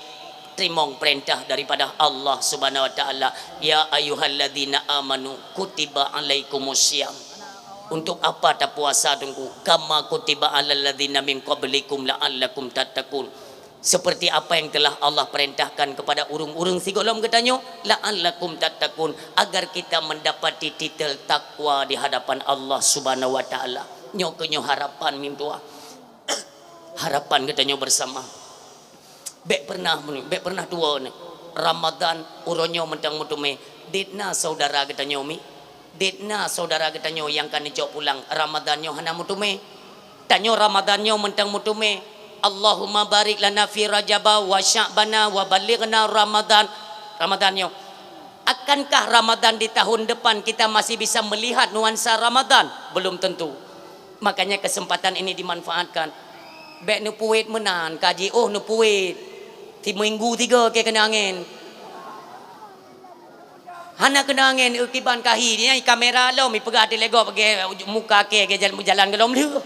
trimong perintah daripada Allah Subhanahu wa taala, ya ayyuhalladzina amanu kutiba alaikumusiyam. Untuk apa tak puasa tunggu? Kama kutiba alal ladzina min qablikum la'allakum tattaqun. Seperti apa yang telah Allah perintahkan kepada urung-urung si golom getanyo la'allakum tattaqun, agar kita mendapati titel takwa di hadapan Allah Subhanahu wa taala. Nyokonyo harapan mim tua. Harapan getanyo bersama. Bek pernah tua ni. Ramadan uronyo mentang mutume ditna saudara getanyo mi. Ditna saudara getanyo yang kan cok pulang Ramadannya hana mutume tanyo Ramadannya mentang mutume Allahumma barik lana fi rajaba wa sya'bana wa balighna Ramadannya. Akankah Ramadan di tahun depan kita masih bisa melihat nuansa Ramadan? Belum tentu. Makanya kesempatan ini dimanfaatkan. Bek nu puit menan kaji nu puit ti minggu 3 ke kena angin hana kena angin ukiban kahi ni kamera lo mi pegah di lego pakai muka ke jalan gelom dia.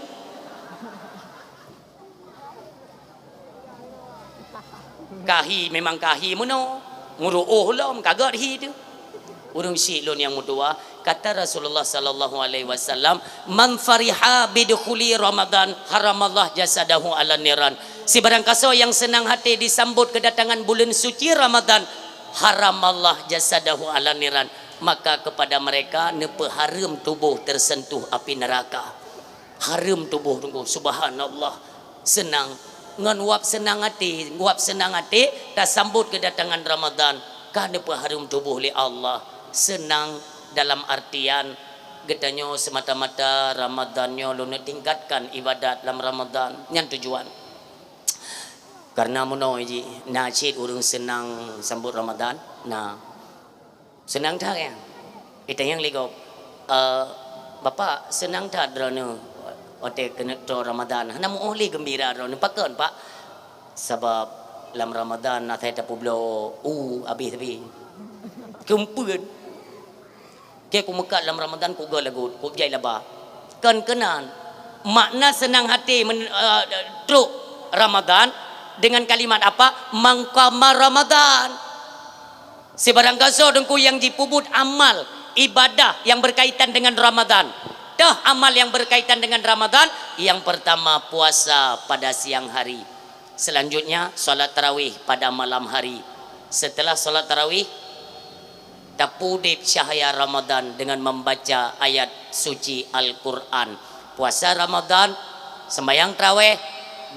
Kahi memang kahi mono nguruh lo kagat hi tu. Urang silon yang mutua kata Rasulullah sallallahu alaihi wasallam, man fariha bidukhuli Ramadan haramallah jasadahu ala niran. Si barang kaso yang senang hati disambut kedatangan bulan suci Ramadan, haramallah jasadahu ala niran, maka kepada mereka nepe haram tubuh tersentuh api neraka. Haram tubuh tunggu subhanallah. Senang ngan wap senang hati tak sambut kedatangan Ramadan kan nepe haram tubuh li Allah. Senang dalam artian getanyo semata-mata Ramadannya lu tingkatkan ibadat dalam Ramadan yang tujuan karena mono ji nacid urang senang sambut Ramadan. Nah senang tak ya kita yang ligo bapak senang tak drone ote kena to Ramadan hana mo oli gembira drone pakon pak sebab dalam Ramadan na saya publo habis tapi kempun ke ku mekat dalam Ramadan ku lagu ku jai laba kan kenan makna senang hati truk Ramadan dengan kalimat apa? Mangkama Ramadan. Sebarang kaso dengku yang dipubut amal ibadah yang berkaitan dengan Ramadan. Dah amal yang berkaitan dengan Ramadan. Yang pertama puasa pada siang hari. Selanjutnya solat tarawih pada malam hari. Setelah solat tarawih tapudip cahaya Ramadan dengan membaca ayat suci Al-Quran. Puasa Ramadan, sembahyang tarawih,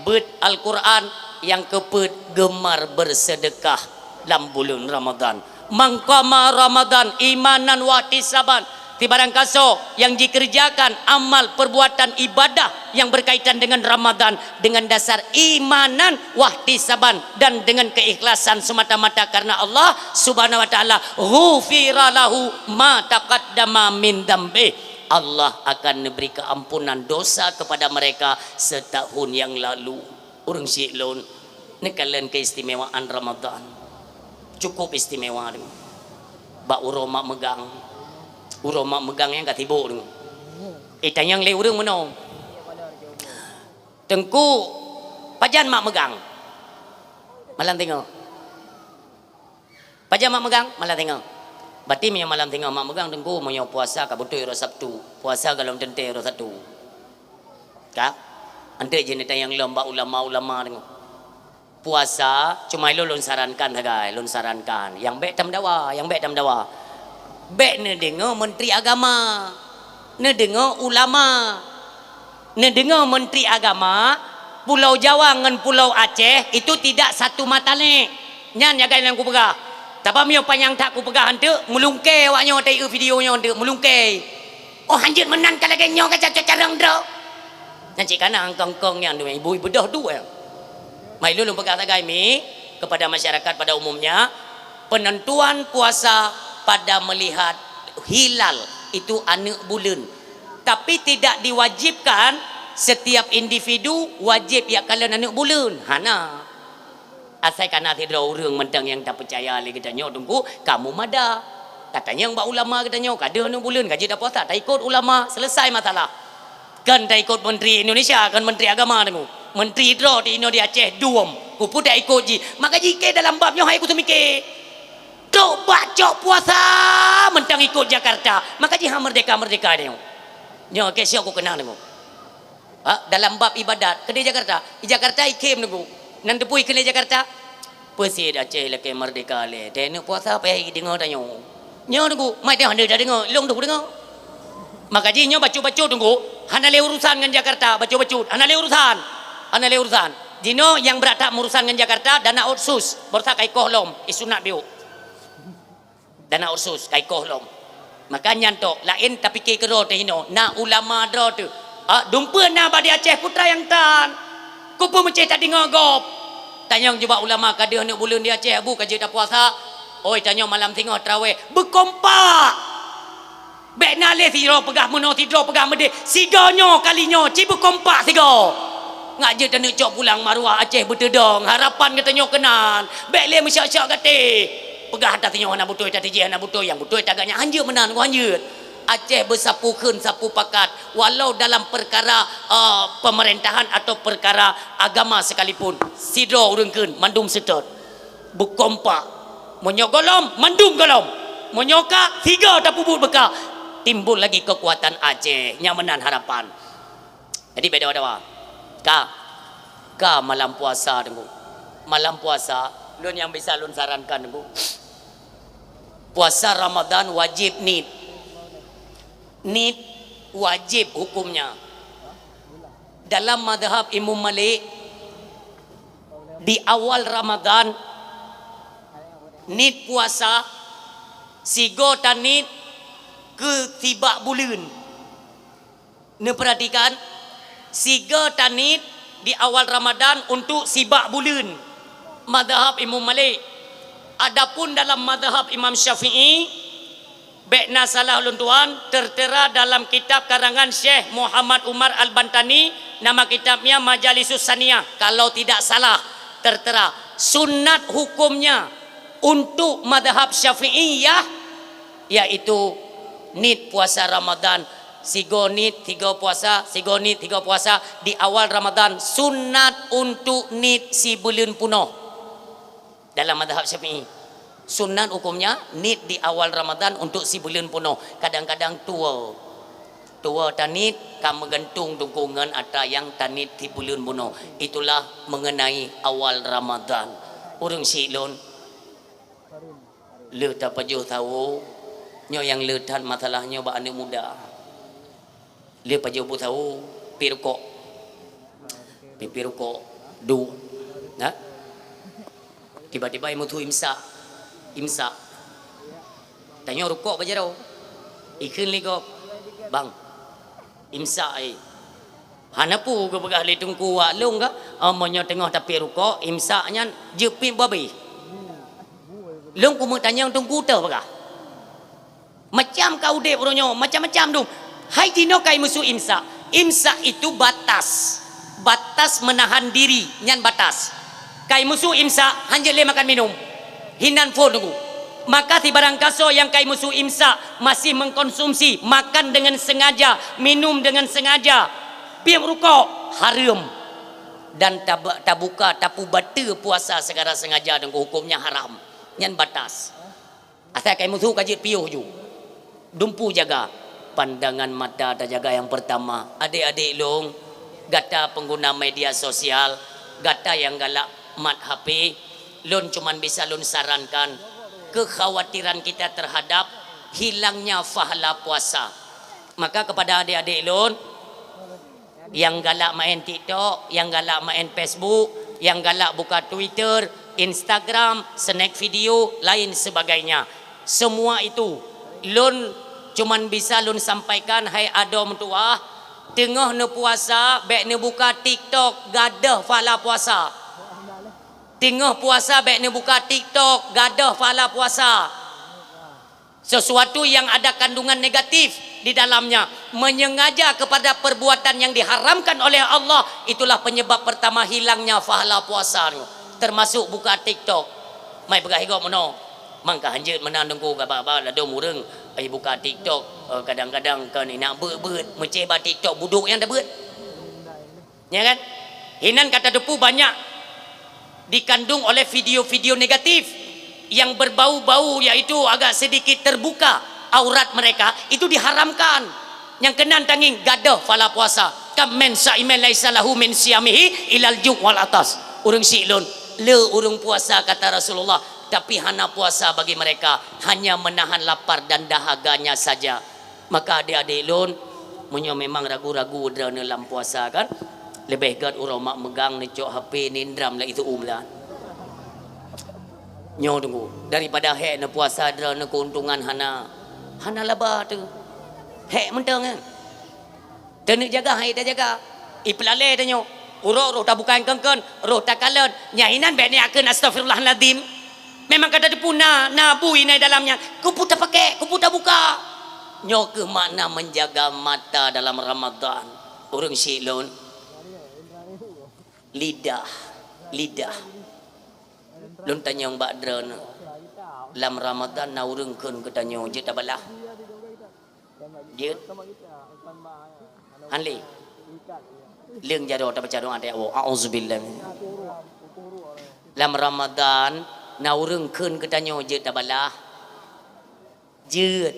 bet Al-Quran, yang kepet gemar bersedekah dalam bulan Ramadan. Mangkama Ramadan imanan wa ihtisaban, tibarang kaso yang dikerjakan amal perbuatan ibadah yang berkaitan dengan Ramadan dengan dasar imanan wa ihtisaban dan dengan keikhlasan semata-mata karena Allah Subhanahu wa taala, ghufira lahu ma taqaddama min dambi, Allah akan memberi keampunan dosa kepada mereka setahun yang lalu. Urang silon nekalen keistimewaan Ramadan cukup istimewa dengan ba uroma megang yang katibo dengan itanyang le urang mano tengku pajan mak megang malam tengok pajan mak megang malam tengok berarti punya malam tengok mak megang tengku punya puasa ka betul ro Sabtu puasa galom tente ro Sabtu ka ante je netayang lomba ulama dengan puasa cuma lo lon sarankan hagai lon sarankan yang baik tam dawa baik ne dengar menteri agama ne dengar ulama ne dengar menteri agama Pulau Jawa dengan Pulau Aceh itu tidak satu mata ne nyan ya yang ku pegah tapi mio panjang tak ku pegah hante mulungke waknyo tai videonya hante mulungke oh hanjut menan kala genyo ka carang dro nanti kana angkong yang dua ibu bedah dua mai lulung pegang tagai mi kepada masyarakat pada umumnya, penentuan puasa pada melihat hilal itu anak bulan, tapi tidak diwajibkan setiap individu wajib ya kalian anak bulan. Hana asai kana tidak orang mentang yang tak percaya lagi katanya tunggu kamu mada katanya yang mbak ulama katanya kada anak bulan gaji dah puasa tak ikut ulama selesai masalah kan tak ikut menteri Indonesia kan menteri agama tunggu menteri draw di Indonesia Aceh duom kupu dah ikut ji maka jika dalam babnya hai ku semikir dok baca puasa mentang ikut Jakarta maka ji merdeka dia nyo ke siok ku kenal tunggu dalam bab ibadat ke Jakarta ikem tunggu nan tepui ke Jakarta pesid Aceh leke merdeka le tenu puasa apa hai dengar tanya nyo tunggu mai dah dengar long tu dengar maka ji nyo baca tunggu hana le urusan dengan Jakarta baca hana le urusan Dino yang berada urusan dengan Jakarta dana ursus berta kai kohlom isunat biu dana ursus kai kohlom makanya tok lain tapi ke kero teh hino na ulama dro tu dumpa na badi Aceh putra yang tan kupu meceh tak dengar gop tanyang juga ulama kada nak bulan di Aceh abu kaji dah puasa oi tanyang malam tengok tarawih berkompak bek nale tidro pegah meno tidro pegah mede sigonyo kalinyo ci berkompak sigo ngak je tak nak cok pulang maruah Aceh bertedong harapan katanya kenan baik le mesyak-syak kate pegah tak tanya anak betul tak tiji anak betul yang betul tak agaknya anjur menan ku anjur Aceh bersapu keun sapu pakat walau dalam perkara pemerintahan atau perkara agama sekalipun sidro urang keun mandum setot berkompak menyogolom mandum golom menyoka tiga tak puput beka timbul lagi kekuatan Aceh nyamanan harapan jadi beda-beda ka malam puasa tengku malam puasa lun yang bisa lun sarankan tengku puasa Ramadan wajib nid wajib hukumnya dalam madhab Imam Malik di awal Ramadan nid puasa sigo tanid ke tiba bulan ne perhatikan siga tanid di awal Ramadan untuk sibak bulan madhab Imam Malik. Adapun dalam madhab Imam Syafi'i bekna salah luntuan tertera dalam kitab karangan Syekh Muhammad Umar Al-Bantani nama kitabnya Majalisus Saniyah kalau tidak salah tertera sunat hukumnya untuk madhab Syafi'iyah yaitu nid puasa Ramadan sigonit 3 puasa sigonit 3 puasa di awal Ramadan sunat untuk nid si bulan punoh dalam madhab Syafi'i sunat hukumnya nid di awal Ramadan untuk si bulan punoh kadang-kadang tua tanit kam menggantung dukungan ada yang tanit di bulan punoh itulah mengenai awal Ramadan urang silon Le tak pajuh tahu nyo yang letan masalahnya ba anak muda. Le pajuh bu tahu pi rokok. Pi rokok du. Nah. Tiba-tiba imu tu imsak. Tanya rokok baca dah. Ikan lego. Bang. Imsak ai. Hanapu ke begah le tungku wak long ka? Amonyo tengah tapi rokok imsaknya jepin babi. Long ku mau tanya tungku teu begah. Macam kau dek bronyo, macam-macam dong. Hai tino kai musuh imsak. Imsak itu batas. Batas menahan diri, nyan batas. Kai musuh imsak hanya le makan minum. Hinan phone tunggu. Maka ti barang kaso yang kai musuh imsak masih mengkonsumsi, makan dengan sengaja, minum dengan sengaja. Piam rokok haram dan tabuka tapu bata puasa segala sengaja dengan hukumnya haram. Nyan batas. Asal kai musuh kajit piuh ju. Dumpu jaga pandangan mata tak jaga yang pertama. Adik-adik long gata pengguna media sosial, gata yang galak mat HP, lon cuman bisa lon sarankan kekhawatiran kita terhadap hilangnya pahala puasa. Maka kepada adik-adik lon yang galak main TikTok, yang galak main Facebook, yang galak buka Twitter, Instagram, snack video, lain sebagainya. Semua itu lon cuman bisa lon sampaikan, hai adom tuah, tengah ne puasa, baik ne buka TikTok, gadah pahala puasa. Tengah puasa, baik ne buka TikTok, gadah pahala puasa. Sesuatu yang ada kandungan negatif di dalamnya, menyengaja kepada perbuatan yang diharamkan oleh Allah, itulah penyebab pertama hilangnya pahala puasa. Termasuk buka TikTok. Mai begah higo mono. Mangka hanjeut menandung ku gaba-gaba la dom urang ai buka TikTok, kadang-kadang kan nak beut menceba TikTok buduk yang dah beut. Ya kan? Hinan kata depu banyak dikandung oleh video-video negatif yang berbau-bau, yaitu agak sedikit terbuka aurat mereka, itu diharamkan. Yang kenan tanging gadah pahala puasa. Kam men saimen laisa lahu min siyamihi ilal ju' wal atas. Urang silun le urang puasa kata Rasulullah, tapi hana puasa bagi mereka hanya menahan lapar dan dahaganya saja. Maka adik-adik lun munyo memang ragu-ragu dalam dalam puasa kan, lebih gat urang mak megang ni cok HP ni ndram lah itu umlan. Nyo tunggu daripada hek na puasa dra na keuntungan hana laba tu. Hek mentang kan. Dan nak jaga hai dah jaga. Ipelale tanyo. Roh tak bukan kengken, roh tak kalan. Nyahinan baik ni akan astagfirullahaladzim. Memang kata dia puna nabui nai dalamnya. Kupu tak pakai, kupu tak buka. Nyo ke makna menjaga mata dalam Ramadan. Orang silon lidah. Lun tanya mbak drone. Dalam Ramadan na urang keun ke tanyo je tak balah. Je. Hanli. Leung jado tak baca doa dia. Auzubillah. Dalam Ramadan na urang keun ke tanyo je tak balah. Jeut.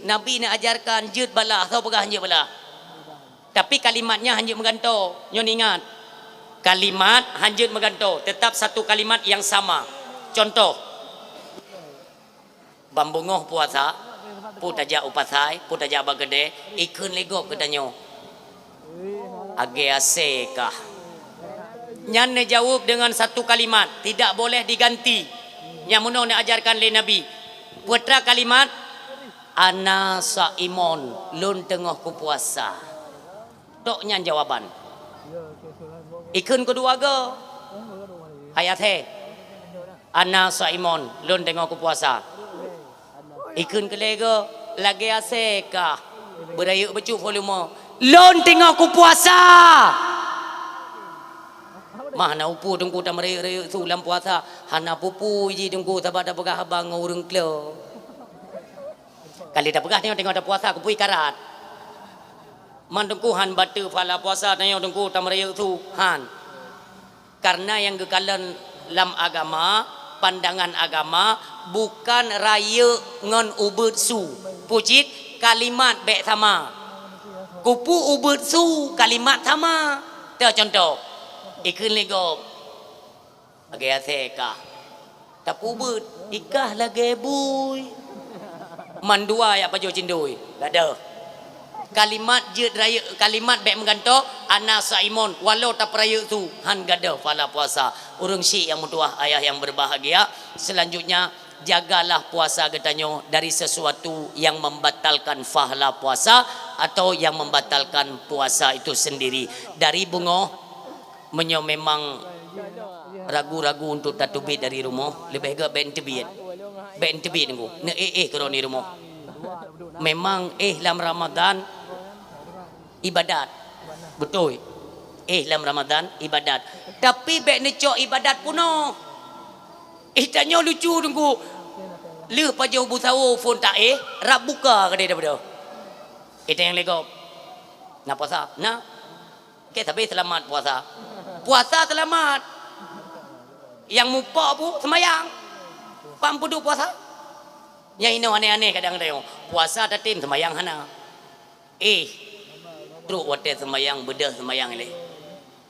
Nabi nak ajarkan jeut balah, tahu pegah je balah. Tapi kalimatnya hanya mengganto. Nyon ingat. Kalimat hanya mengganto, tetap satu kalimat yang sama. Contoh. Bambungoh puasa, putaja upasai, putaja bagede, ikun lego kedanyo. Age asekah. Nyan jawab dengan satu kalimat, tidak boleh diganti. Yang muno nak ajarkan oleh Nabi. Putra kalimat ana saimon, lun tengah ku puasa. Tok nyan jawaban. Ikun kedua ke ayat he ana saimon, lun tengah ku puasa. Ikun kelega lagi aseka berayu becu volume lon tengok ku puasa. Mana upu tunggu tak meri sulam puasa hana pupu ji tunggu tabak dah pegah abang urang klo. Kali dah pegah tengok dah puasa ku pui karat. Man tunggu han batu pala puasa tengok tunggu tak meri tu han. Karena yang kekalan dalam agama, pandangan agama bukan raya ngon ubud su. Pujit kalimat baik sama. Kupu ubud su kalimat sama. Tu contoh. Ikun lego. Bagi aseka. Tak pubut. Ikah lagi bui. Mandua ya pajo cindui. Tak ada. Kalimat je raya, kalimat baik menggantok ana saimon walau tak peraya tu han gada pala puasa. Urang syik yang mutuah ayah yang berbahagia. Selanjutnya jagalah puasa katanya dari sesuatu yang membatalkan pahala puasa atau yang membatalkan puasa itu sendiri. Dari bunga menyo memang ragu-ragu untuk tatubit dari rumah lebih ke ben tebit. Ben tebit ngu. Ne kero ni rumah. Memang dalam Ramadan ibadat. Betul. Dalam Ramadan ibadat. Tapi bek necok ibadat puno. Tanya lucu tunggu. Le pa jauh busawo phone tak rap buka ke dia daripada. Itu yang lego. Nak puasa? Nak. Ke tapi selamat puasa. Puasa selamat. Yang mupak pu semayang. Pam pudu puasa. Yang ini aneh-aneh kadang-kadang. Puasa tatim semayang hana. Teruk wadah semayang bedah semayang ini.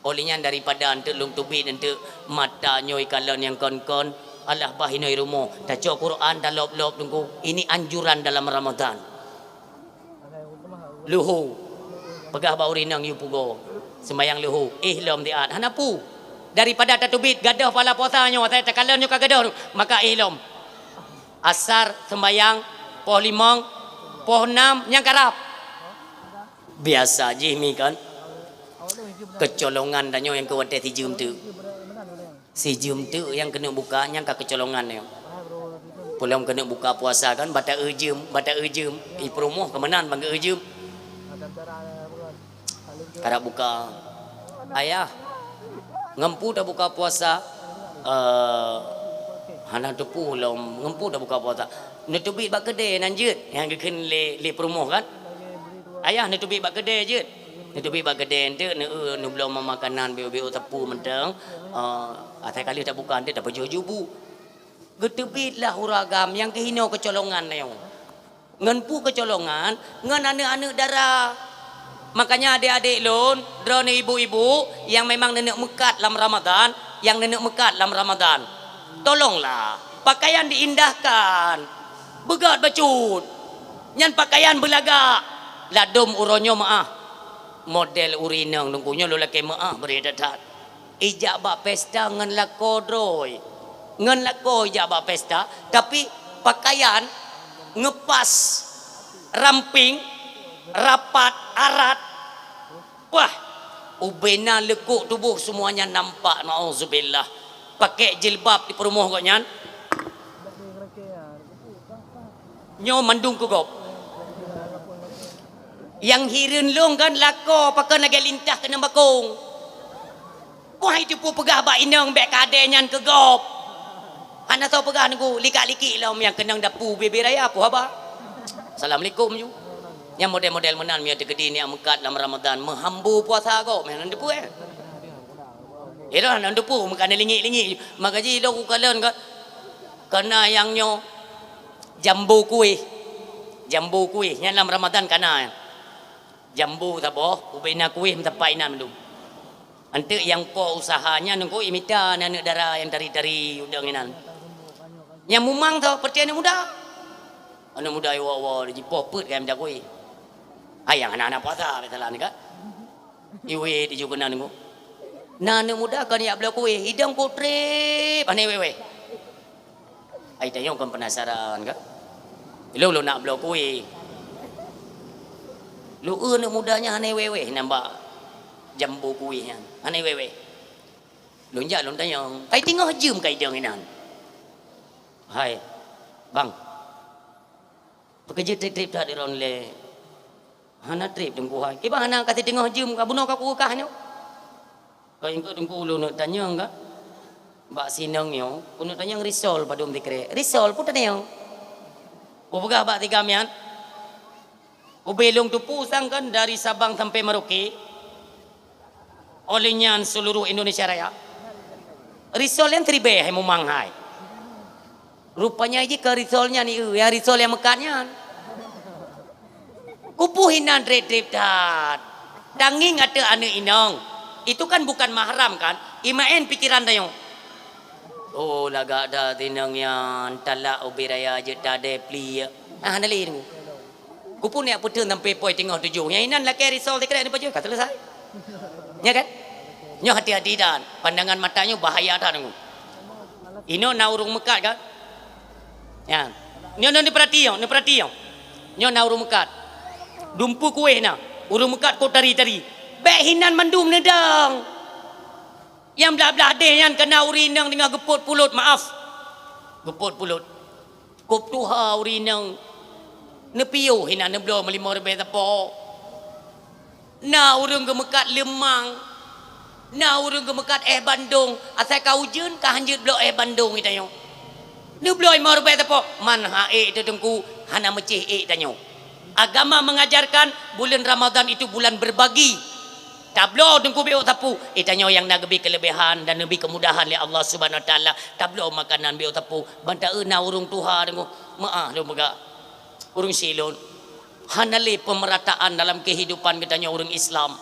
Olehnya daripada ante lung tubi ante mata nyoi kalon yang kon-kon Allah bahinoi rumah. Taco Quran dah lop-lop tunggu. Ini anjuran dalam Ramadan. Luhu. Pegah bauri nang yu pugo. Semayang luhu. Lom diat. Hanapu. Daripada tatubit gadah pala puasanya. Saya takalon nyo kagadah. Maka lom. Asar sembayang poh limang poh enam yang karap biasa je mi kan kecolongan danyo yang kewate si jum tu yang kena buka yang ka kecolongan yo pulang kena buka puasa kan bata ejem promoh kemenan bangga ejem karap buka ayah ngempu dah buka puasa hana tepu lom ngempu dah buka puasa netubit bak kedai nanjut yang keken le promoh kan ayah netubit bak kedai je netubit bak kedai ente ne belum makanan bio tepu menteng atai kali tak buka ente tak jubu getubitlah huragam yang kehino kecolongan neo ngenpu kecolongan ngan anak-anak darah. Makanya adik-adik lon drone ibu-ibu yang memang nenek mekat dalam Ramadan tolonglah pakaian diindahkan begat bacut nyan pakaian belagak ladum uronyo maah model urinang nunggunya lo laki maah beredatat ijak bak pesta ngan lakodroy ngan lako ijak bak pesta tapi pakaian ngepas ramping rapat arat wah ubena lekuk tubuh semuanya nampak na'udzubillah pakai jilbab di perumoh kok nyan nyo mandung kugop yang hirin long kan lako pakai naga lintah kena bakung wah itu pun pegah bak inang bek kade nyan kegop anda tahu pegah nunggu likak-likik lah yang kenang dapu bebe raya apa haba assalamualaikum ju yang model-model menan mi ada gede ni yang mekat dalam Ramadan menghambu puasa kau memang depu dah nak depu makan lingik-lingik makaji lo ku kalen ka kena yang nyo jambu kuih yang dalam Ramadan kana jambu tabo ubena kuih mentapai nan dum ante yang po usahanya nunggu imita anak darah yang dari udang inan yang mumang tau percaya anak muda ayo di poput kan minta kuih ayang anak-anak puasa betul ni ka iwe di juga nunggu nana muda kan ya bela kuih hidang ko trip ane wewe ai tayong kan penasaran ka lo nak bela kuih lu anak mudanya ane wewe nambah jambu kuih ane wewe lu njak lu tayong kai tengah jum kai dang inan hai bang pekerja trip tak diron le hana trip dengku hai ke bang hana kata tengah jum ka buno ka ku kahnya kau ingkut tunggu ulu nak tanya enggak? Mbak Sinang yo, kau nak tanya risol pada dikre. Risol pun tanya. Kau pegah bak tiga mian. Kau belong tu pusang kan dari Sabang sampai Merauke. Olehnya seluruh Indonesia Raya. Risol yang tribe hai mumang hai. Rupanya aja ke risolnya ni, yang risol yang mekatnya. Kupuhinan trip tat. Danging ada anu inong. Itu kan bukan mahram kan imain pikiran dayo Oh laga ada tinang yang talak ubiraya je tade pli. Nali ni. Ku pun nak putun sampai poin tengah tujuh. Yang inan lah carry sol dekat ni paju kata selesai. Ya kan? Nyo hati-hati dan pandangan matanya bahaya dah nunggu. Ino na urung mekat kan? Ya. Nyo ni perhatian. Nyo na urung mekat. Dumpu kuih na. Urung mekat ko tari-tari. Bek hinan mandum nedang. Yang belah-belah deh yang kena urinang dengan geput pulut, maaf. Geput pulut. Kop tuha urinang. Nepiyo hinan neblo melimo rebe tapo. Na urung gemekat lemang. Na urung gemekat Bandung. Asal kau ujun ka hanjut blok Bandung itayo. Neblo mo rebe tapo. Man hae itu tengku hana mecih tanyo. Agama mengajarkan bulan Ramadan itu bulan berbagi. Tablo dengku beo tapu itanyo yang nagebi kelebihan dan lebih kemudahan oleh Allah Subhanahu Wa Taala. Tablo makanan beo tapu banta na urung tuha dengku maah lo mega urung silon hanale pemerataan dalam kehidupan katanya urung Islam.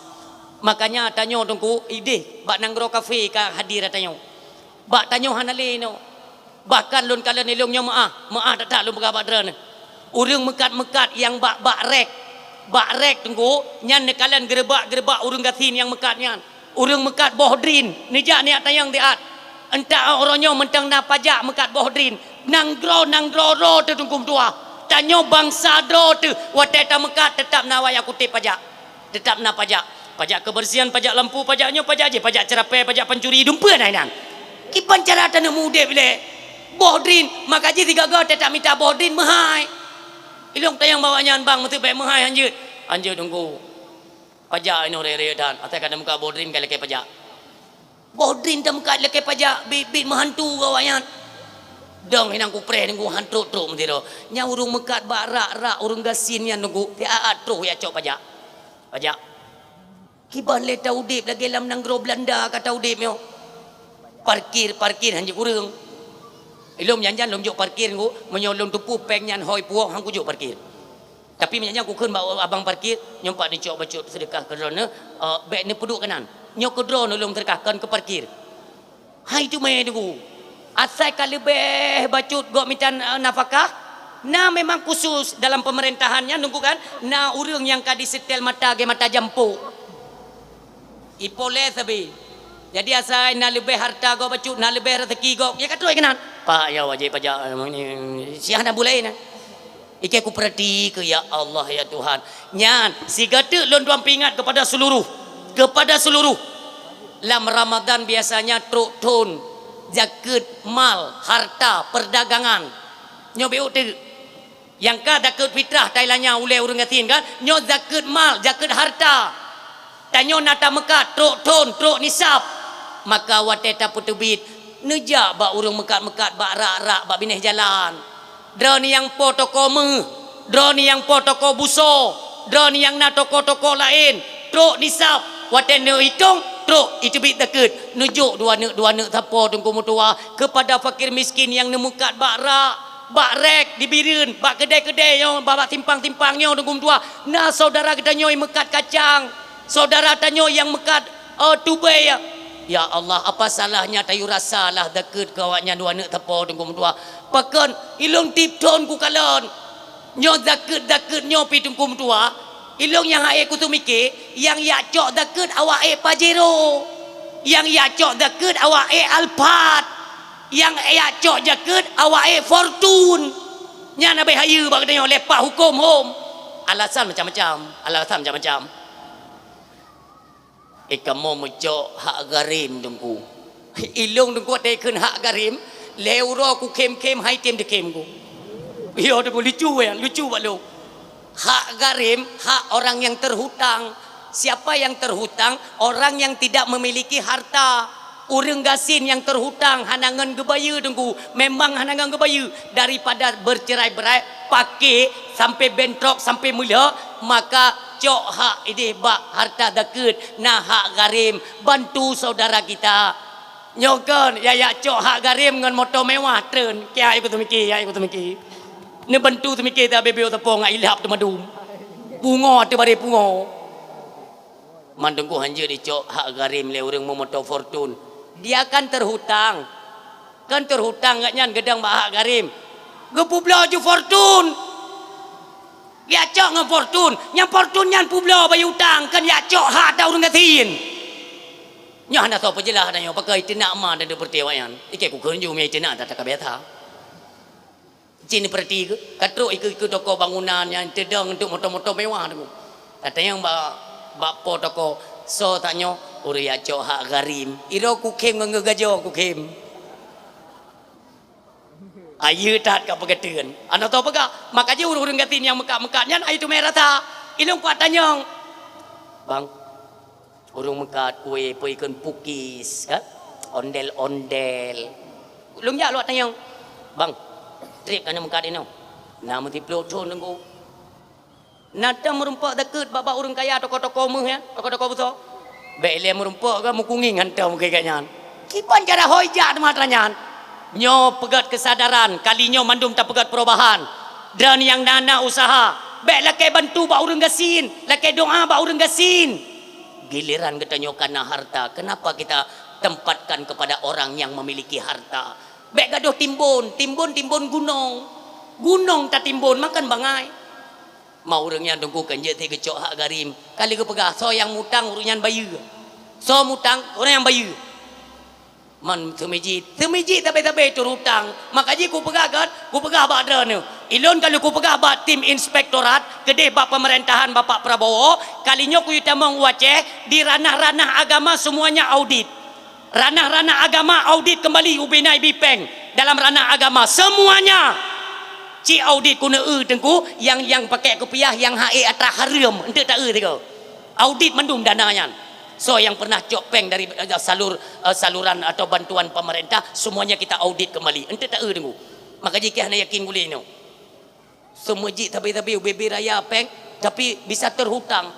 Makanya tanyo dengku ide bak nanggro kafe ka hadir tanyo bak tanyo hanale no bahkan lun kala nilong nyo maah tak lo mega bak dran urung mekat-mekat yang bak rek tunggu nyan nekalan gerebak urung gatin yang mekat nyan urung mekat bohdrin nijak niat tayang diat entah orangnya mentang na pajak mekat bohdrin nanggro ro tu tungkum tua tanyo bangsa dro tu wateta mekat tetap na waya kutip pajak tetap na pajak kebersihan pajak lampu pajaknya pajak je pajak cerapai pajak pencuri dumpa nainan kipan cara tanah muda bila bohdrin maka je tiga tetap minta bohdrin mahai ilong tayang bawanya bang mesti baik mahai anjir tunggu pajak ino rere dan atai kada muka bodrin kali ke pajak bodrin tam muka leke pajak bibit mahantu gawayan dong hinang ku pre nunggu hantu tru mesti do nya urung mekat barak urung gasin yang nunggu dia tru ya cok pajak kiban le tau dip lagi lam nang gro Belanda kata udip yo parkir hanjir urung ilom janjan lom juk parkir ku menyolong tupu peng nyan hoi puok hang ku juk parkir tapi menyanyi ku keun bawa abang parkir nyompak ni cok bacut sedekah ke drone bek ni peduk kanan nyok ke drone lom terkahkan ke parkir hai tu mai tu asai kali beh bacut gok minta nafkah na memang khusus dalam pemerintahannya nunggu kan na urang yang kadi setel mata ge mata jampu ipole sabi jadi asai na lebih harta go bacut na lebih rezeki go ya katoi kanan pak ya wajib pajak siah dah boleh na ike ku perhati ke ya Allah ya Tuhan nyan si gade lon duam pingat kepada seluruh lam Ramadan biasanya truk tun zakat mal harta perdagangan nyo beu tu yang ka zakat fitrah tailanya ule urang gatin kan nyo zakat mal zakat harta tanyo nata mekat truk tun truk nisab maka wateta putubit nejak bak urung mekat-mekat bak rak-rak bak bineh jalan drone yang po toko drone yang po toko buso drone yang na toko-toko lain truk nisab waten ne hitung truk itu bit deket nujuk dua nek tapo tunggu mutua kepada fakir miskin yang nemukat bak rak bak rek dibirin bak kedai-kedai yang bak timpang-timpangnya tunggu mutua na saudara kita nyoi mekat kacang saudara tanyo yang mekat tubai ya Allah apa salahnya tayu rasalah deket kawaknya dua nek tapo tunggu mutua pakan ilong tipton ku kalon nyo deket nyo pi tunggu mutua ilong yang ae ku tu mikir yang ya cok deket awak Pajero yang ya cok deket awak Alphard yang ya cok deket awak Fortune nya na be hayu bak tanya lepak hukum hom alasan macam-macam kamu mejok hak garim dengku ilung dengku teken hak garim leuro ku kem hai tem de kem ku yo de lucu bak lu hak garim hak orang yang terhutang siapa yang terhutang orang yang tidak memiliki harta urang gasin yang terhutang hanangan gebaya dengku memang hanangan gebaya daripada bercerai-berai pakai sampai bentrok sampai mula maka cok hak ini bak harta deket nah hak garim bantu saudara kita nyokon ya cok hak garim dengan motor mewah tren kia ikut mikir ni bantu tu mikir tak bebel tepung ilap tu madum bunga tu bare bunga mandengku hanje di cok hak garim le urang motor Fortune dia kan terhutang kan terhutang kat nyan gedang bahak garim gepu belaju fortune ya cok ngan fortune yang fortune nyan pu bela bayu hutang kan ya cok hak dah urang gatin nya hana tahu pejelah dah pakai tenak ma dan pertiwayan ike ku kunju me tenak tak kabeta cini perti ke katruk ikut toko bangunan yang tedang untuk motor-motor mewah tu katanya bak po toko so taknyo uri ya cok hak garim iro ku kem ngegajo ku kem ayu tat ka pegeteun ana tau pega makaje urang gatin yang mekat-mekat nyan ai tu merah ta ilung kuat tanyong bang urang mekat kue poikeun pukis kan ondel-ondel ulung ya luat tanyong bang trip kana mekat ini nama ti plotron nengku nada merumpak deket baba urang kaya toko-toko meh ya toko-toko beso bele merumpak ka mukunging hantam kayaknya kipan cara hoja matranyan nyo pegat kesadaran kalinyo mandum tak pegat perubahan dan yang nana usaha bek lake bantu ba urang gasin lake doa ba urang gasin giliran kita nyokana harta kenapa kita tempatkan kepada orang yang memiliki harta bek gaduh timbun gunung tak timbun makan bangai mau urangnya dengku kenje te kecok hak garim kali ke pegah so yang mutang urangnya bayu so mutang orang yang bayu man temiji tapi tur hutang makanya ku pegah kan ku pegah bak ni ilon kalau ku pegah bak tim inspektorat gede bak pemerintahan Bapak Prabowo kalinya ku yutamong waceh di ranah-ranah agama semuanya audit ranah-ranah agama audit kembali ubinai bipeng dalam ranah agama semuanya ci audit kuna tengku yang pakai kepiah yang hae atrah haram ente tak tengku audit mandum dananya so yang pernah copeng dari saluran atau bantuan pemerintah semuanya kita audit kembali ente tak tengku maka jika hana yakin boleh no semujik tapi UBB raya peng tapi bisa terhutang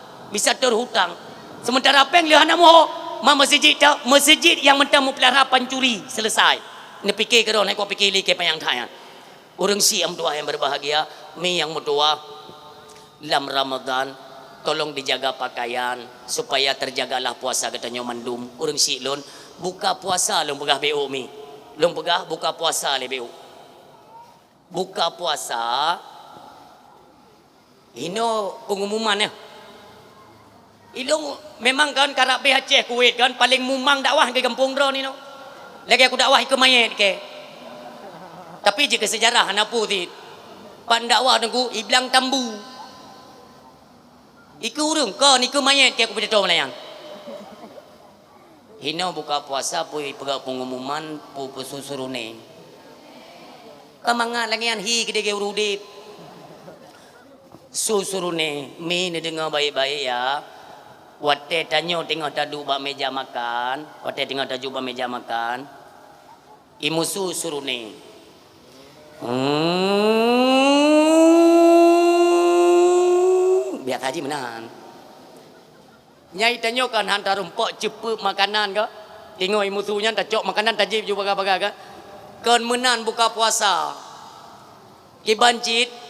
sementara peng lihat namo masjid yang mentang pelihara pancuri selesai ni fikir ke naik kau fikir ke payang thaya urang si am doa yang berbahagia mi yang mendoa dalam Ramadan tolong dijaga pakaian supaya terjagalah puasa katanya mandum urang si lon buka puasa lon pegah BO mi lon pegah buka puasa le BO buka puasa ino pengumuman ya ilung memang kan karab Aceh Kuwait kan paling mumang dakwah ke kampung dro ni no lagi aku dakwah ke mayat ke tapi jika sejarah hanapu ti pan dakwah nunggu iblang tambu iku urung ko niku mayat ke aku beritahu melayang hino buka puasa pui pegak pengumuman pu susurune kamangan langian hi gede ge urudip susurune mi ni dengar baik-baik ya wate tanyo tengah tadu bak meja makan wate tengah taju bak meja makan imu susurune biar haji menahan nyai tanyo kan hantar rumpok cepuk makanan ke tengok imu sunya tak cok makanan tajib juga baga-baga ke kan menan buka puasa kibancit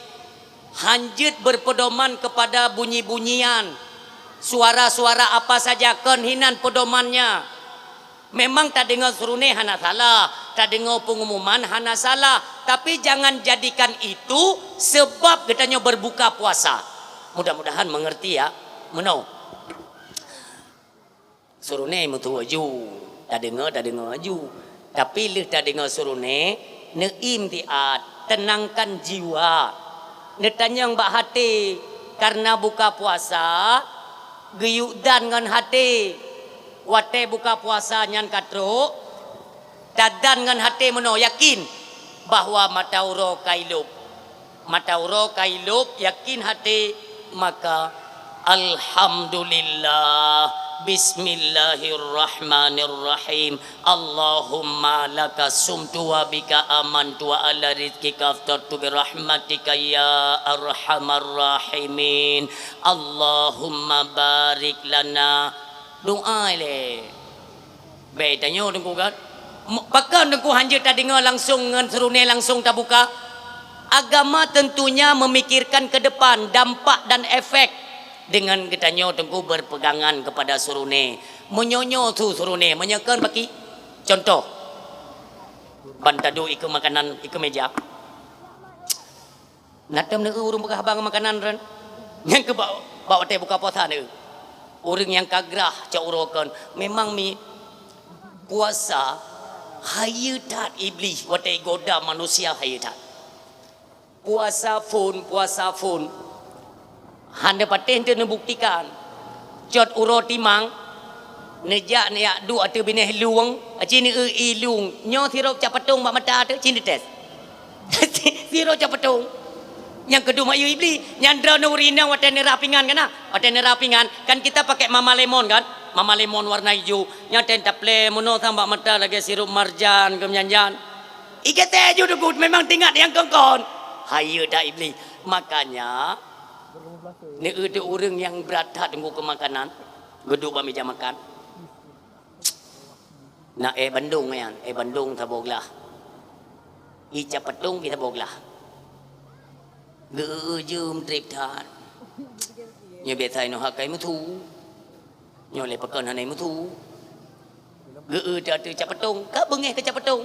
hanjit berpedoman kepada bunyi-bunyian suara-suara apa saja kenhinan pedomannya memang tak dengar surune hana salah tak dengar pengumuman hana salah tapi jangan jadikan itu sebab katanya berbuka puasa mudah-mudahan mengerti ya menau surune mutu aju tak dengar aju tapi lih tak dengar surune neim tiat tenangkan jiwa netanyang bak hati karena buka puasa geyuk dan ngan hati wate buka puasa nyan katro dadan ngan hati meno yakin bahwa matauro kailub yakin hati maka alhamdulillah bismillahirrahmanirrahim Allahumma laka sumtu wa bika amantu wa ala rizkika aftartu birahmatika ya arhamar rahimin Allahumma barik lana doa le baik tanya dengku kan pakan dengku hanjir tak dengar langsung ngan serune langsung tak buka agama tentunya memikirkan ke depan dampak dan efek dengan kitanya dengku berpegangan kepada surune menyonyo tu surune menyekan bagi contoh Bantadu iku makanan iku meja. Natam ne urung bekah bang makanan ren. Yang ke bawa teh buka puasa ne. Orang yang kagrah cak urokan memang mi puasa hayutat iblis watai goda manusia hayutat. Puasa pun handa paten tu membuktikan jod uro timang nejak ne yak du atu bineh luang cini luang nyo sirop cak patung mak mata tu cini tes. Sirop cak patung. Yang kedua mayu iblis nyandra nurina waten rapingan kan waten rapingan kan kita pakai mama lemon kan mama lemon warna hijau nyaten taple mono tambah mata lagi sirup marjan kemenyan ikete ju dugut memang tingkat yang kongkon hayu dah iblis makanya ni ada orang yang berat tunggu ke makanan geduk meja makan na Bandung yan Bandung taboglah ica patung kita boglah gejum trip than nyo biasa no hakai mutu nyo le pakan hanai mutu ge tu cap patung ka bengeh ke cap patung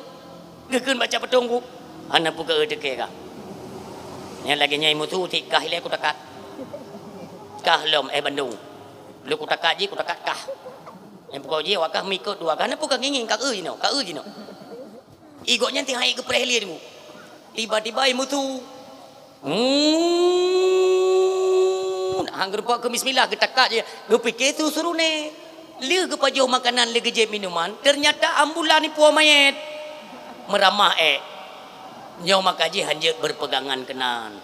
gekeun baca patung ku hana pu ge deke ka nya lagi nyai mutu ti kah le ku takat kah lom Bandung lu ku takat ji ku takat kah yang pukau ji wakah mikot dua kana pu ka nginging ka no igoknya ti hai ke prehli mu tiba-tiba mutu hangger pak ke bismillah ketakat je gepikir tu suruh ne le ke pajuh makanan le ke minuman ternyata ambulan ni puan mayat meramah nyau makaji hanjut berpegangan kenan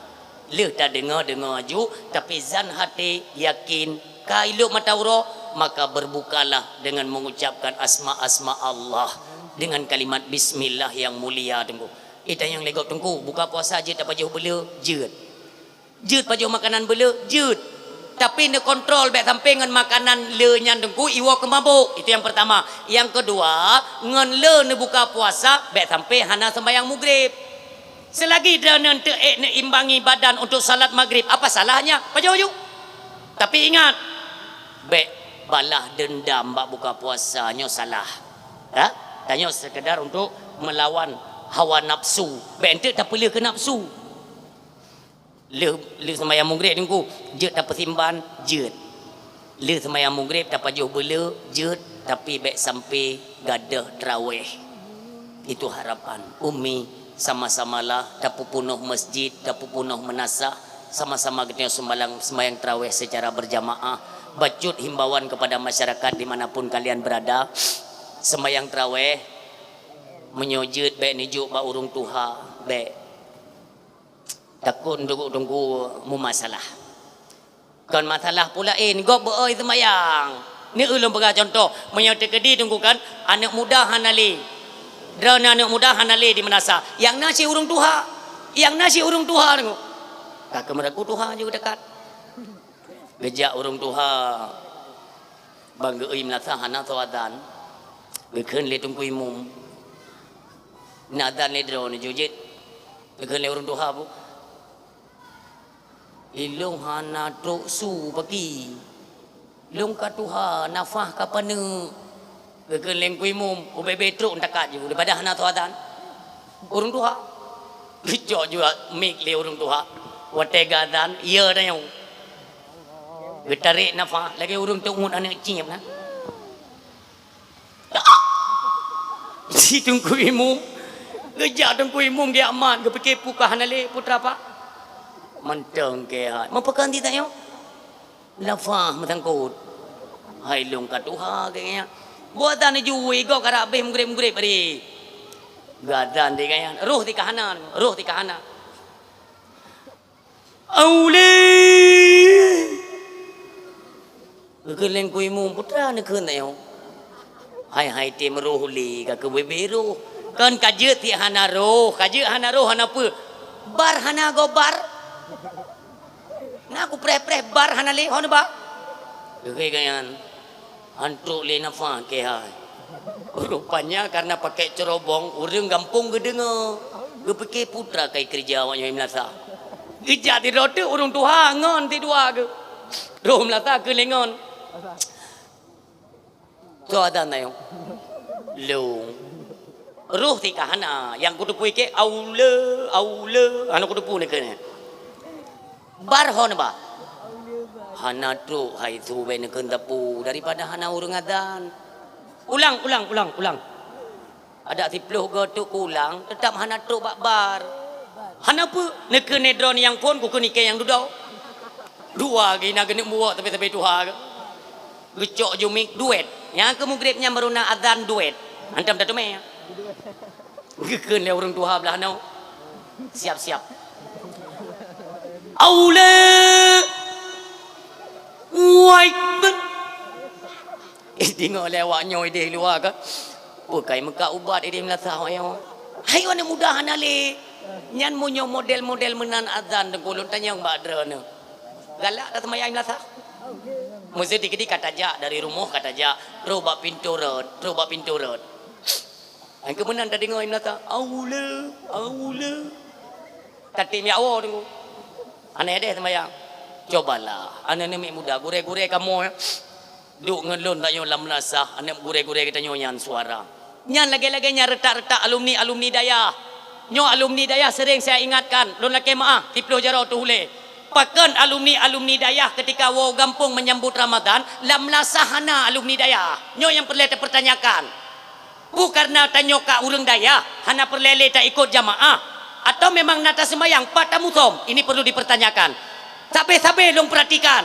le tak dengar ju tapi zan hati yakin kailuk matauro maka berbukalah dengan mengucapkan asma-asma Allah dengan kalimat bismillah yang mulia tunggu kita yang legok tunggu buka puasa je tak pajuh bela jeut pajuh makanan bela jeut tapi ne kontrol baik sampai dengan makanan le nyan tunggu iwa ke mabuk itu yang pertama yang kedua ngan le ne buka puasa baik sampai hana sembahyang maghrib selagi dia ne imbangi badan untuk salat maghrib apa salahnya pajuh tapi ingat baik balah dendam bak buka puasanya salah tanya sekedar untuk melawan hawa nafsu bente tak perlu ke nafsu le sembahyang maghrib tunggu jeut tak persimban jeut le sembahyang maghrib tak pajuh bela jeut tapi baik sampai gadah tarawih itu harapan umi sama-samalah tak penuh masjid tak penuh menasah sama-sama kita sembahyang tarawih secara berjamaah bacut himbauan kepada masyarakat dimanapun kalian berada sembahyang tarawih menyujud baik nijuk ba urung tuha baik takut tunggu mu masalah kan masalah pula gop beoi sembayang ni ulun bagi contoh menyatu kedi tunggu kan anak muda hanali drana anak muda hanali di menasa yang nasi urung tuha tunggu kak kemeraku tuha juga dekat gejak urung tuha bangga oi menasa hana tawadan bekeun le tunggu imum nadan le drone jujit bekeun le urung tuha bu ilung hana truk su bagi lung ka tuha nafah ka pane bekeun le kuimum ubebe truk takat ju daripada hana tawadan urung tuha gejak juga mik le urung tuha wate gadan iya dah yang getarik nafah lagi urung tu ngun anak cium nah si tunggu imum gejak tunggu imum dia aman ke pikir pukah nale putra pak menteng ke hat mempakan ti tak yo nafah metangkut hai long ka tuha kayaknya buatan ni juwi go karak beh mugrib bari gadan dia kayaknya roh ti kahanan aule keleng kuimu putra ne keun tayong hai tim roh li ka ke beberu kan kaje ti hana roh hana pe bar hana go bar na ku preh bar hana le hon ba ke kayan antuk le nafa ke hai rupanya karena pakai cerobong urang gampung gedengo gepeke putra kai kerja awaknya melasa ijat di rote urung tuha ngon ti dua ke roh melasa ke lengon so ada na yung lung ruh tika hana yang kudu pui ke aula anu kudu pu ni ke ni bar hon ba hana tru hai tu be ni keun tapu daripada hana urang adzan ulang ada 10 gotuk ulang tetap hana tru bak bar hana pu ni ke nedron yang pun ku ke yang dudau dua gina geni muak tapi tuha gecok jumik duet yang ke maghribnya meruna adzan duet antam tak me gekeun le urang tuha belah no siap aula wai ben tengok lewat nyoy dia luar ke pakai muka ubat dia melasa ayo hai wana mudahan ale nyan munyo model-model menan azan dengkulun tanya mbak drone galak dah semayang melasa mesti dikit kata jak dari rumah kata jak roba pintu road ang kemenan dah dengar melasa aula tati mi awo tunggu aneh deh semayang cobalah anak ni muda gure-gure kamu duk ngelun tak nyo lam nasah anak gure-gure kita nyo nyan suara nyan lagi-lagi nya retak-retak alumni daya nyo alumni daya sering saya ingatkan lun laki maah tiplo jaro tu hule pakan alumni daya ketika wow gampung menyambut Ramadan lam nasah hana alumni daya nyo yang perlu terpertanyakan bukan karena tanyo ka urang daya hana perlele tak ikut jamaah atau memang nata sembayang patamusom ini perlu dipertanyakan sampai long perhatikan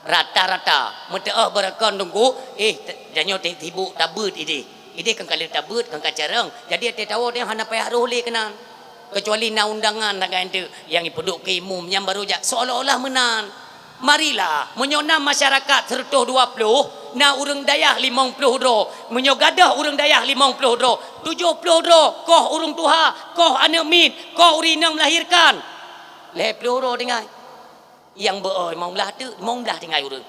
rata-rata menta berakon tunggu janyo tibu tabut ide kan kali tabut kan kacareng jadi ate tahu dia hana payah role kenan kecuali na undangan nak ente yang ipeduk ke imum yang baru jak seolah-olah menan marilah menyonam masyarakat 120 na urang dayah 50 do menyogadah urang dayah 50 do 70 do koh urang tuha koh anak min koh urina melahirkan 50 do dengai yang beoi mau belah tinggal urang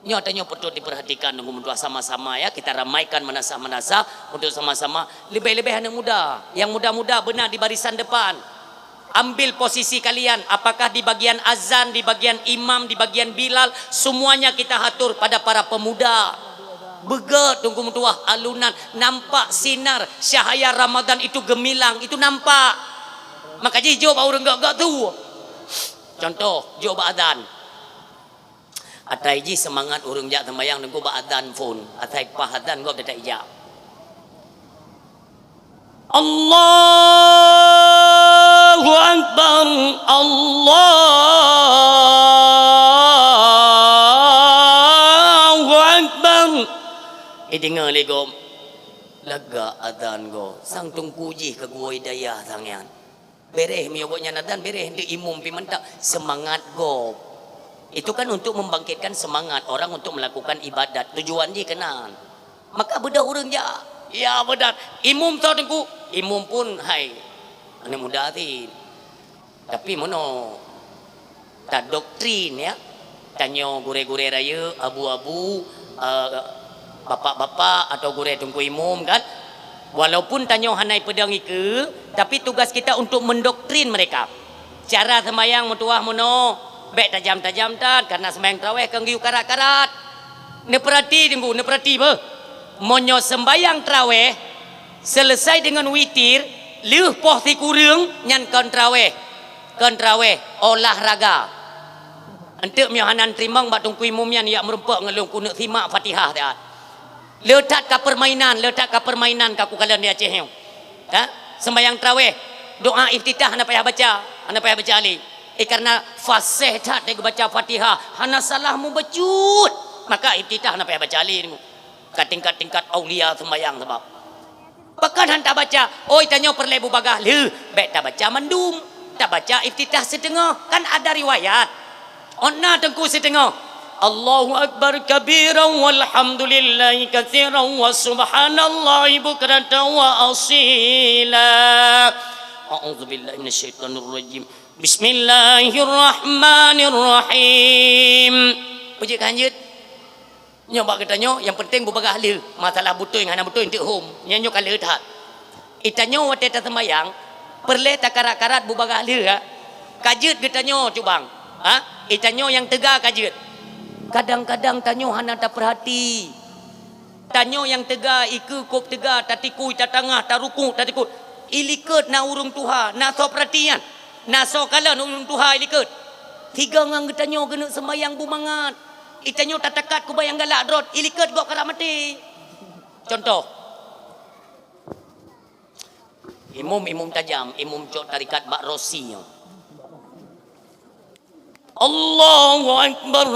nyo tanya perlu diperhatikan untuk sama-sama ya kita ramaikan manasah-manasah untuk sama-sama lebih-lebih anak muda yang muda-muda benar di barisan depan ambil posisi kalian apakah di bagian azan di bagian imam di bagian bilal semuanya kita atur pada para pemuda beget tunggu mutuah alunan nampak sinar cahaya Ramadan itu gemilang itu nampak makanya jawab orang gak tu contoh jawab adzan atai ji semangat urang jak sembayang nengko ba adzan pun atai pah adzan gop tak ijab Allahu akbar Allahu akbar dengar le gop lega adzan go sang tungku ji ke gua hidayah sangian bereh mi obotnya adzan bereh de imum pi mentak semangat gop itu kan untuk membangkitkan semangat orang untuk melakukan ibadat tujuan dia kenal maka bedah urang ya benar imum tahu tengku imum pun hai anak muda ti tapi mono tak doktrin ya tanyo gure-gure raya abu-abu bapak-bapak atau gure tengku imum kan walaupun tanyo hanai pedang ike tapi tugas kita untuk mendoktrin mereka cara sembahyang mutuah mono baik tajam-tajam tan karena sembahyang tarawih kang giu karat-karat ne perhati be monyo sembahyang tarawih selesai dengan witir leuh poh ti kurang nyan kan tarawih olahraga ente mio hanan trimang ba tungku imum yan ya merempak ngelung ku nak simak Fatihah dah letak ka permainan ka ku kalian dia Aceh ha sembahyang tarawih doa iftitah anda payah baca ali karena fasih tak dia baca Fatihah hana salah mu becut maka iftitah nak payah baca ali kat tingkat aulia sembayang sebab pekan hantar baca tanya perlebu bagah le baik tak baca mandum tak baca iftitah setengah kan ada riwayat onna tengku setengah Allahu akbar kabiran walhamdulillahi katsiran wa subhanallahi bukratan wa asila a'udzubillahi minasyaitonir rajim Bismillahirrahmanirrahim. Puji kanjut. Nyoba katanya yang penting bubagah le. Masalah betul yang hana betul untuk home. Nyanyo kala tak. Itanyo wate ta sembayang perle takarat-karat bubagah le ha. Kajut katanya cubang. Itanyo yang tegak kajut. Kadang-kadang tanyo hana tak perhati. Tanyo yang tegar, iku kop tegar, tatikui, tatangah, taruku, tatikut. Ilikut na urung Tuhan, na so perhatian. Na so kalan urung Tuhan ilikut. Tiga ngang tanyo kena sembayang bumangat. Itanyo tatakat ku bayang galak drot, ilikut gok karak mati. Contoh. Imum tajam, imum cok tarikat Bak Rosi. Allahu Akbar.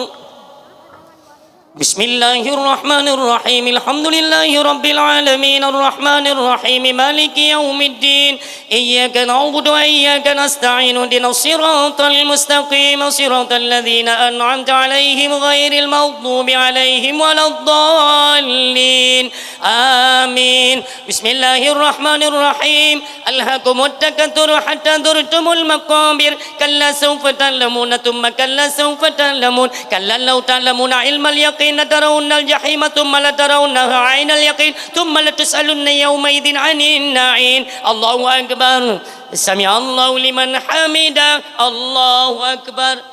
Bismillahirrahmanirrahim. Alhamdulillahirabbil alamin arrahmanir rahim maliki yaumiddin. Iyyaka na'budu wa iyyaka nasta'in ihdinas siratal mustaqim siratal ladzina an'amta 'alaihim ghairil maghdubi 'alaihim waladdallin. Amin. Bismillahirrahmanirrahim. Alhaakumut takatsur hatta zurtumul maqabir. Kalla sawfa ta'lamuna thumma kalla sawfa ta'lamun. Kalla law ta'lamuna ilmal yaqin لترون الجحيم ثم لترونها عين اليقين ثم لتسألن يومئذ عن النعيم الله أكبر سمع الله liman hamidah Allahu Akbar.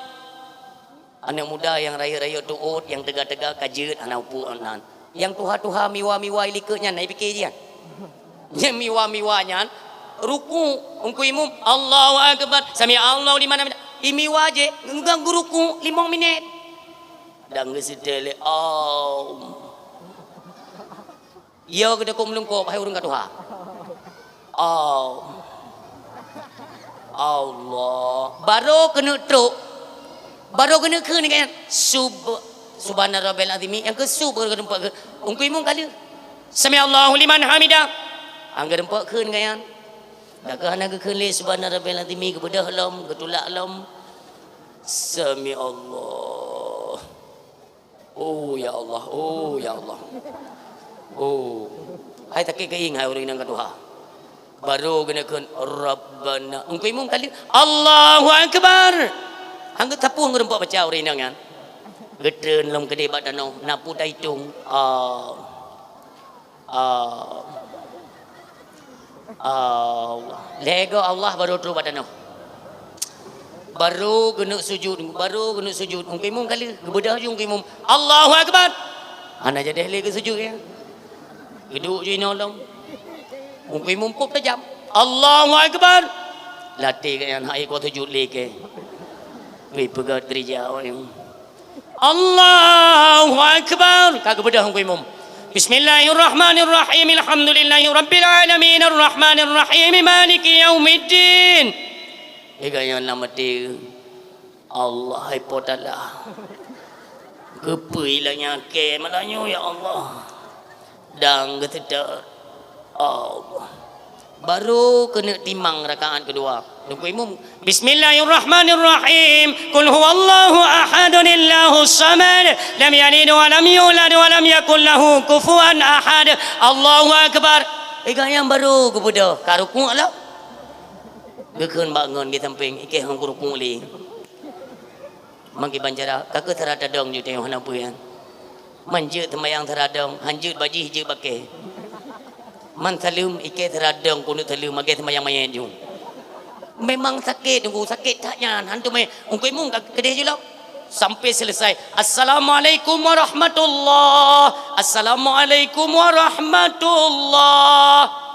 Anak muda yang raya-raya tuut, yang tegak-tegak kajut anak upu anan. Yang tuha-tuha miwa-miwa iliknya naik fikir dia. Yang miwa-miwanya ruku ungku imum Allahu Akbar sami Allah liman hamidah. Imiwa je ganggu ruku 5 minit. Dan kesedele ya kena kau melungkop hai urang katuha Allah baru kena truk baru kena ke ni kan subhana rabbil azim yang ke sub baru kena empat ke ungku imum kali sami Allahu liman hamidah angga empat ke ni kan dak ke hana ke le subhana rabbil azim ke bedah lam ke tulak lam sami Allah. Oh ya Allah, oh ya Allah. Oh. Hai tak keing hai orang nang katuha. Baru genakeun Rabbana. Ungku imum kali Allahu Akbar. Hangga tapuh ngerempak baca orang nang kan. Gedeun lom gede badanau napu taitung. Lego Allah baru tu badanau. Baru kena sujud ungku imum kali kebedah je ungku imum Allahu Akbar ana jadi ahli ke sujud ya duduk je nolong ungku imum pop tajam Allahu Akbar latih kan hai ko sujud leke we pegat gereja orang Allahu Akbar ka kebedah ungku imum Bismillahirrahmanirrahim Alhamdulillahirabbil alamin arrahmanirrahim maliki yaumiddin. Ega yang nama dia Allah hipotalah kepilah ke malahnya ya Allah dan ketida Allah baru kena timang rakaat kedua nunggu imum Bismillahirrahmanirrahim Qul huwallahu ahadun illahus samad lam yalid wa lam yulad wa lam yakul lahu kufuwan ahad Allahu Akbar. Ega yang baru kepada karuku lah gekeun bangun di samping ikeh hang kurukung li mangki banjara kakak teradadong ju teh hana puyan manje temayang teradong hanjut baji hije bake man salum ikeh teradong kunu salum mage temayang mayen ju memang sakit tunggu sakit taknya hantu me ungkui mung kedeh je lah sampai selesai assalamualaikum warahmatullah assalamualaikum warahmatullah.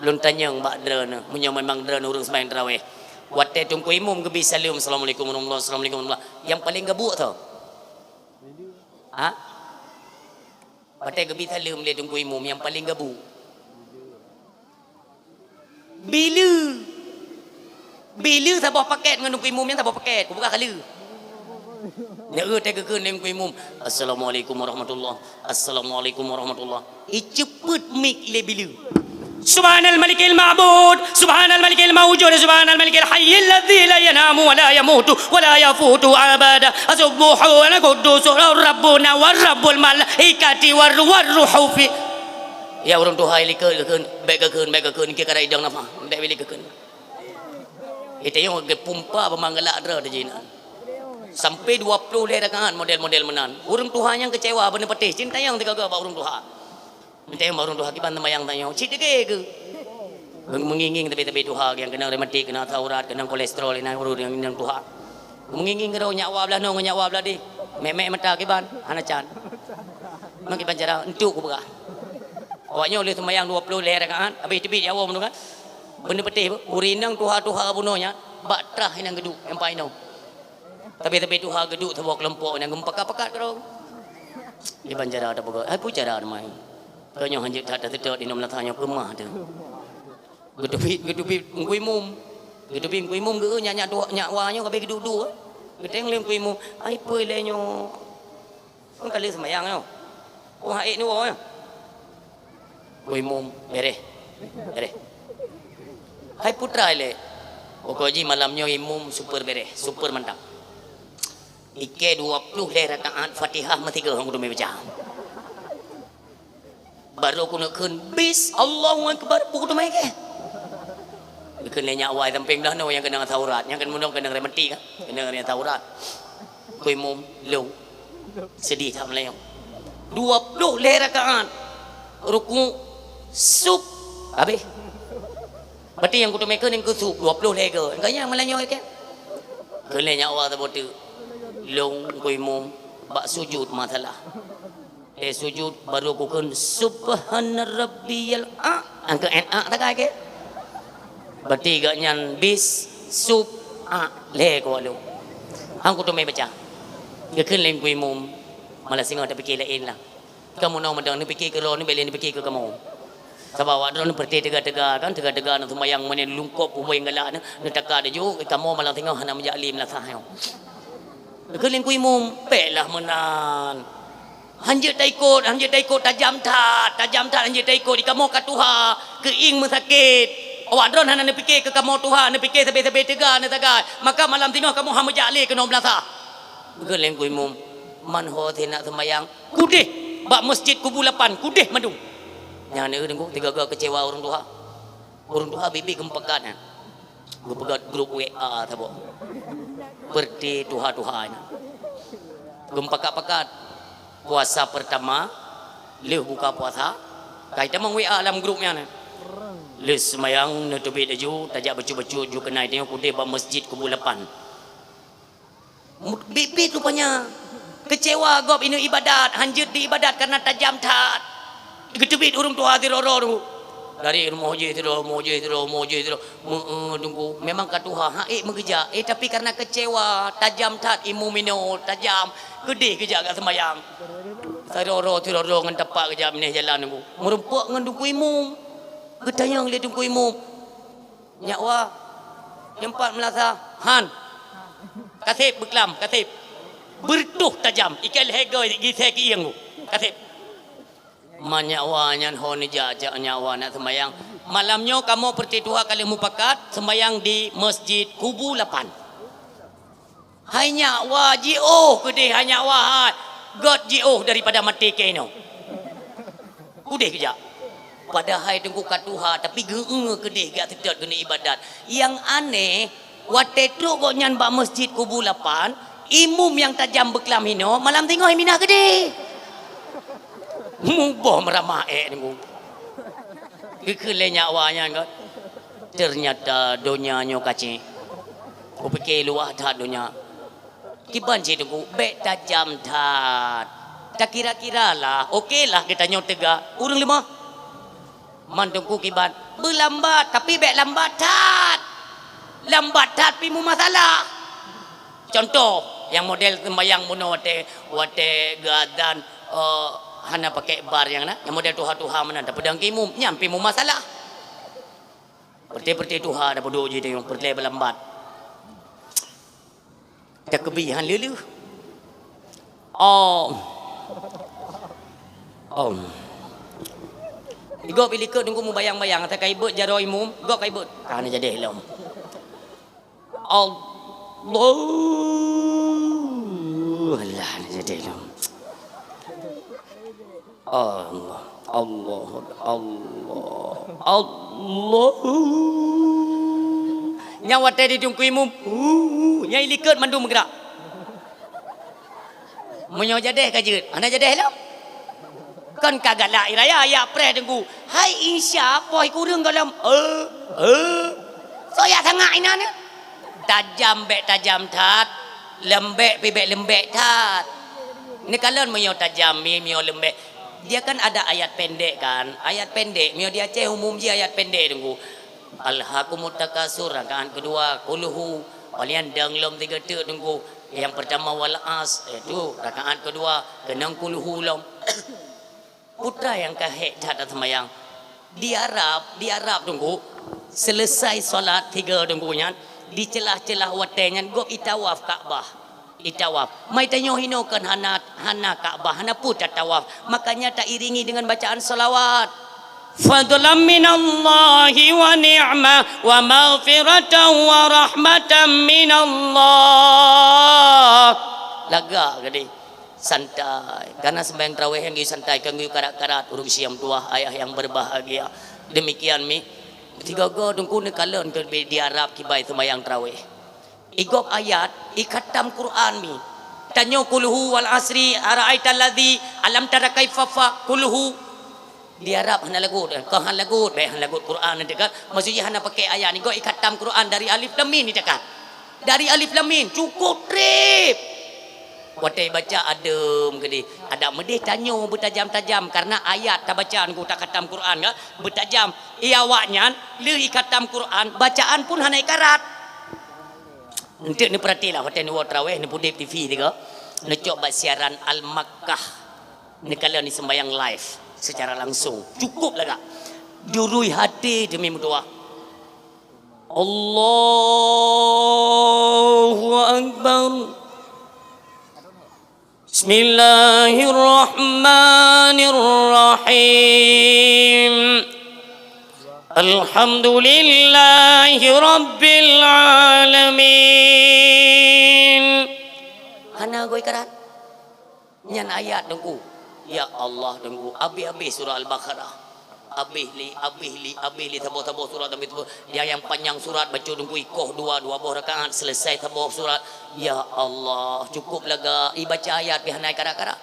Lun tanyang mak drana munya memang drana urang sembahyang tarawih watte tungku imum gebi salam assalamualaikum warahmatullahi assalamualaikum warahmatullahi yang paling gebuk tu watte gebi salam le tungku imum yang paling gebuk bila sabah paket dengan tungku imum yang sabah paket ku buka kala nek tega ke tungku imum assalamualaikum warahmatullahi assalamualaikum warahmatullahi cepet mik le bila Subhanal Malikil Ma'bud Subhanal Malikil Mawjud Subhanal Malikil Hayyil Ladzi la yanamu wa la yamutu wa la yafutu abada Subhana Quddus Rabbuna wa Rabbul Malaikati wa ruhu fi ya urang Tuhan likeun baik keun ke kada idang nama dak beli keun itu yang ke pumpa pemanggala adra dejina sampai 20 rakaat model-model menan urang Tuhan yang kecewa bener petih cinta yang tiga ba urang Tuhan minta yang baru Tuhan kiban yang tanya cik dege ke menginging tapi Tuhan yang kena rematik kena taurat kena kolesterol ini urut yang Tuhan menginging ke nyawa belah no nyawa belah di memek mata kiban hana can Mangki banjara entuk ku berah. Awaknya oleh sembahyang 20 rakaat, habis tebit awam tu kan. Benda petih urinang tuha-tuha bunonya, bak trah inang geduk yang painau. Tapi tuha geduk sebuah kelompok yang gempak-pakat kau. Di banjara ada boga. Ai pu cara mai. Kanyo hanjit tak sedot di nomor tanya kemah tu. Gedupit ngui mum. Gedupit ngui mum ge nyak nyak wanyo kabeh geduk du. Gedeng lem ngui mum. Ai pu le nyo. Kan kali sembahyang yo. Oh haik ni wo. Ngui mum bereh. Bereh. Hai putra le. Pokoknya malamnya imum super bereh, super mantap. Ike 20 rakaat Fatihah matiga hang kudu baca. Baru aku nak kun bis Allahu akbar kudu mai ke. Bikin le nyawa samping dah no yang kena Taurat, yang kena munong kena remeti kan. Kena dengan Taurat. Ku imum lu. Sedih tak meleo. 20 rakaat. Ruku sub habis. Berarti yang kudu mereka ni kusuk 20 lega. Kaya malanyo ke. Kena nyawa tabotu. Long kuimum bak sujud masalah. Sujud baru aku kun subhana rabbiyal angka na tak ke. Berarti gak nyan bis sub le ko lu. Hang kudu mai baca. Ge kun leng kuimum malah singa tak fikir lain lah. Kamu nak mendang ni fikir ke lo ni beli ni fikir ke kamu. Sebab awak drone perti tegak-tegak kan tegak-tegak nak sembahyang mana lungkop uboi galak ni takak dia ju kamu malah tengok hana menjalim lah sah. Keling ku imum pelah menan. Hanjit daikot tajam tat hanjit daikot di kamu kat tuha keing mesakit. Awak drone hana nak fikir ke kamu tuha nak fikir sampai tegak nak tagai. Maka malam tengok kamu hang menjalim ke nom belasah. Keling ku imum man ho nak sembahyang kudih bak masjid kubu 8 kudih mandung. Yang ni dengu tiga kecewa orang tua. Orang tua bibi gempekat kan. Gempekat grup WA tabo. Berdi tuha-tuhanya. Gempekat-pekat. Puasa pertama, leh buka puasa. Kaita mang WA dalam grupnya ni. Leh semayang nutubi daju, tajak baju-baju ju kenai tengok kudih ba masjid kubu 8. Bibi rupanya kecewa gop ini ibadat, hanjut di ibadat karena tajam tat. Ketubit urung tua tiroro tu. Dari moje tiro. Tunggu memang katuha mengeja. Tapi karena kecewa, tajam tat imumino, tajam gede keja kat sembayang. Tiroro ngan tepak keja meneh jalan tunggu. Merempak ngan tunggu imum. Gedayang lihat tunggu imum. Nyakwa. Empat melasa han. Kasih beklam, kasih. Bertuh tajam. Ikan hega gisai ke iang tu. Kasih. Manyawa nyan honi jajak nyawa nak sembayang. Malamnya kamu perti 2 kali mupakat sembayang di masjid kubu 8. Hai nyawa jio gede hai nyawa hai. God jio daripada mati ke ino. Udah kejak. Pada hai tunggu kat Tuhan tapi geung gede gak sedot guna ibadat. Yang aneh watetu kok nyan bak masjid kubu 8 imum yang tajam beklam hino malam tengok minah gede. Mubah meramah ni. Kekele nyawanya kan. Ternyata donyanya kacik. Ku fikir luah tat donya. Kiban cik tu bek tajam tat. Tak kira-kira lah. Okey lah kita nyotega. Urang 5. Mantungku kiban. Berlambat tapi bek lambat tat. Lambat tat pimu masalah. Contoh yang model sembayang muno wate gadan hana pakai bar yang nak yang model tuha-tuha mana dapat pedang kimum nyampi mu masalah perti tuha dapat duduk je tengok perti berlambat tak kebihan lelu Go pilih ke tunggu mu bayang-bayang tak kaibut jaro imum go kaibut kana jadi helom Allah jadi helom Allah nyawa tadi tungku imum nyai liket mandu bergerak menyo jadeh kajut ana jadeh lah kan kagak la iraya ya pre tunggu hai insya boy kurang dalam soya sangat inane tajam tat lembek pibek lembek tat ni kalian menyo tajam mio lembek dia kan ada ayat pendek kan, ayat pendek mio dia Aceh umum je ayat pendek tunggu alhaqumut takasur rakaat kedua qulhu walian danglom tiga tu tunggu yang pertama wal as itu rakaat kedua kenang qulhu lom putra yang kahek cat semayang di Arab tunggu selesai solat tiga tunggunya di celah-celah watenya gop itawaf Kaabah itawaf mai tanyo hinokan hana Kaabah hana putar tawaf makanya tak iringi dengan bacaan selawat fadlan minallahi wa ni'mah wa maghfiratan wa rahmatan minallah laga gede santai karena sembahyang tarawih yang santai kanggu karat-karat urung siam tua ayah yang berbahagia demikian mi tiga go dungku ne kalon ke di Arab kibai sembahyang tarawih igop ayat ikatam Quran mi tanyo kulhu wal asri ara'aital ladzi alam tara kaifa fa kulhu di Arab hana lagu kau han lagu baik han lagu Quran ni dekat maksudnya hana pakai ayat ni go ikatam Quran dari alif lam mim ni dekat dari alif lam mim cukup trip watai baca adem gede ada medih tanyo bertajam-tajam karena ayat tak bacaan ku tak katam Quran ga bertajam ia awaknya le ikatam Quran bacaan pun hana ikarat nanti ni perhatilah watai ni tarawih ni pudip TV tiga ni coba siaran Al Makkah ni kala ni sembahyang live secara langsung cukup lah kak durui hati demi berdoa Allahu Akbar Bismillahirrahmanirrahim Alhamdulillahi Rabbil Alamin hana goi karat nyan ayat dengku ya Allah dengku habis surah Al-Baqarah habis li tabo surat demi tu yang panjang surat baca dengku ikoh dua buah rakaat selesai tabo surat ya Allah cukup laga ibaca ayat bihana kara-kara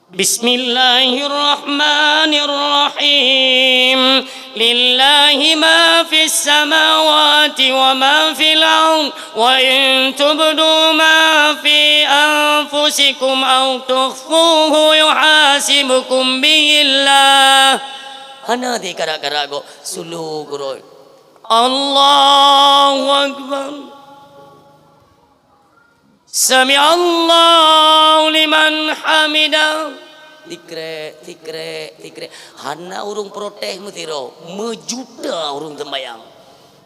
Bismillahirrahmanirrahim Lillahi ma fis samawati wa ma fil ard wa in tubdu ma fi anfusikum aw tukhfuhu yuhasibukum billah hana di kara-kara go sulu guru Allahu Akbar Sami Allahu liman hamidah tikre hana urung protes mutiro mejuta urung sembayang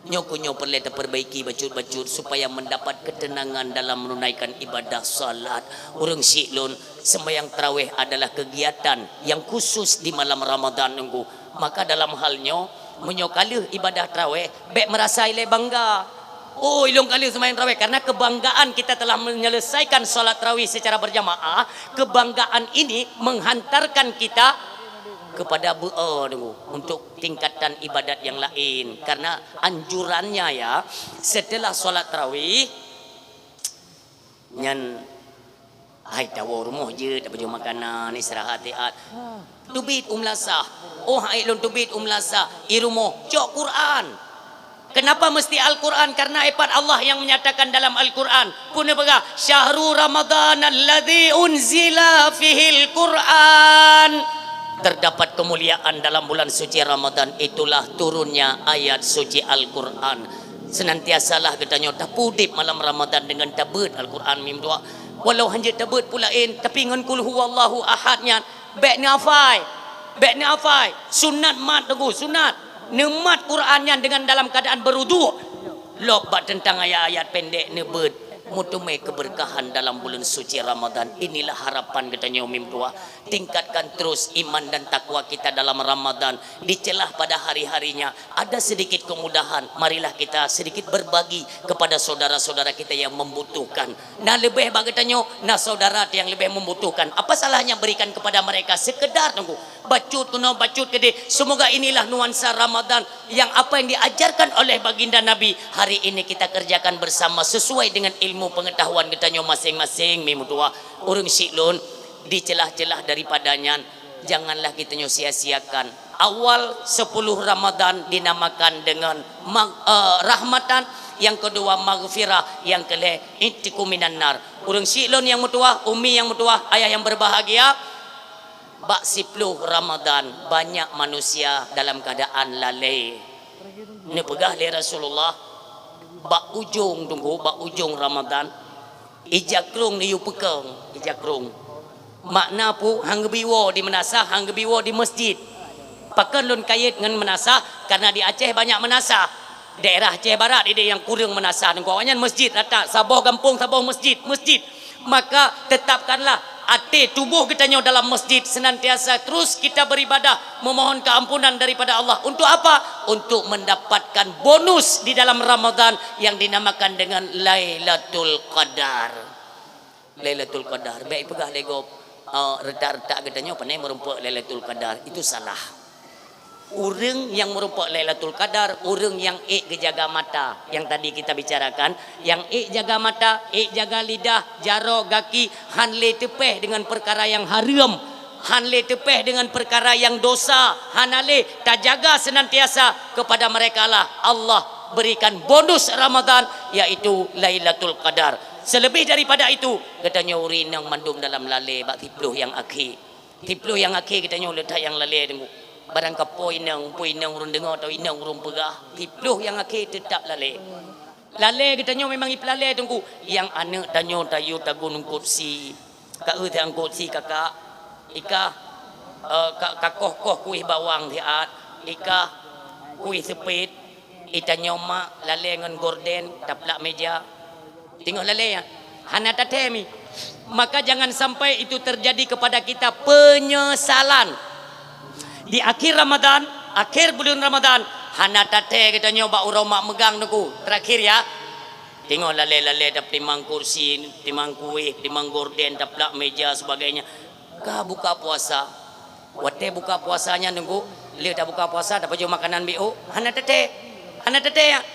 nyoko perlu perbaiki bacut supaya mendapat ketenangan dalam menunaikan ibadah salat urung siklun sembahyang tarawih adalah kegiatan yang khusus di malam Ramadan nunggu maka dalam halnya menyokali ibadah tarawih baik merasa ile bangga oh ilung kali sembahyang tarawih karena kebanggaan kita telah menyelesaikan salat tarawih secara berjamaah kebanggaan ini menghantarkan kita kepada untuk tingkatan ibadat yang lain karena anjurannya ya setelah salat tarawih nyan hai tawo rumah je tak perlu makanan istirahat tubit umlasah oh hai lon tubit umlasah i rumah cok Quran. Kenapa mesti Al-Quran? Karena ipat Allah yang menyatakan dalam Al-Quran. Puna bega syahrul Ramadan alladzi unzila fihil Quran. Terdapat kemuliaan dalam bulan suci Ramadan itulah turunnya ayat suci Al-Quran. Senantiasalah katanya tapudip malam Ramadan dengan tabut Al-Quran mim doa. Walau hanya tabut pulain tapi ngan kul huwallahu ahadnya baik ni afai sunat mat tunggu sunat nemat Qurannya dengan dalam keadaan berwuduk lobat tentang ayat-ayat pendek nebet mutumai keberkahan dalam bulan suci Ramadan. Inilah harapan katanya Umim Tua, tingkatkan terus iman dan takwa kita dalam Ramadan. Di celah pada hari-harinya ada sedikit kemudahan, marilah kita sedikit berbagi kepada saudara-saudara kita yang membutuhkan. Nah lebih bagatanya nah saudara yang lebih membutuhkan, apa salahnya berikan kepada mereka sekedar tunggu bacut kuno bacut gede. Semoga inilah nuansa Ramadan yang apa yang diajarkan oleh baginda Nabi hari ini kita kerjakan bersama sesuai dengan ilmu pengetahuan kita masing-masing. Mimutua urung siklun di celah-celah daripadanya janganlah kita sia-siakan. Awal 10 Ramadan dinamakan dengan rahmatan, yang kedua maghfirah, yang kelih intikum minan nar. Urung siklun yang mutua, umi yang mutua, ayah yang berbahagia, bak 10 Ramadan banyak manusia dalam keadaan lalai. Ni pegah le Rasulullah bak ujung tunggu bak ujung Ramadan ijakrung ni yu pekeng ijakrung. Makna pu hang biwo di menasah hang biwo di masjid. Pakan lun kait dengan menasah karena di Aceh banyak menasah. Daerah Aceh Barat ini yang kurang menasah dan kawannya masjid rata Sabah kampung Sabah masjid. Maka tetapkanlah hati tubuh kita dalam masjid senantiasa terus kita beribadah memohon keampunan daripada Allah. Untuk apa? Untuk mendapatkan bonus di dalam Ramadan yang dinamakan dengan Lailatul Qadar. Lailatul Qadar. Baik pegah lego retak-retak katanya pandai merumpak Lailatul Qadar itu salah. Orang yang merupakan Lailatul Qadar, orang yang jaga mata yang tadi kita bicarakan, yang jaga mata, jaga lidah, jaro, gaki, hanle tepeh dengan perkara yang haram, hanle tepeh dengan perkara yang dosa, hanale tak jaga senantiasa kepada mereka lah Allah berikan bonus Ramadan yaitu Lailatul Qadar. Selebih daripada itu, katanya urin yang mandum dalam lale bak tipluh yang akhir. Tipluh yang akhir katanya letak yang lale tengok. Barang kapo inang urun dengar atau inang urun pegah tipluh yang akhir tetap lale katanya memang iplale tunggu yang anak tanyo tayu tagun kursi kak tang kursi kakak ika kakoh kuih bawang tiat ika kuih sepit itanyo mak lale ngan gorden taplak meja tengok lale ya hana tatemi. Maka jangan sampai itu terjadi kepada kita penyesalan di akhir Ramadan, akhir bulan Ramadan, hana tate kita nyoba urau mak megang nuku. Terakhir ya. Tengok lale-lale dah timang kursi, timang kuih, timang gorden, taplak meja sebagainya. Kah buka puasa. Wate buka puasanya nunggu. Dia dah buka puasa dah baju makanan BO. Hana tate. Hana tate ya.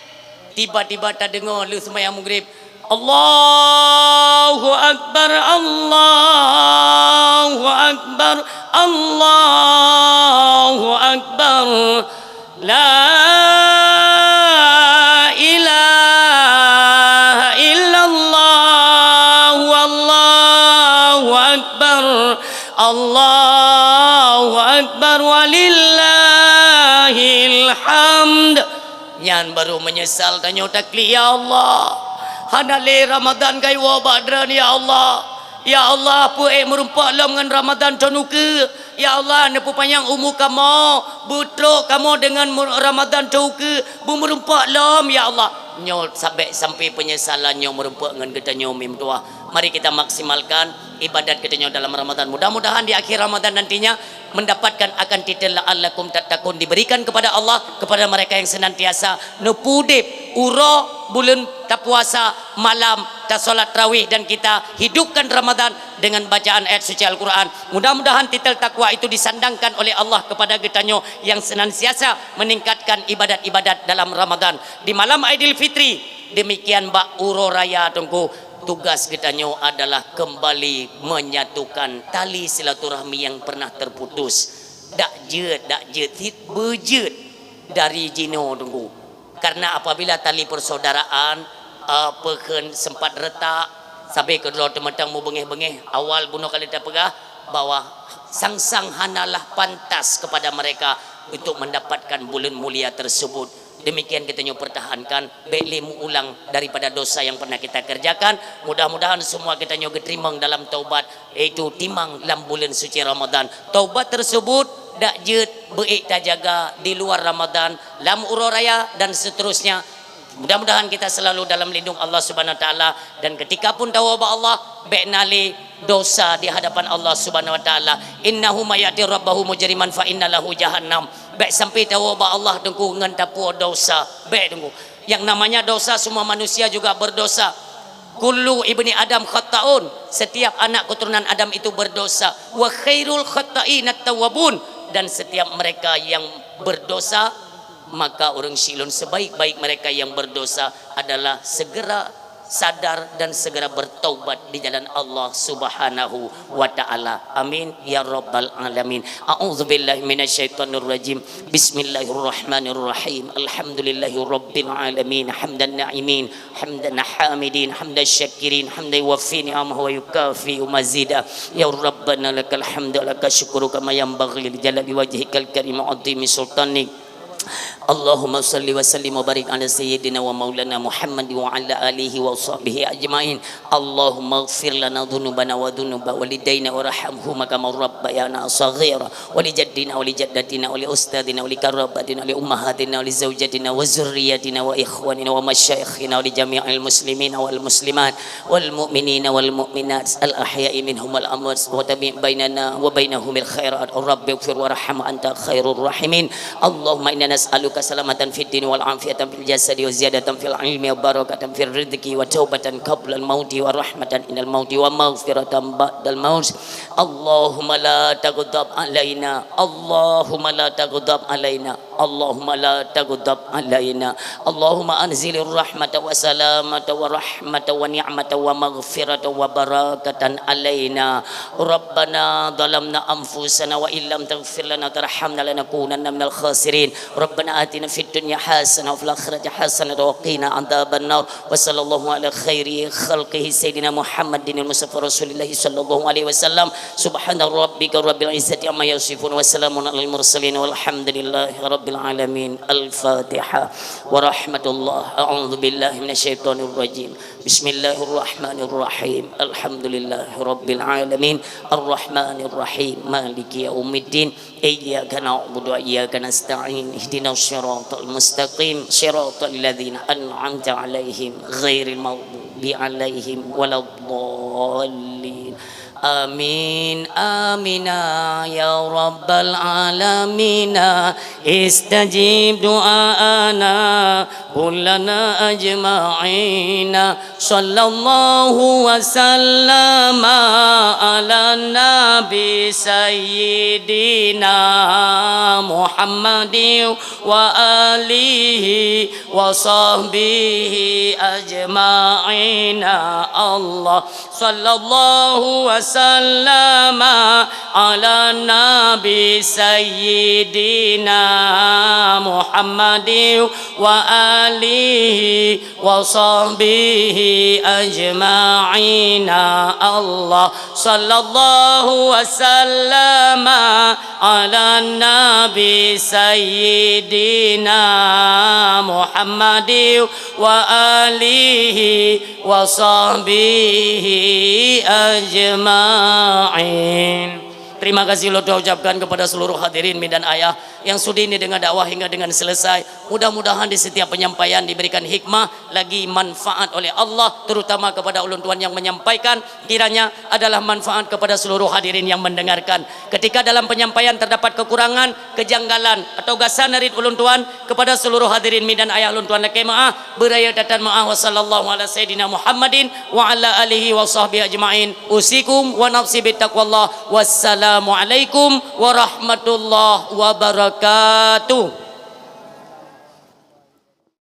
Tiba-tiba tak dengar lu sembahyang maghrib. Allahu Akbar, Allahu Akbar, Allahu Akbar, La ilaha illallah, Allahu Akbar, Allahu Akbar, walillahil hamd. Yang baru menyesal tanya takli ya Allah. Hanale Ramadan kai wa badran ya Allah. Ya Allah pu merumpak lam dengan Ramadan tonuke. Ya Allah nepu panjang umur kamu, butrok kamu dengan Ramadan tonuke, bu merumpak lam ya Allah. Nyo sampai penyesalan nyo merumpak dengan kita nyo mim tua. Mari kita maksimalkan ibadat kita nyo dalam Ramadan. Mudah-mudahan di akhir Ramadan nantinya mendapatkan akan titel la'allakum tattaqun diberikan kepada Allah kepada mereka yang senantiasa nepudip uro bulan tak puasa malam tak solat tarawih dan kita hidupkan Ramadan dengan bacaan ayat suci Al-Quran. Mudah-mudahan titel takwa itu disandangkan oleh Allah kepada kita yang senantiasa meningkatkan ibadat-ibadat dalam Ramadan di malam Aidil Fitri. Demikian bak uro raya tunggu. Tugas kita adalah kembali menyatukan tali silaturahmi yang pernah terputus. Dak jet berjet dari jino tunggu. Karena apabila tali persaudaraan peken sempat retak sampai kedua tematang mu bengeh-bengeh awal bunuh kali tak pegah bahwa sang-sang hanalah pantas kepada mereka untuk mendapatkan bulan mulia tersebut. Demikian kita pertahankan baik ulang daripada dosa yang pernah kita kerjakan. Mudah-mudahan semua kita keterimang dalam taubat iaitu timang dalam bulan suci Ramadan. Taubat tersebut dak jet baik tak jaga di luar Ramadan, lam uro raya dan seterusnya. Mudah-mudahan kita selalu dalam lindung Allah Subhanahu wa taala dan ketika pun tawabah Allah baik nali dosa di hadapan Allah Subhanahu wa taala. Innahu mayati rabbahu mujriman fa innalahu jahannam. Baik sampai tawabah Allah tengku ngan tapua dosa. Baik tengku. Yang namanya dosa semua manusia juga berdosa. Kullu ibni Adam khata'un. Setiap anak keturunan Adam itu berdosa. Wa khairul khata'in at-tawwabun. Dan setiap mereka yang berdosa maka orang silun sebaik-baik mereka yang berdosa adalah segera sadar dan segera bertaubat di jalan Allah Subhanahu wa taala. Amin ya rabbal alamin. A'udzubillahi minasyaitonir rajim. Bismillahirrahmanirrahim. Alhamdulillahi rabbil alamin. Hamdan na'imin, hamdan hamidin, hamdan syakirin, hamdan yuwaffi ni'amahu wa yukafi mazida. Ya rabbana lakal hamdu laka syukru kama yanbaghi li jalali wajhikal karim wa 'azimi sultanik. Allahumma salli wa sallim wa barik ala sayyidina wa maulana Muhammad wa ala alihi wa sahbihi ajma'in. Allahumma ighfir lana dhunubana wa dhunuba walidayna warhamhuma kama rabbayana saghira wa li jaddina wa li jaddatina wa li ustadina wa li karabatina wa li ummahatina wa li zawjatina wa zurriyyatina wa ikhwanina wa masyayikhina wa li jami'il muslimina wal muslimat wal mu'minina wal mu'minat al ahya'i minhum wal amwat wa tabi' bainana wa bainahumil khairat. Rabbi ighfir warham anta khairur rahimin. Allahumma inna nas'aluka salamatan fid din wal afiyatan fil jasadi wa ziyadatan fil ilmi wa barakatan fil rizqi wa taubatan qabla al mauti wa rahmatan inal mauti wa maghfiratan ba'dal maut. Allahumma la taghdab alaina, Allahumma la taghdab alaina, Allahumma la taghdab alaina. Allahumma anzilir rahmata wa salamata wa rahmata wa ni'mata wa maghfirata wa barakatan alaina. Rabbana dhalamna anfusana wa illam taghfir lana tarhamna lanakunanna minal khasirin. Rabbana atina fid dunya hasanah wa fil akhirati hasanah wa qina adzaban nar. Wa sallallahu ala khairi khalqihi sayyidina Muhammadin al-Mustafa Rasulillah sallallahu alaihi wasallam. Subhana rabbika rabbil izzati amma yasifun wa salamun alal mursalin walhamdulillahi rabbil alamin. Al-Fatihah wa rahmatullah. A'udzu billahi minasyaitonir rajim. Bismillahirrahmanirrahim. Alhamdulillahi rabbil alamin. Arrahmanir rahim. Maliki yaumiddin. Iyyaka na'budu wa iyyaka nasta'in. Ihdinas siratal mustaqim. Siratal ladzina an'amta 'alaihim ghairil maghdubi 'alaihim waladdallin. Amin amina ya rabbal alamina. Istajib du'ana kullana ajma'ina. Sallallahu wa sallama ala nabi sayyidina Muhammadin wa alihi wa sahbihi ajma'ina. Allah sallallahu wa sallama ala nabi sayyidina Muhammadin wa alihi wa sahbihi ajma'ina. Allah sallallahu wa sallama ala nabi sayyidina Muhammadin wa alihi wa sahbihi ajma'in. Terima kasih lo ucapkan kepada seluruh hadirin dan ayah yang sudi ini dengan dakwah hingga dengan selesai. Mudah-mudahan di setiap penyampaian diberikan hikmah lagi manfaat oleh Allah, terutama kepada ulun tuan yang menyampaikan, kiranya adalah manfaat kepada seluruh hadirin yang mendengarkan. Ketika dalam penyampaian terdapat kekurangan, kejanggalan atau gasan dari ulun tuan, kepada seluruh hadirin dan ayah ulun tuan lakai maaf, beraya datan maaf. Wa sallallahu ala sayyidina Muhammadin wa ala alihi wa sahbihi ajma'in. Usikum wa nafsi bittaqwallah. Wassalamualaikum warahmatullahi wabarakatuh.